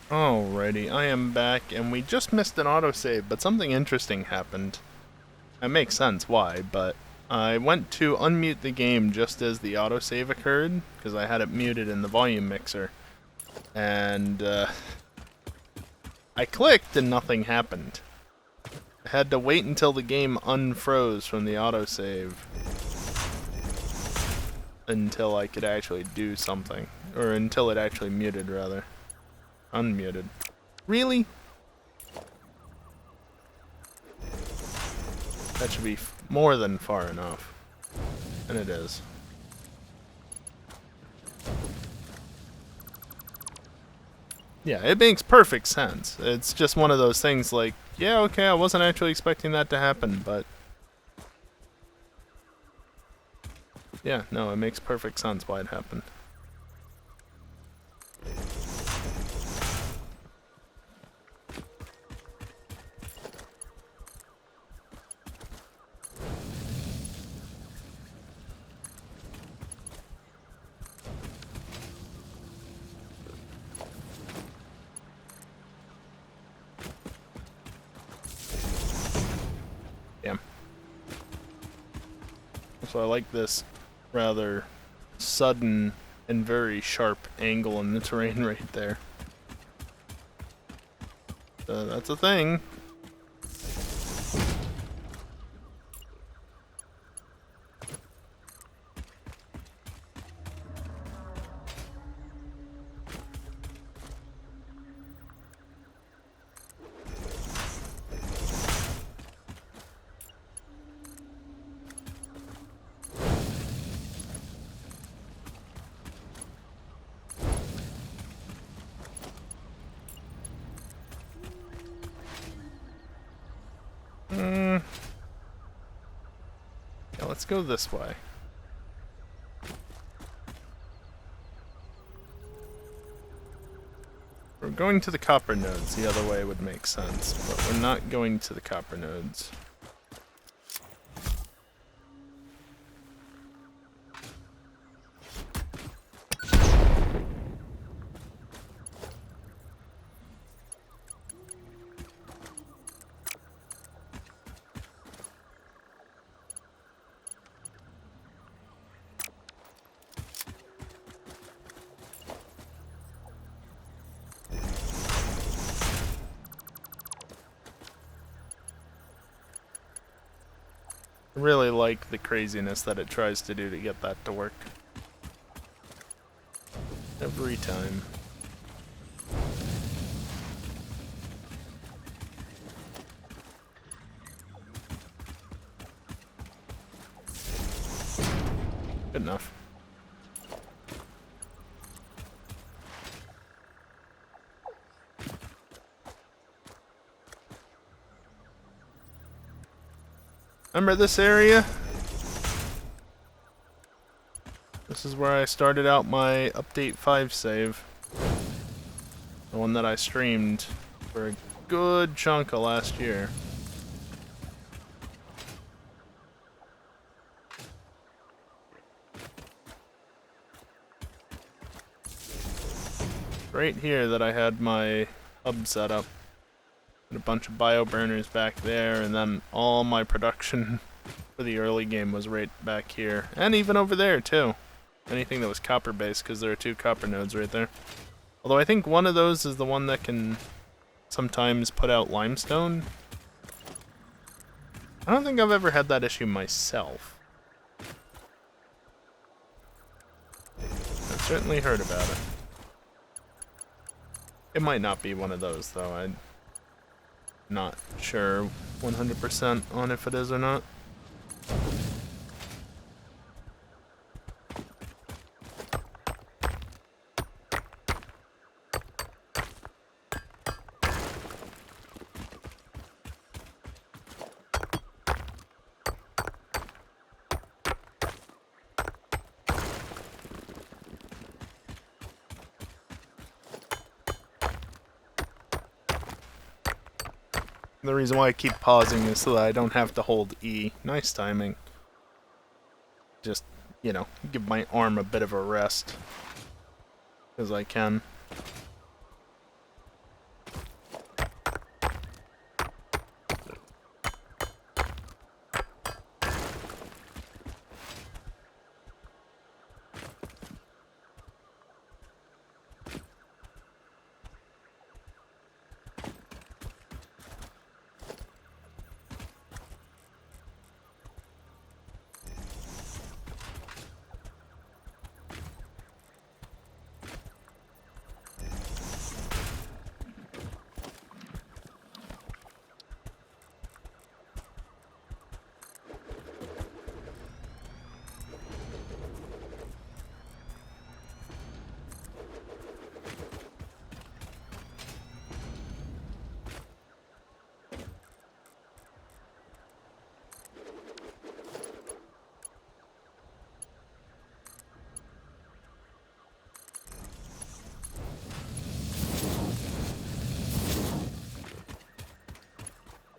Alrighty, I am back, and we just missed an autosave, but something interesting happened. It makes sense why, but I went to unmute the game just as the autosave occurred, because I had it muted in the volume mixer. And, I clicked and nothing happened. I had to wait until the game unfroze from the autosave until I could actually do something. Or until it actually muted, rather. Unmuted. Really? That should be more than far enough. And it is. Yeah, it makes perfect sense. It's just one of those things like, yeah, okay, I wasn't actually expecting that to happen, but... yeah, no, it makes perfect sense why it happened. Yeah. So I like this rather sudden and very sharp angle in the terrain right there. That's a thing. Yeah, let's go this way. We're going to the copper nodes. The other way would make sense, but we're not going to the copper nodes. I really like the craziness that it tries to do to get that to work. Every time. Good enough. Remember this area? This is where I started out my Update 5 save. The one that I streamed for a good chunk of last year. Right here that I had my hub set up. And a bunch of bio burners back there, and then all my production for the early game was right back here. And even over there, too. Anything that was copper based, because there are 2 copper nodes right there. Although I think one of those is the one that can sometimes put out limestone. I don't think I've ever had that issue myself. I've certainly heard about it. It might not be one of those, though. I'm not sure 100% on if it is or not. The reason why I keep pausing is so that I don't have to hold E. Nice timing. Just, you know, give my arm a bit of a rest. Because I can.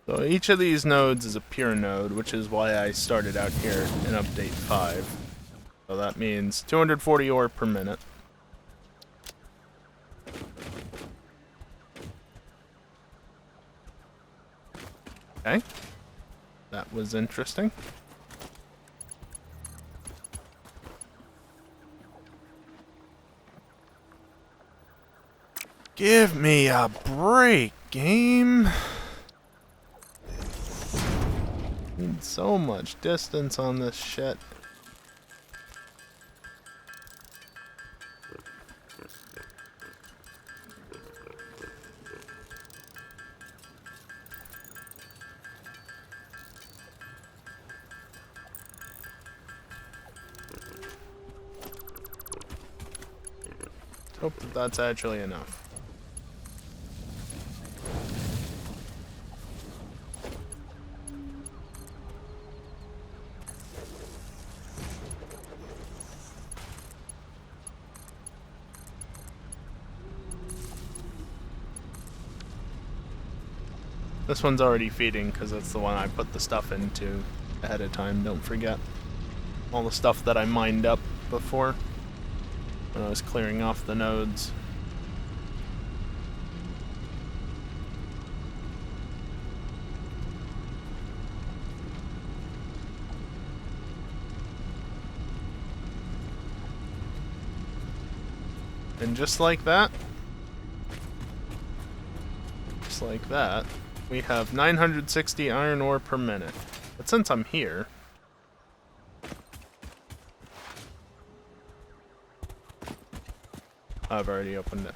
So each of these nodes is a pure node, which is why I started out here in update 5. So that means 240 ore per minute. Okay. That was interesting. Give me a break, game. Need so much distance on this shit. Hope that that's actually enough. This one's already feeding because that's the one I put the stuff into ahead of time. Don't forget all the stuff that I mined up before when I was clearing off the nodes. And just like that, we have 960 iron ore per minute. But since I'm here, I've already opened it.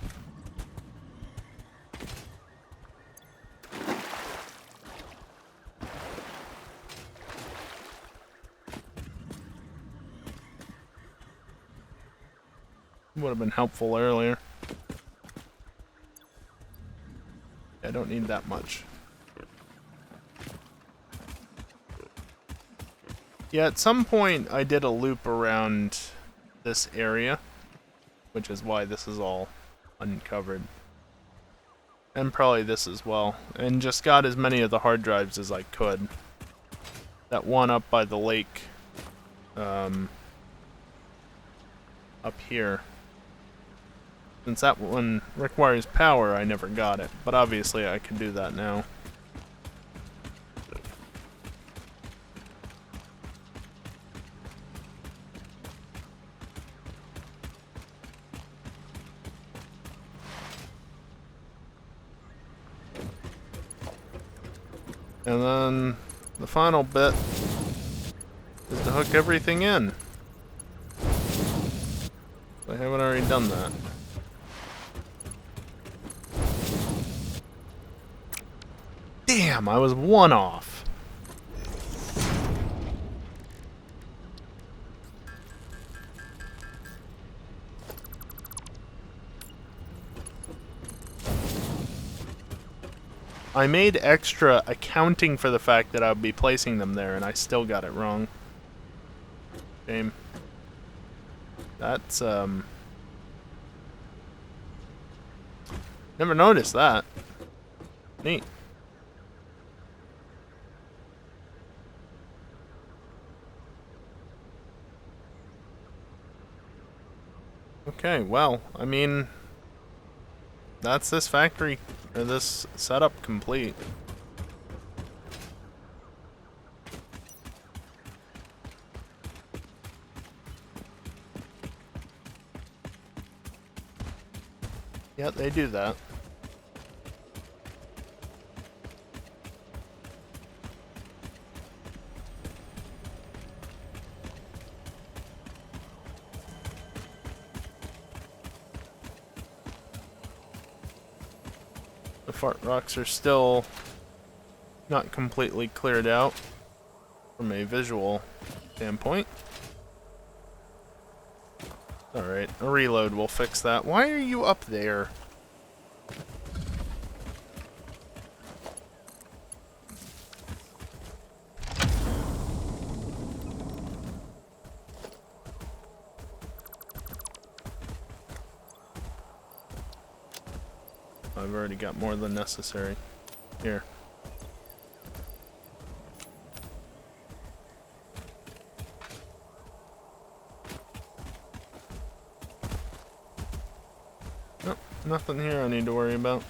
Would have been helpful earlier. I don't need that much. Yeah, at some point I did a loop around this area, which is why this is all uncovered. And probably this as well. And just got as many of the hard drives as I could. That one up by the lake, up here. Since that one requires power, I never got it. But obviously I can do that now. And then the final bit is to hook everything in. I haven't already done that. Damn, I was one off. I made extra accounting for the fact that I would be placing them there, and I still got it wrong. Shame. That's, never noticed that. Neat. Okay, well, I mean, that's this factory, or this setup complete. Yeah, they do that. The fart rocks are still not completely cleared out from a visual standpoint. Alright, a reload will fix that. Why are you up there? I've already got more than necessary. Here. nothing here I need to worry about.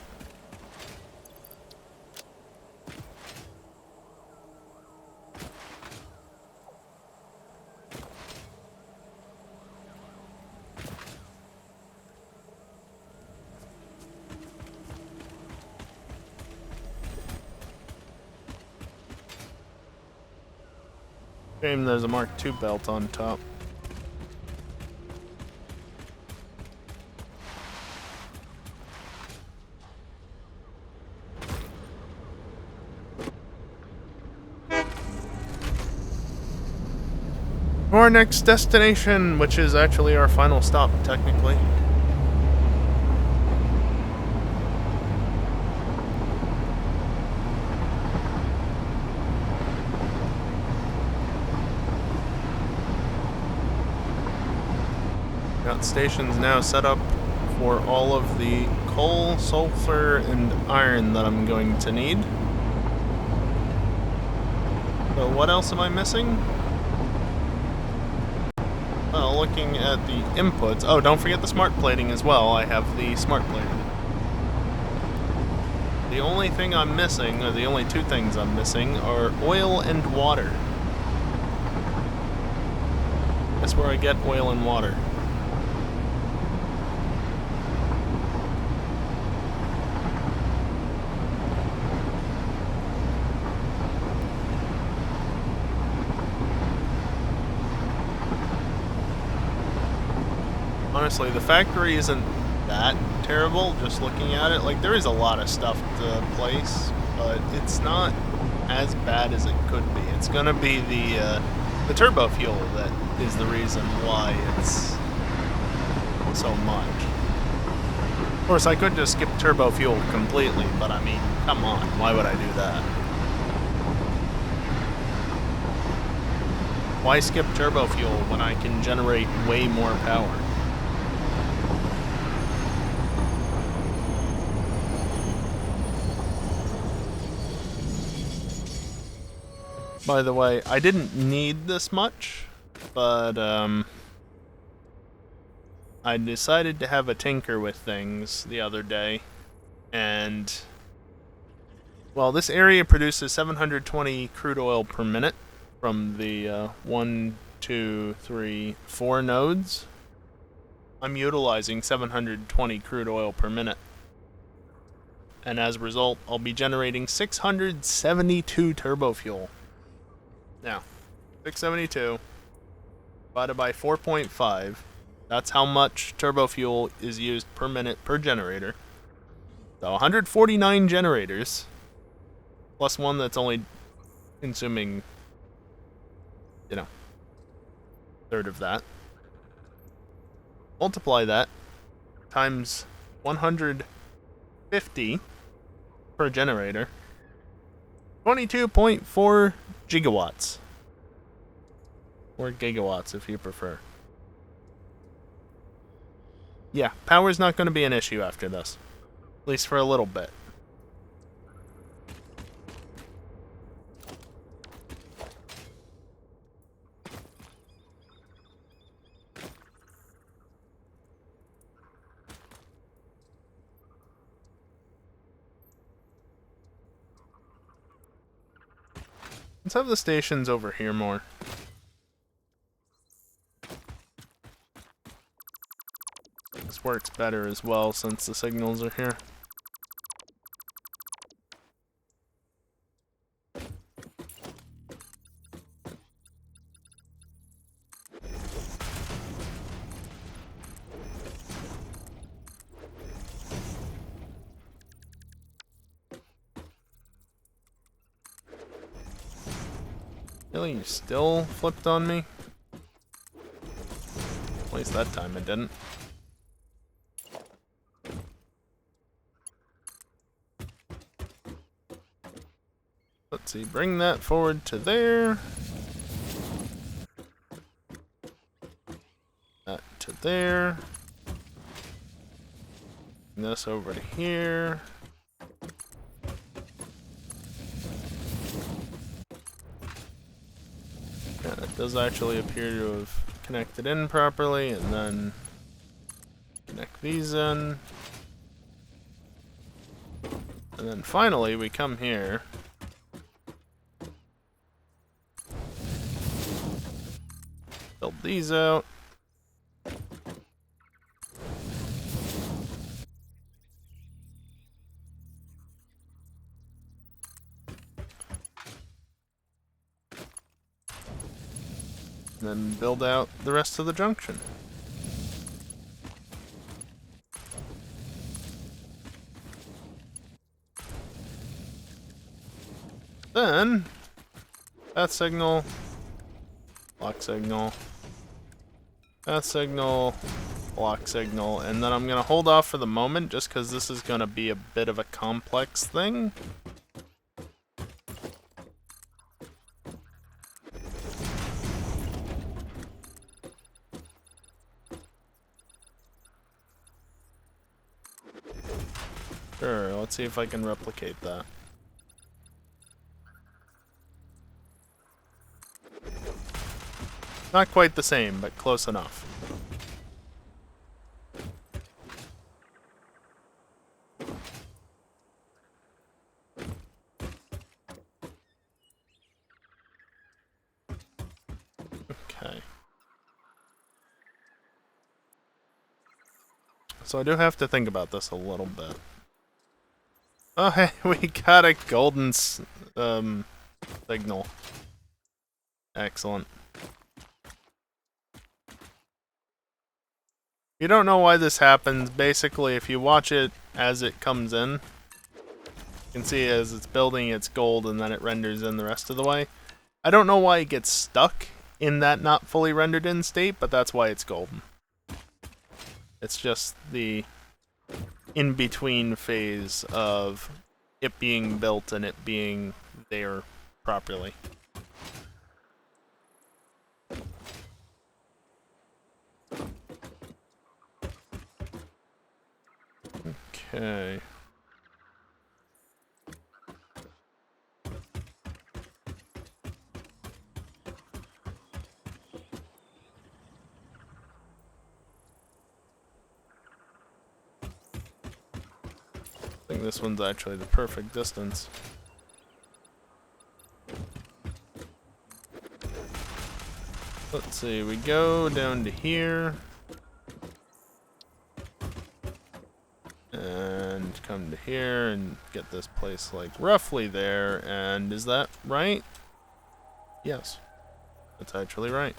Shame there's a Mark II belt on top. Our next destination, which is actually our final stop, technically. Got stations now set up for all of the coal, sulfur, and iron that I'm going to need. So what else am I missing? Well, looking at the inputs... Oh, don't forget the smart plating as well. I have the smart plating. The only thing I'm missing, or the only two things I'm missing, are oil and water. That's where I get oil and water. Honestly, the factory isn't that terrible, just looking at it. Like, there is a lot of stuff to place, but it's not as bad as it could be. It's gonna be the turbo fuel that is the reason why it's so much. Of course, I could just skip turbo fuel completely, but I mean, come on, why would I do that? Why skip turbo fuel when I can generate way more power? By the way, I didn't need this much, but I decided to have a tinker with things the other day, and well, this area produces 720 crude oil per minute from the 1, 2, 3, 4 nodes. I'm utilizing 720 crude oil per minute. And as a result, I'll be generating 672 turbo fuel. Now, 672 divided by 4.5, that's how much turbo fuel is used per minute per generator. So 149 generators, plus one that's only consuming, you know, a third of that. Multiply that times 150 per generator. 22.4 gigawatts. Or gigawatts if you prefer. Yeah, power's not going to be an issue after this. At least for a little bit. Let's have the stations over here more. This works better as well since the signals are here. Really, you still flipped on me? At least that time it didn't. Let's see, bring that forward to there. That to there. Bring this over to here. Yeah, it does actually appear to have connected in properly, and then connect these in. And then finally we come here. Build these out. And then build out the rest of the junction. Then, path signal, block signal, path signal, block signal, and then I'm going to hold off for the moment just because this is going to be a bit of a complex thing. Sure, let's see if I can replicate that. Not quite the same, but close enough. Okay. So I do have to think about this a little bit. Oh, hey, we got a golden signal. Excellent. You don't know why this happens. Basically, if you watch it as it comes in, you can see as it's building, it's gold, and then it renders in the rest of the way. I don't know why it gets stuck in that not fully rendered in state, but that's why it's golden. It's just the in-between phase of it being built and it being there properly. Okay. I think this one's actually the perfect distance. Let's see, we go down to here. And come to here and get this place like roughly there. And is that right? Yes. That's actually right.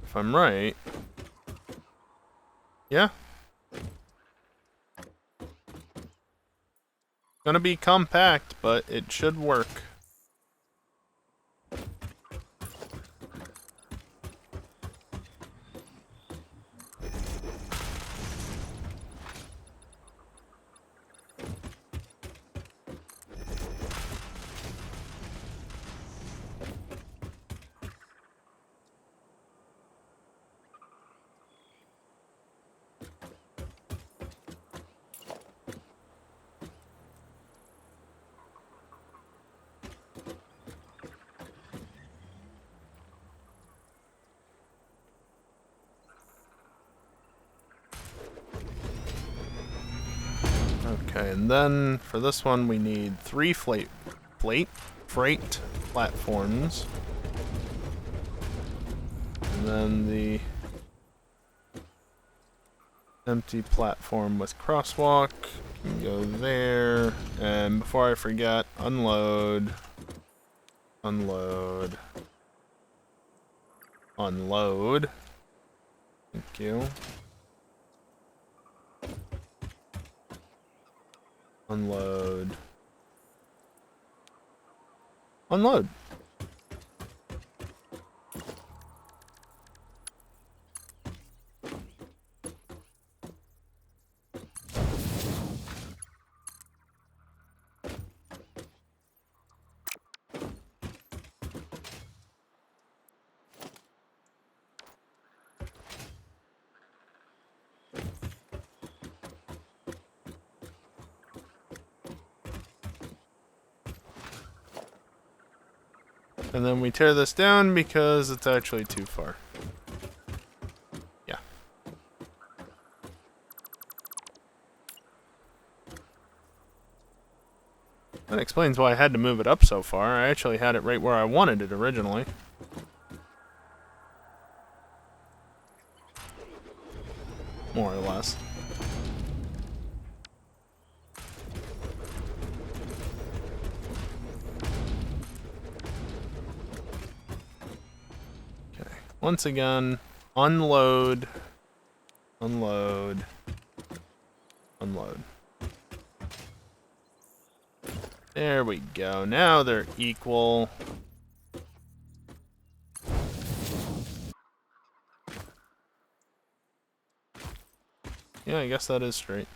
If I'm right. Yeah. Gonna be compact, but it should work. Okay, and then for this one we need 3 freight platforms. And then the empty platform with crosswalk can go there. And before I forget, unload, unload, unload. Thank you. Unload. Unload. And then we tear this down because it's actually too far. Yeah. That explains why I had to move it up so far. I actually had it right where I wanted it originally. More or less. Okay. Once again, unload, unload, unload. There we go. Now they're equal. Yeah, I guess that is straight.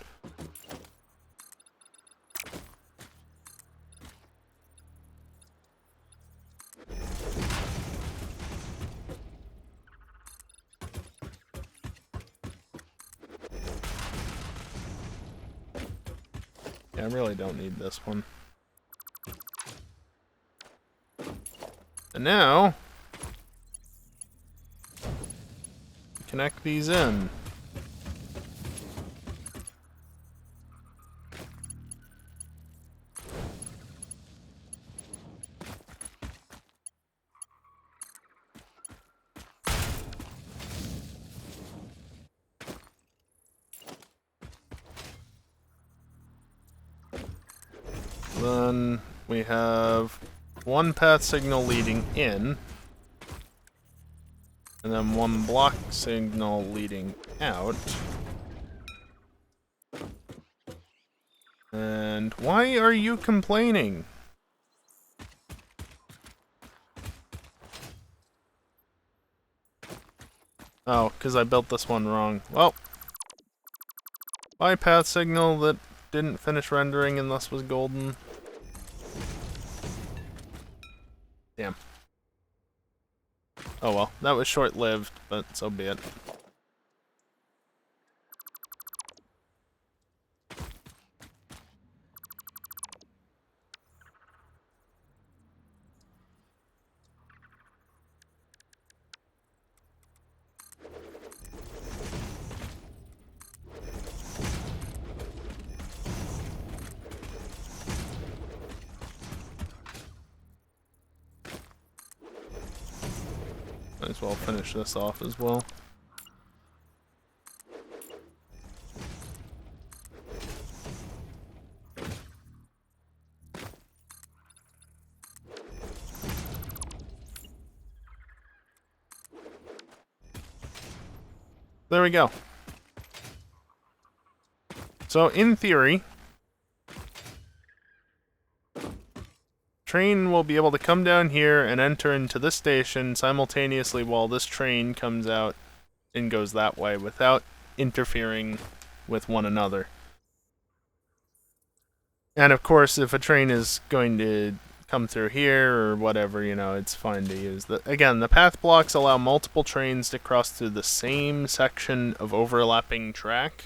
Yeah, I really don't need this one. And now, connect these in. Then we have one path signal leading in, and then one block signal leading out. And why are you complaining? Oh, because I built this one wrong. Well, my path signal that didn't finish rendering and thus was golden. Damn. Oh well, that was short-lived, but so be it. Might as well finish this off as well. There we go. So, in theory, train will be able to come down here and enter into this station simultaneously while this train comes out and goes that way without interfering with one another. And of course, if a train is going to come through here or whatever, you know, it's fine to use. Again, the path blocks allow multiple trains to cross through the same section of overlapping track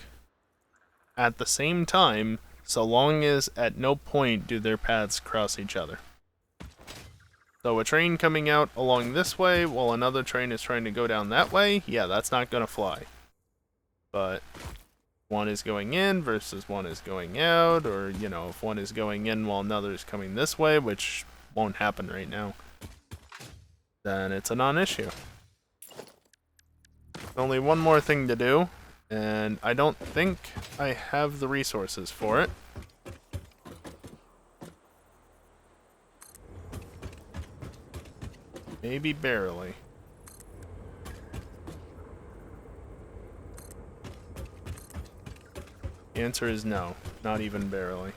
at the same time, so long as at no point do their paths cross each other. So a train coming out along this way while another train is trying to go down that way, yeah, that's not going to fly. But one is going in versus one is going out, or, you know, if one is going in while another is coming this way, which won't happen right now, then it's a non-issue. Only one more thing to do, and I don't think I have the resources for it. Maybe barely. The answer is no, not even barely.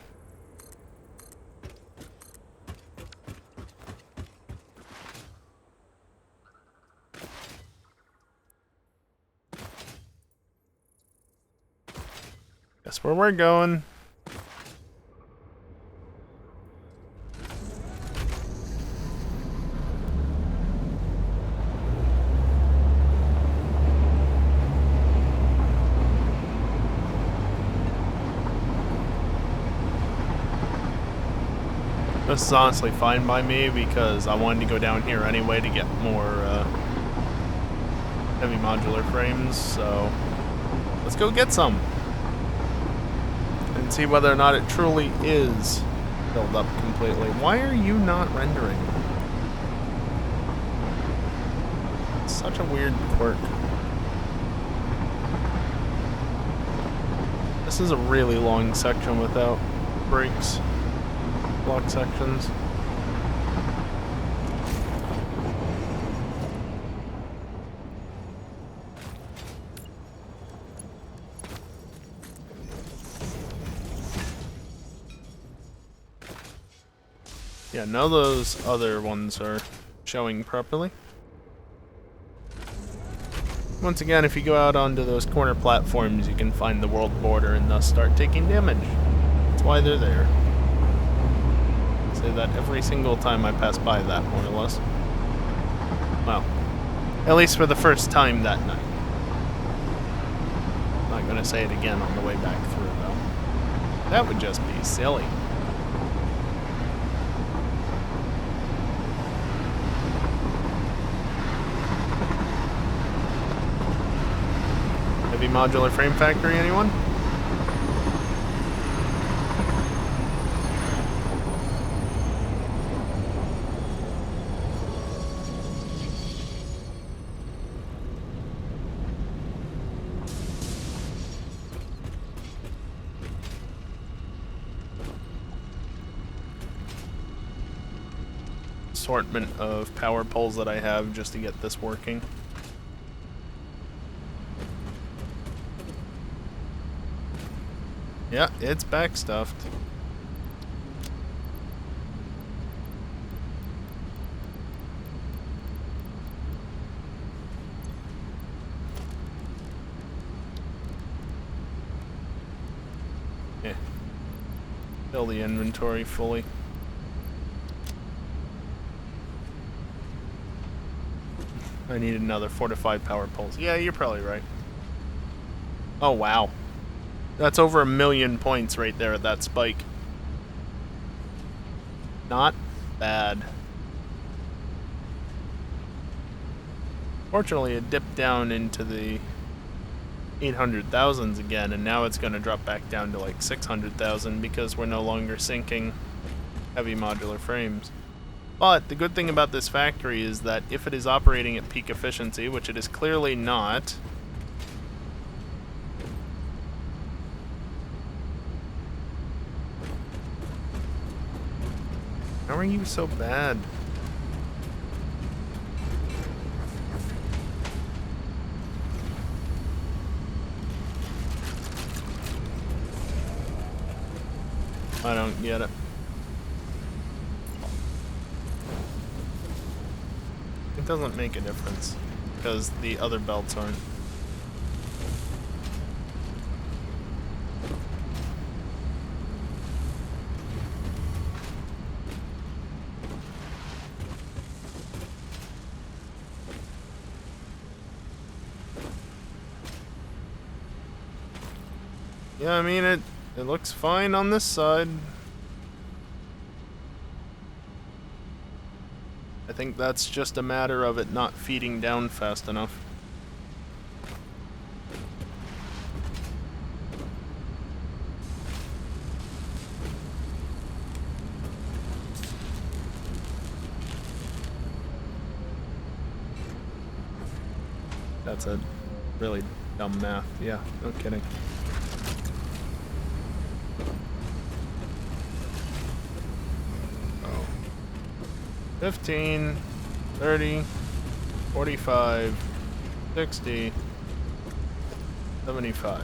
Guess where we're going. This is honestly fine by me because I wanted to go down here anyway to get more heavy modular frames, so let's go get some and see whether or not it truly is filled up completely. Why are you not rendering? It's such a weird quirk. This is a really long section without brakes. Block sections. Yeah, none of those other ones are showing properly. Once again, if you go out onto those corner platforms, you can find the world border and thus start taking damage. That's why they're there. I say that every single time I pass by that, more or less. Well, at least for the first time that night. I'm not going to say it again on the way back through, though. That would just be silly. Heavy modular frame factory, anyone? Assortment of power poles that I have just to get this working. Yeah, it's backstuffed. Yeah. Fill the inventory fully. I need another 4 to 5 power poles. Yeah, you're probably right. Oh, wow. That's over 1 million points right there at that spike. Not bad. Fortunately, it dipped down into the 800,000s again, and now it's going to drop back down to like 600,000 because we're no longer sinking heavy modular frames. But the good thing about this factory is that if it is operating at peak efficiency, which it is clearly not, how are you so bad? I don't get it. It doesn't make a difference because the other belts aren't. Yeah, I mean, it looks fine on this side. I think that's just a matter of it not feeding down fast enough. That's a really dumb math. Yeah, no kidding. Oh. 15, 30, 45, 60, 75.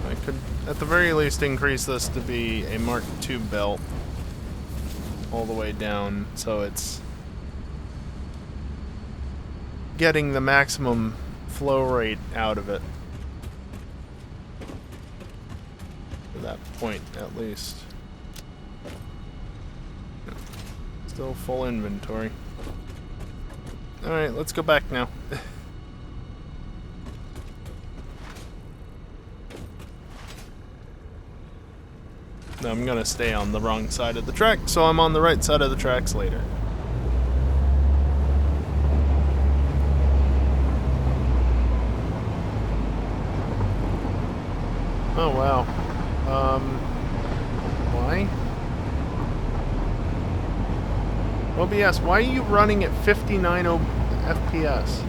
I could, at the very least, increase this to be a Mark II belt all the way down, so it's getting the maximum flow rate out of it. To that point, at least. Still full inventory. Alright, let's go back now. I'm gonna stay on the wrong side of the track, so I'm on the right side of the tracks later. Oh wow. Why? OBS, why are you running at 59 FPS?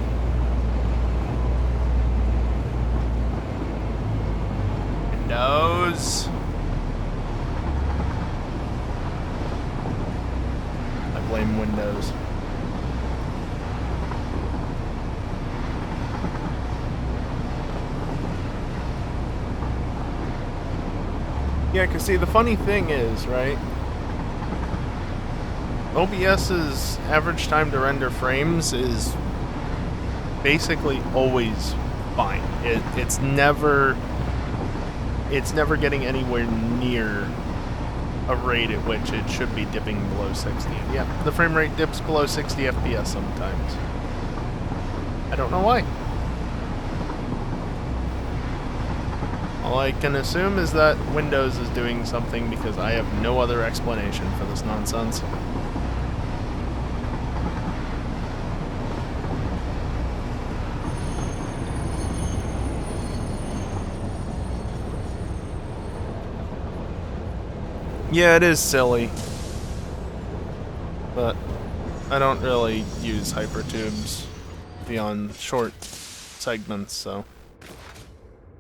Windows. I blame Windows. Yeah, cause see, the funny thing is, right? OBS's average time to render frames is basically always fine. It's never getting anywhere near a rate at which it should be dipping below 60. And yeah, the frame rate dips below 60 FPS sometimes. I don't know why. All I can assume is that Windows is doing something because I have no other explanation for this nonsense. Yeah, it is silly, but I don't really use hypertubes beyond short segments, so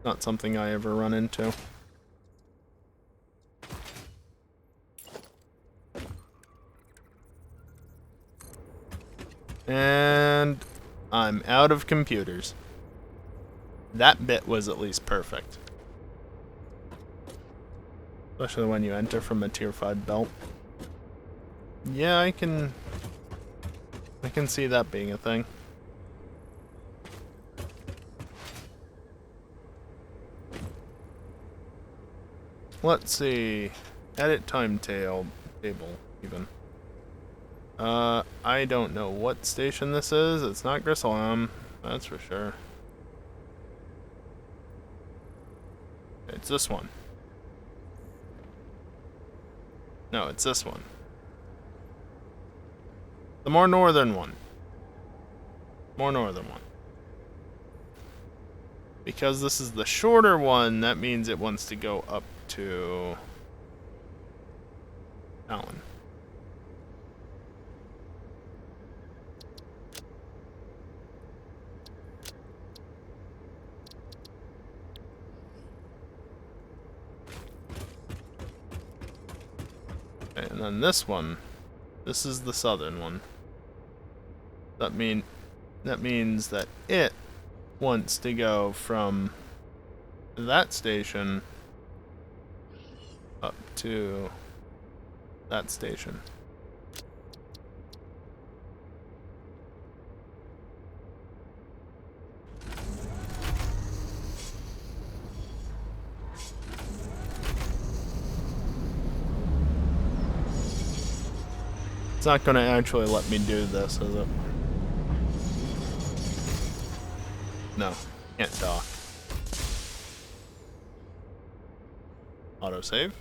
not something I ever run into. And I'm out of computers. That bit was at least perfect. Especially when you enter from a tier 5 belt. Yeah, I can see that being a thing. Let's see. Edit timetable even. I don't know what station this is. It's not Grisselham, that's for sure. It's this one. No, it's this one. The more northern one. More northern one. Because this is the shorter one, that means it wants to go up to Allen. And then this one, this is the southern one. That means that it wants to go from that station up to that station. It's not going to actually let me do this, is it? No, can't dock. Autosave.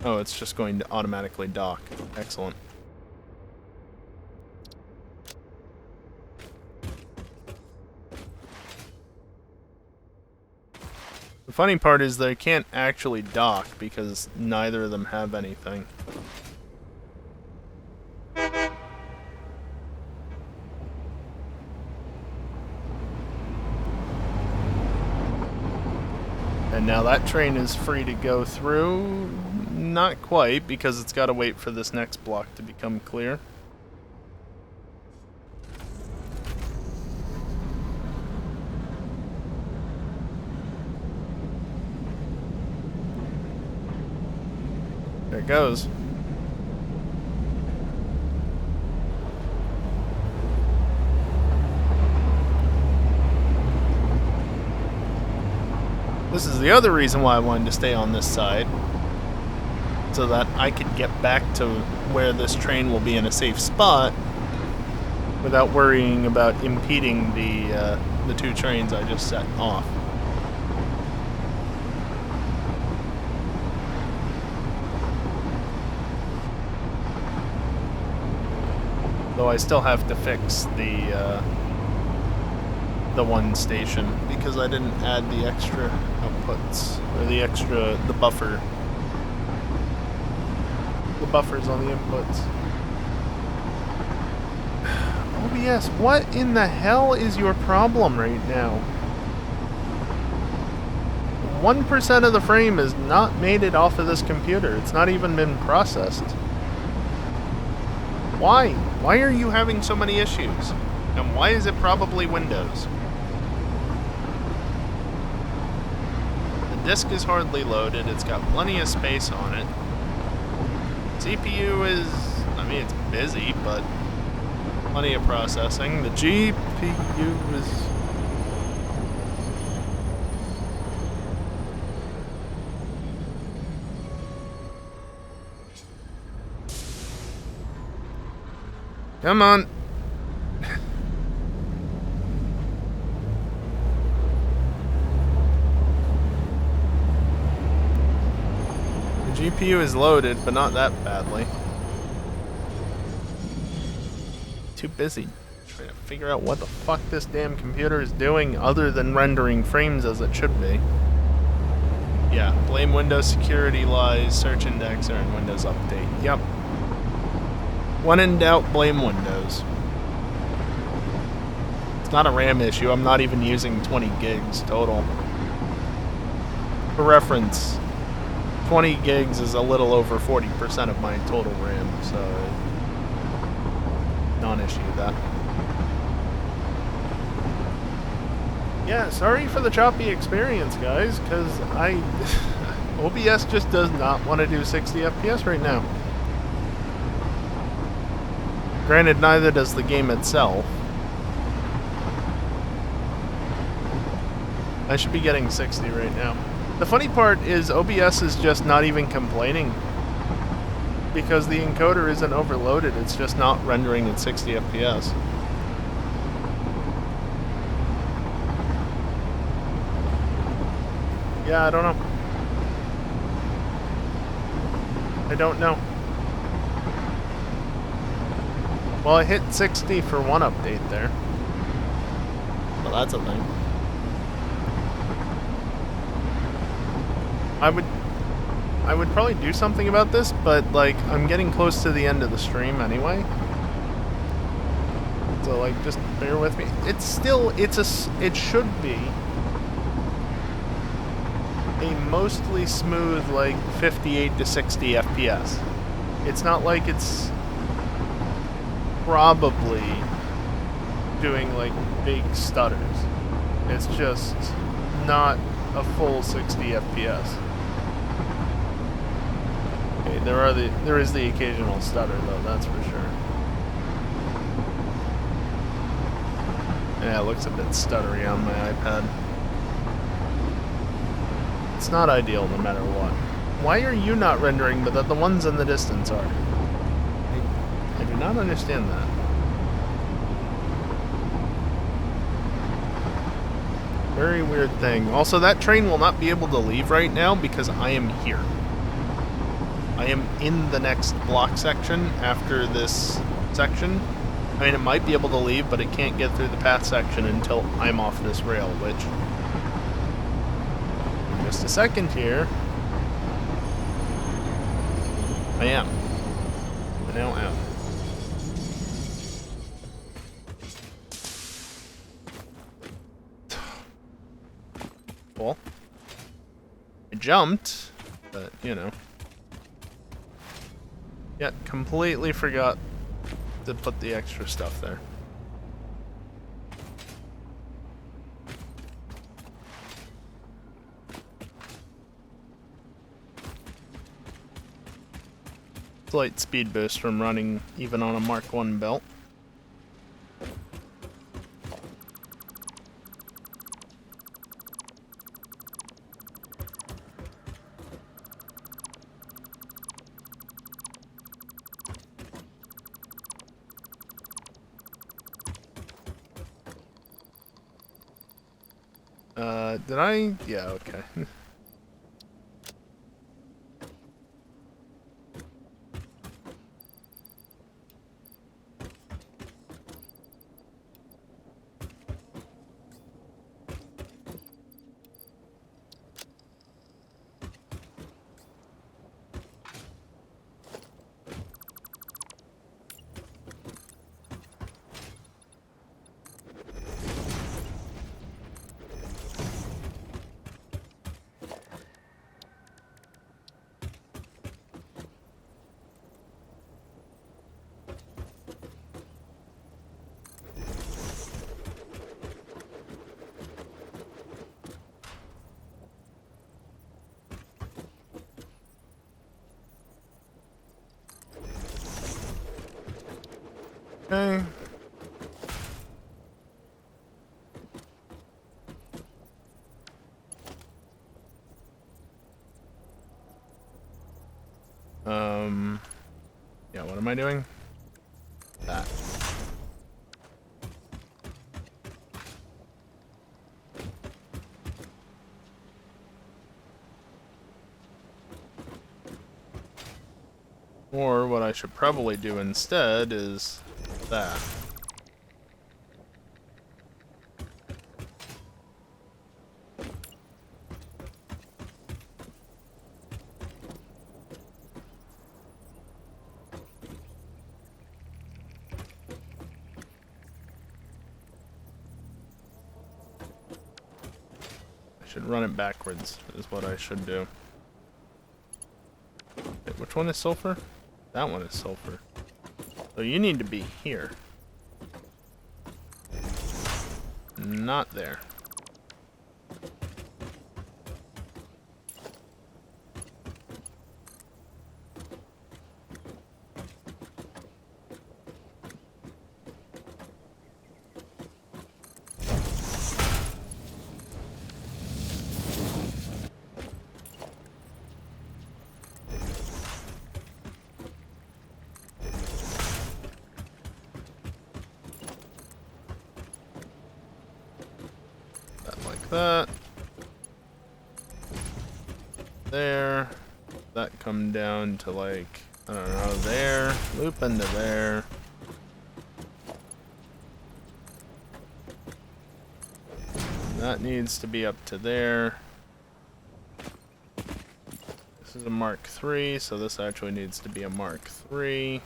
Oh, it's just going to automatically dock. Excellent. The funny part is they can't actually dock because neither of them have anything. And now that train is free to go through. Not quite, because it's got to wait for this next block to become clear. There it goes. This is the other reason why I wanted to stay on this side, so that I could get back to where this train will be in a safe spot without worrying about impeding the two trains I just set off. Though I still have to fix the one station because I didn't add the extra outputs or the buffer. The buffers on the inputs. OBS, what in the hell is your problem right now? 1% of the frame has not made it off of this computer. It's not even been processed. Why? Why are you having so many issues? And why is it probably Windows? The disk is hardly loaded. It's got plenty of space on it. CPU is, I mean, it's busy, but plenty of processing. The GPU is... Come on. The GPU is loaded, but not that badly. Too busy trying to figure out what the fuck this damn computer is doing other than rendering frames as it should be. Yeah, blame Windows security lies, search indexer, and Windows update. Yep. When in doubt, blame Windows. It's not a RAM issue. I'm not even using 20 gigs total. For reference, 20 gigs is a little over 40% of my total RAM, so non-issue that. Yeah, sorry for the choppy experience, guys, because OBS just does not want to do 60 FPS right now. Granted, neither does the game itself. I should be getting 60 right now. The funny part is OBS is just not even complaining because the encoder isn't overloaded, it's just not rendering at 60 FPS. Yeah, I don't know. I don't know. Well, I hit 60 for one update there. Well, that's a thing. I would probably do something about this, but like I'm getting close to the end of the stream anyway. So like just bear with me. It should be a mostly smooth like 58 to 60 FPS. It's not like it's probably doing like big stutters. It's just not a full 60 FPS. Okay, there is the occasional stutter though, that's for sure. Yeah, it looks a bit stuttery on my iPad. It's not ideal no matter what. Why are you not rendering but that the ones in the distance are? I do not understand that. Very weird thing. Also, that train will not be able to leave right now because I am here. I am in the next block section after this section. I mean, it might be able to leave, but it can't get through the path section until I'm off this rail, which... in just a second here... I am. I now am. Cool. I jumped, but, you know. Yeah, completely forgot to put the extra stuff there. Slight speed boost from running even on a Mark 1 belt. Did I? Yeah, okay. Okay. Yeah, what am I doing? That. Or what I should probably do instead is that. I should run it backwards, is what I should do. Wait, which one is sulfur? That one is sulfur. So you need to be here. Not there. That like that. There. That come down to like, I don't know, there. Loop into there. That needs to be up to there. This is a Mark III, so this actually needs to be a Mark III.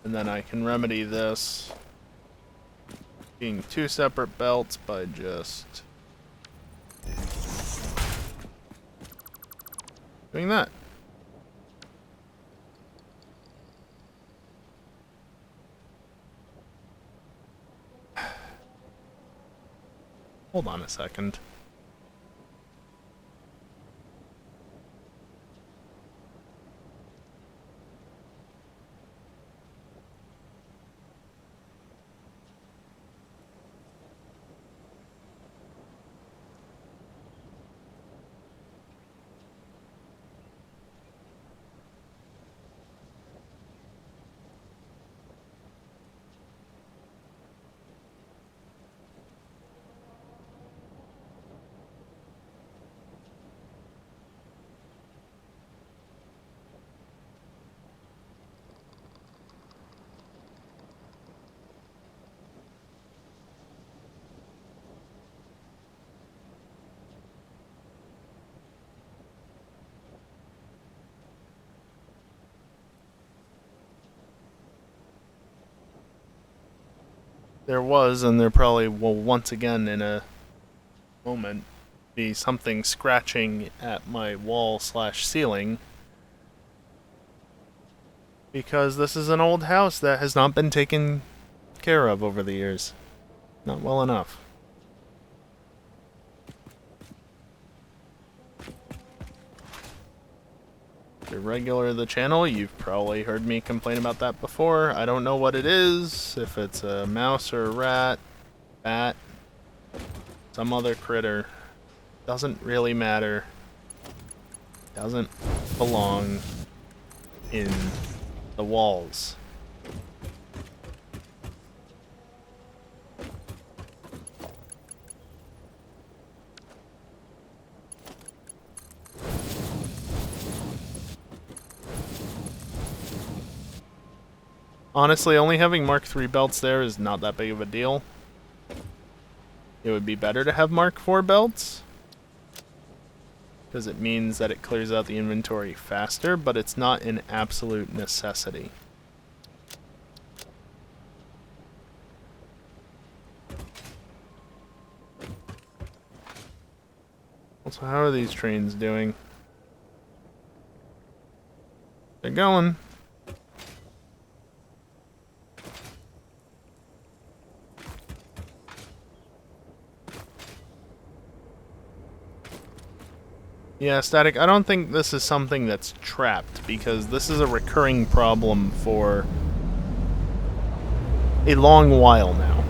And then I can remedy this being two separate belts by just doing that. Hold on a second. There was, and there probably will once again in a moment, be something scratching at my wall slash ceiling. Because this is an old house that has not been taken care of over the years. Not well enough. If you're regular to the channel, you've probably heard me complain about that before. I don't know what it is, if it's a mouse or a rat, bat, some other critter. Doesn't really matter. Doesn't belong in the walls. Honestly, only having Mark III belts there is not that big of a deal. It would be better to have Mark IV belts, because it means that it clears out the inventory faster, but it's not an absolute necessity. Also, how are these trains doing? They're going. Yeah, Static, I don't think this is something that's trapped, because this is a recurring problem for a long while now.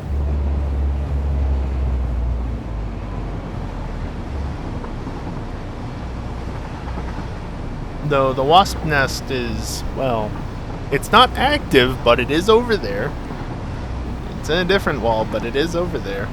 Though the wasp nest is, well, it's not active, but it is over there. It's in a different wall, but it is over there.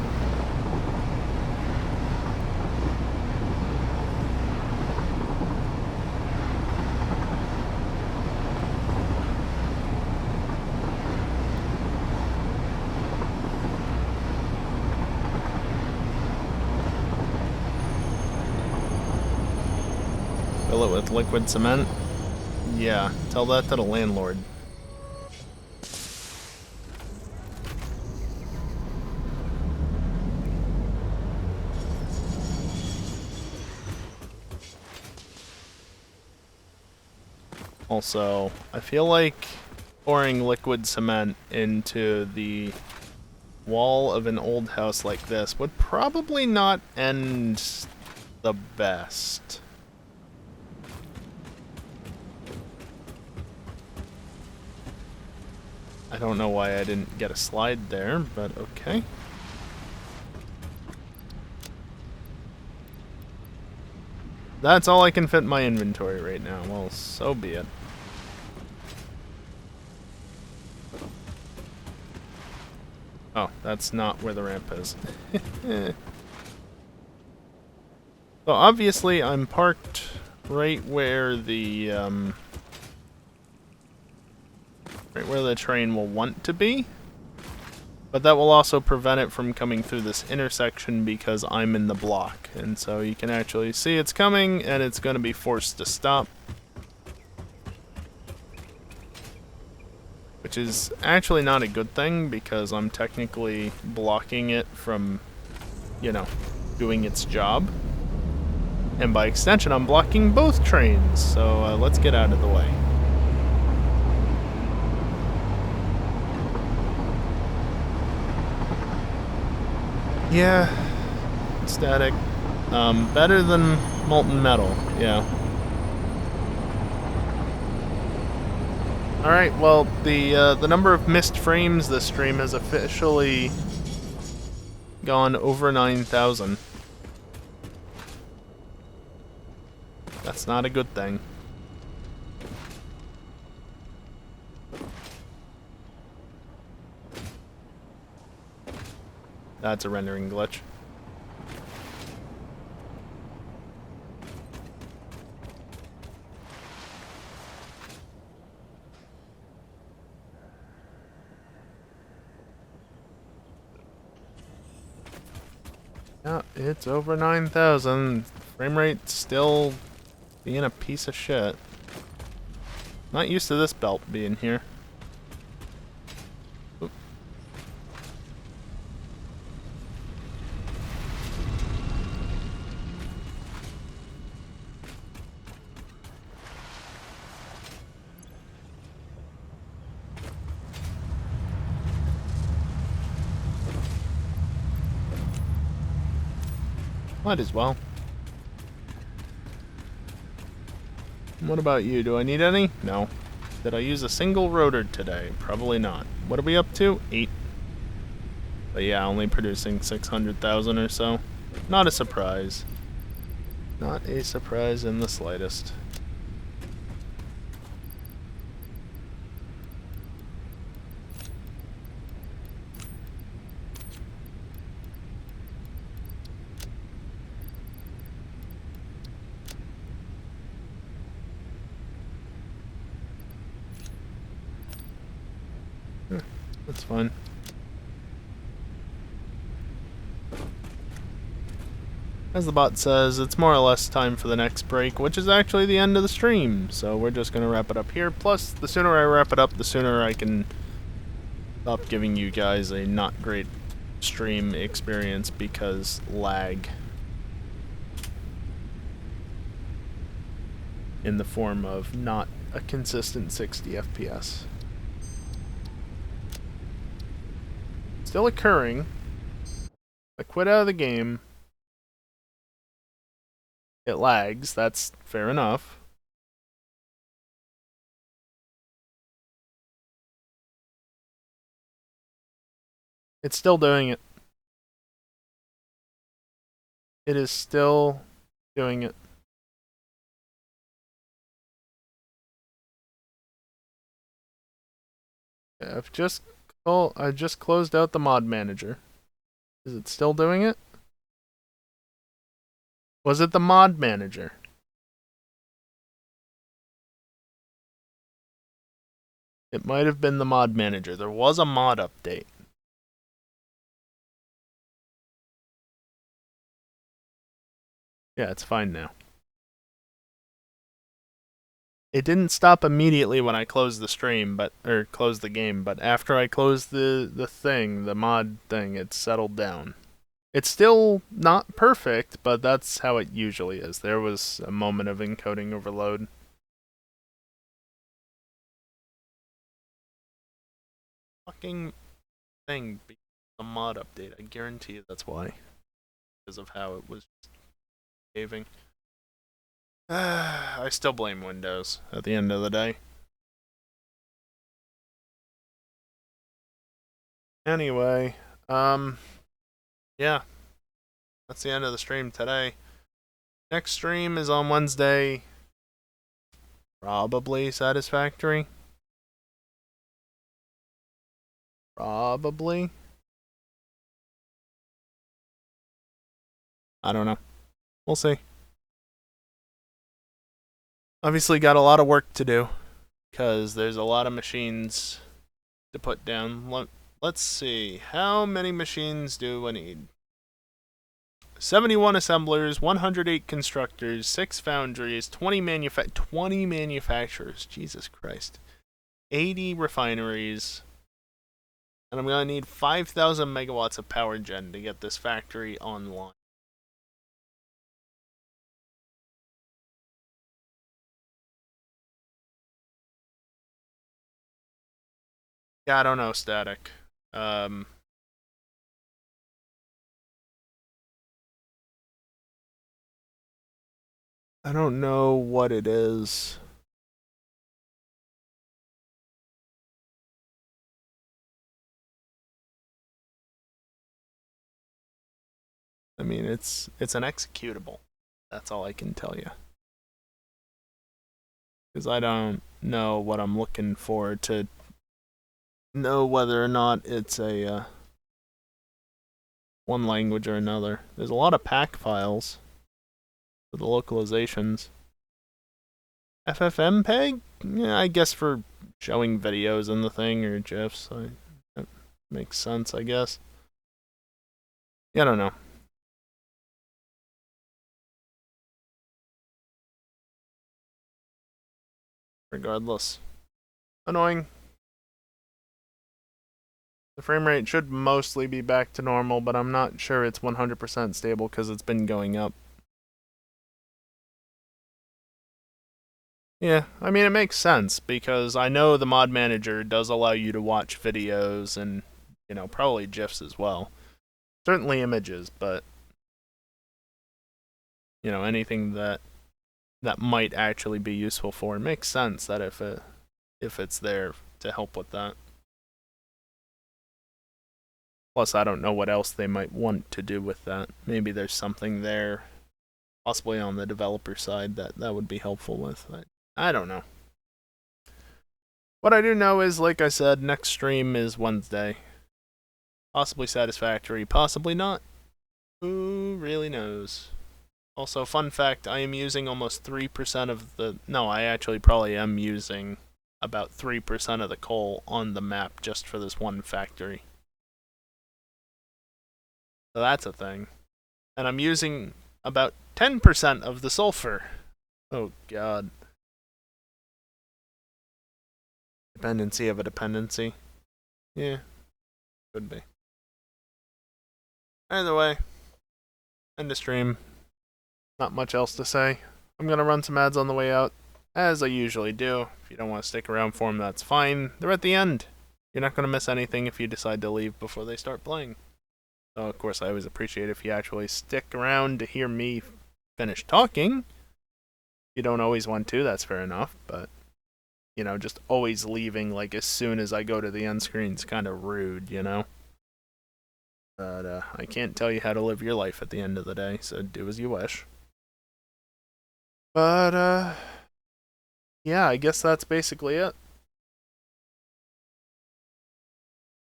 Fill it with liquid cement? Yeah, tell that to the landlord. Also, I feel like pouring liquid cement into the wall of an old house like this would probably not end the best. I don't know why I didn't get a slide there, but okay. That's all I can fit in my inventory right now. Well, so be it. Oh, that's not where the ramp is. So obviously I'm parked right where the train will want to be. But that will also prevent it from coming through this intersection because I'm in the block. And so you can actually see it's coming and it's going to be forced to stop. Which is actually not a good thing because I'm technically blocking it from, you know, doing its job. And by extension, I'm blocking both trains. So let's get out of the way. Yeah, Static. Better than molten metal, yeah. Alright, well, the number of missed frames this stream has officially gone over 9,000. That's not a good thing. That's a rendering glitch. Yeah, it's over 9,000. Frame rate still being a piece of shit. Not used to this belt being here. Oop. Might as well. What about you? Do I need any? No. Did I use a single rotor today? Probably not. What are we up to? 8. But yeah, only producing 600,000 or so. Not a surprise. Not a surprise in the slightest. That's fine. As the bot says, it's more or less time for the next break, which is actually the end of the stream. So we're just going to wrap it up here. Plus, the sooner I wrap it up, the sooner I can stop giving you guys a not great stream experience because lag. In the form of not a consistent 60 FPS. Still occurring. I quit out of the game. It lags, that's fair enough. It's still doing it. It is still doing it. I just closed out the mod manager. Is it still doing it? Was it the mod manager? It might have been the mod manager. There was a mod update. Yeah, it's fine now. It didn't stop immediately when I closed the stream, or closed the game, but after I closed the mod thing, it settled down. It's still not perfect, but that's how it usually is. There was a moment of encoding overload. Fucking thing, a mod update. I guarantee you that's why. Because of how it was behaving. I still blame Windows at the end of the day. Anyway, yeah. That's the end of the stream today. Next stream is on Wednesday. Probably Satisfactory. Probably. I don't know. We'll see. Obviously got a lot of work to do. Because there's a lot of machines to put down. Let's see. How many machines do I need? 71 assemblers, 108 constructors, 6 foundries, 20 manufacturers. Jesus Christ. 80 refineries. And I'm going to need 5,000 megawatts of power gen to get this factory online. Yeah, I don't know, Static. I don't know what it is. I mean, it's an executable. That's all I can tell you. Because I don't know what I'm looking for to know whether or not it's a one language or another. There's a lot of pack files for the localizations. FFmpeg? Yeah, I guess for showing videos in the thing or GIFs. That makes sense, I guess. Yeah, I don't know. Regardless. Annoying. The frame rate should mostly be back to normal, but I'm not sure it's 100% stable because it's been going up. Yeah, I mean, it makes sense because I know the mod manager does allow you to watch videos and, probably GIFs as well. Certainly images, but, anything that might actually be useful for it makes sense that if it's there to help with that. Plus, I don't know what else they might want to do with that. Maybe there's something there, possibly on the developer side, that would be helpful with. I don't know. What I do know is, like I said, next stream is Wednesday. Possibly Satisfactory, possibly not. Who really knows? Also, fun fact, I am using almost 3% of the... No, I actually probably am using about 3% of the coal on the map just for this one factory. So that's a thing. And I'm using about 10% of the sulfur. Oh god. Dependency of a dependency. Yeah, could be. Either way, end of stream. Not much else to say. I'm gonna run some ads on the way out, as I usually do. If you don't want to stick around for them, that's fine. They're at the end. You're not gonna miss anything if you decide to leave before they start playing. So, of course, I always appreciate if you actually stick around to hear me finish talking. You don't always want to, that's fair enough, but you know, just always leaving like as soon as I go to the end screen's kind of rude, you know? But I can't tell you how to live your life at the end of the day, so do as you wish. But yeah, I guess that's basically it.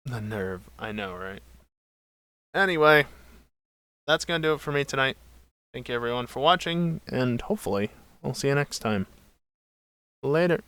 The nerve, I know, right? Anyway, that's gonna do it for me tonight. Thank you everyone for watching, and hopefully, I'll see you next time. Later.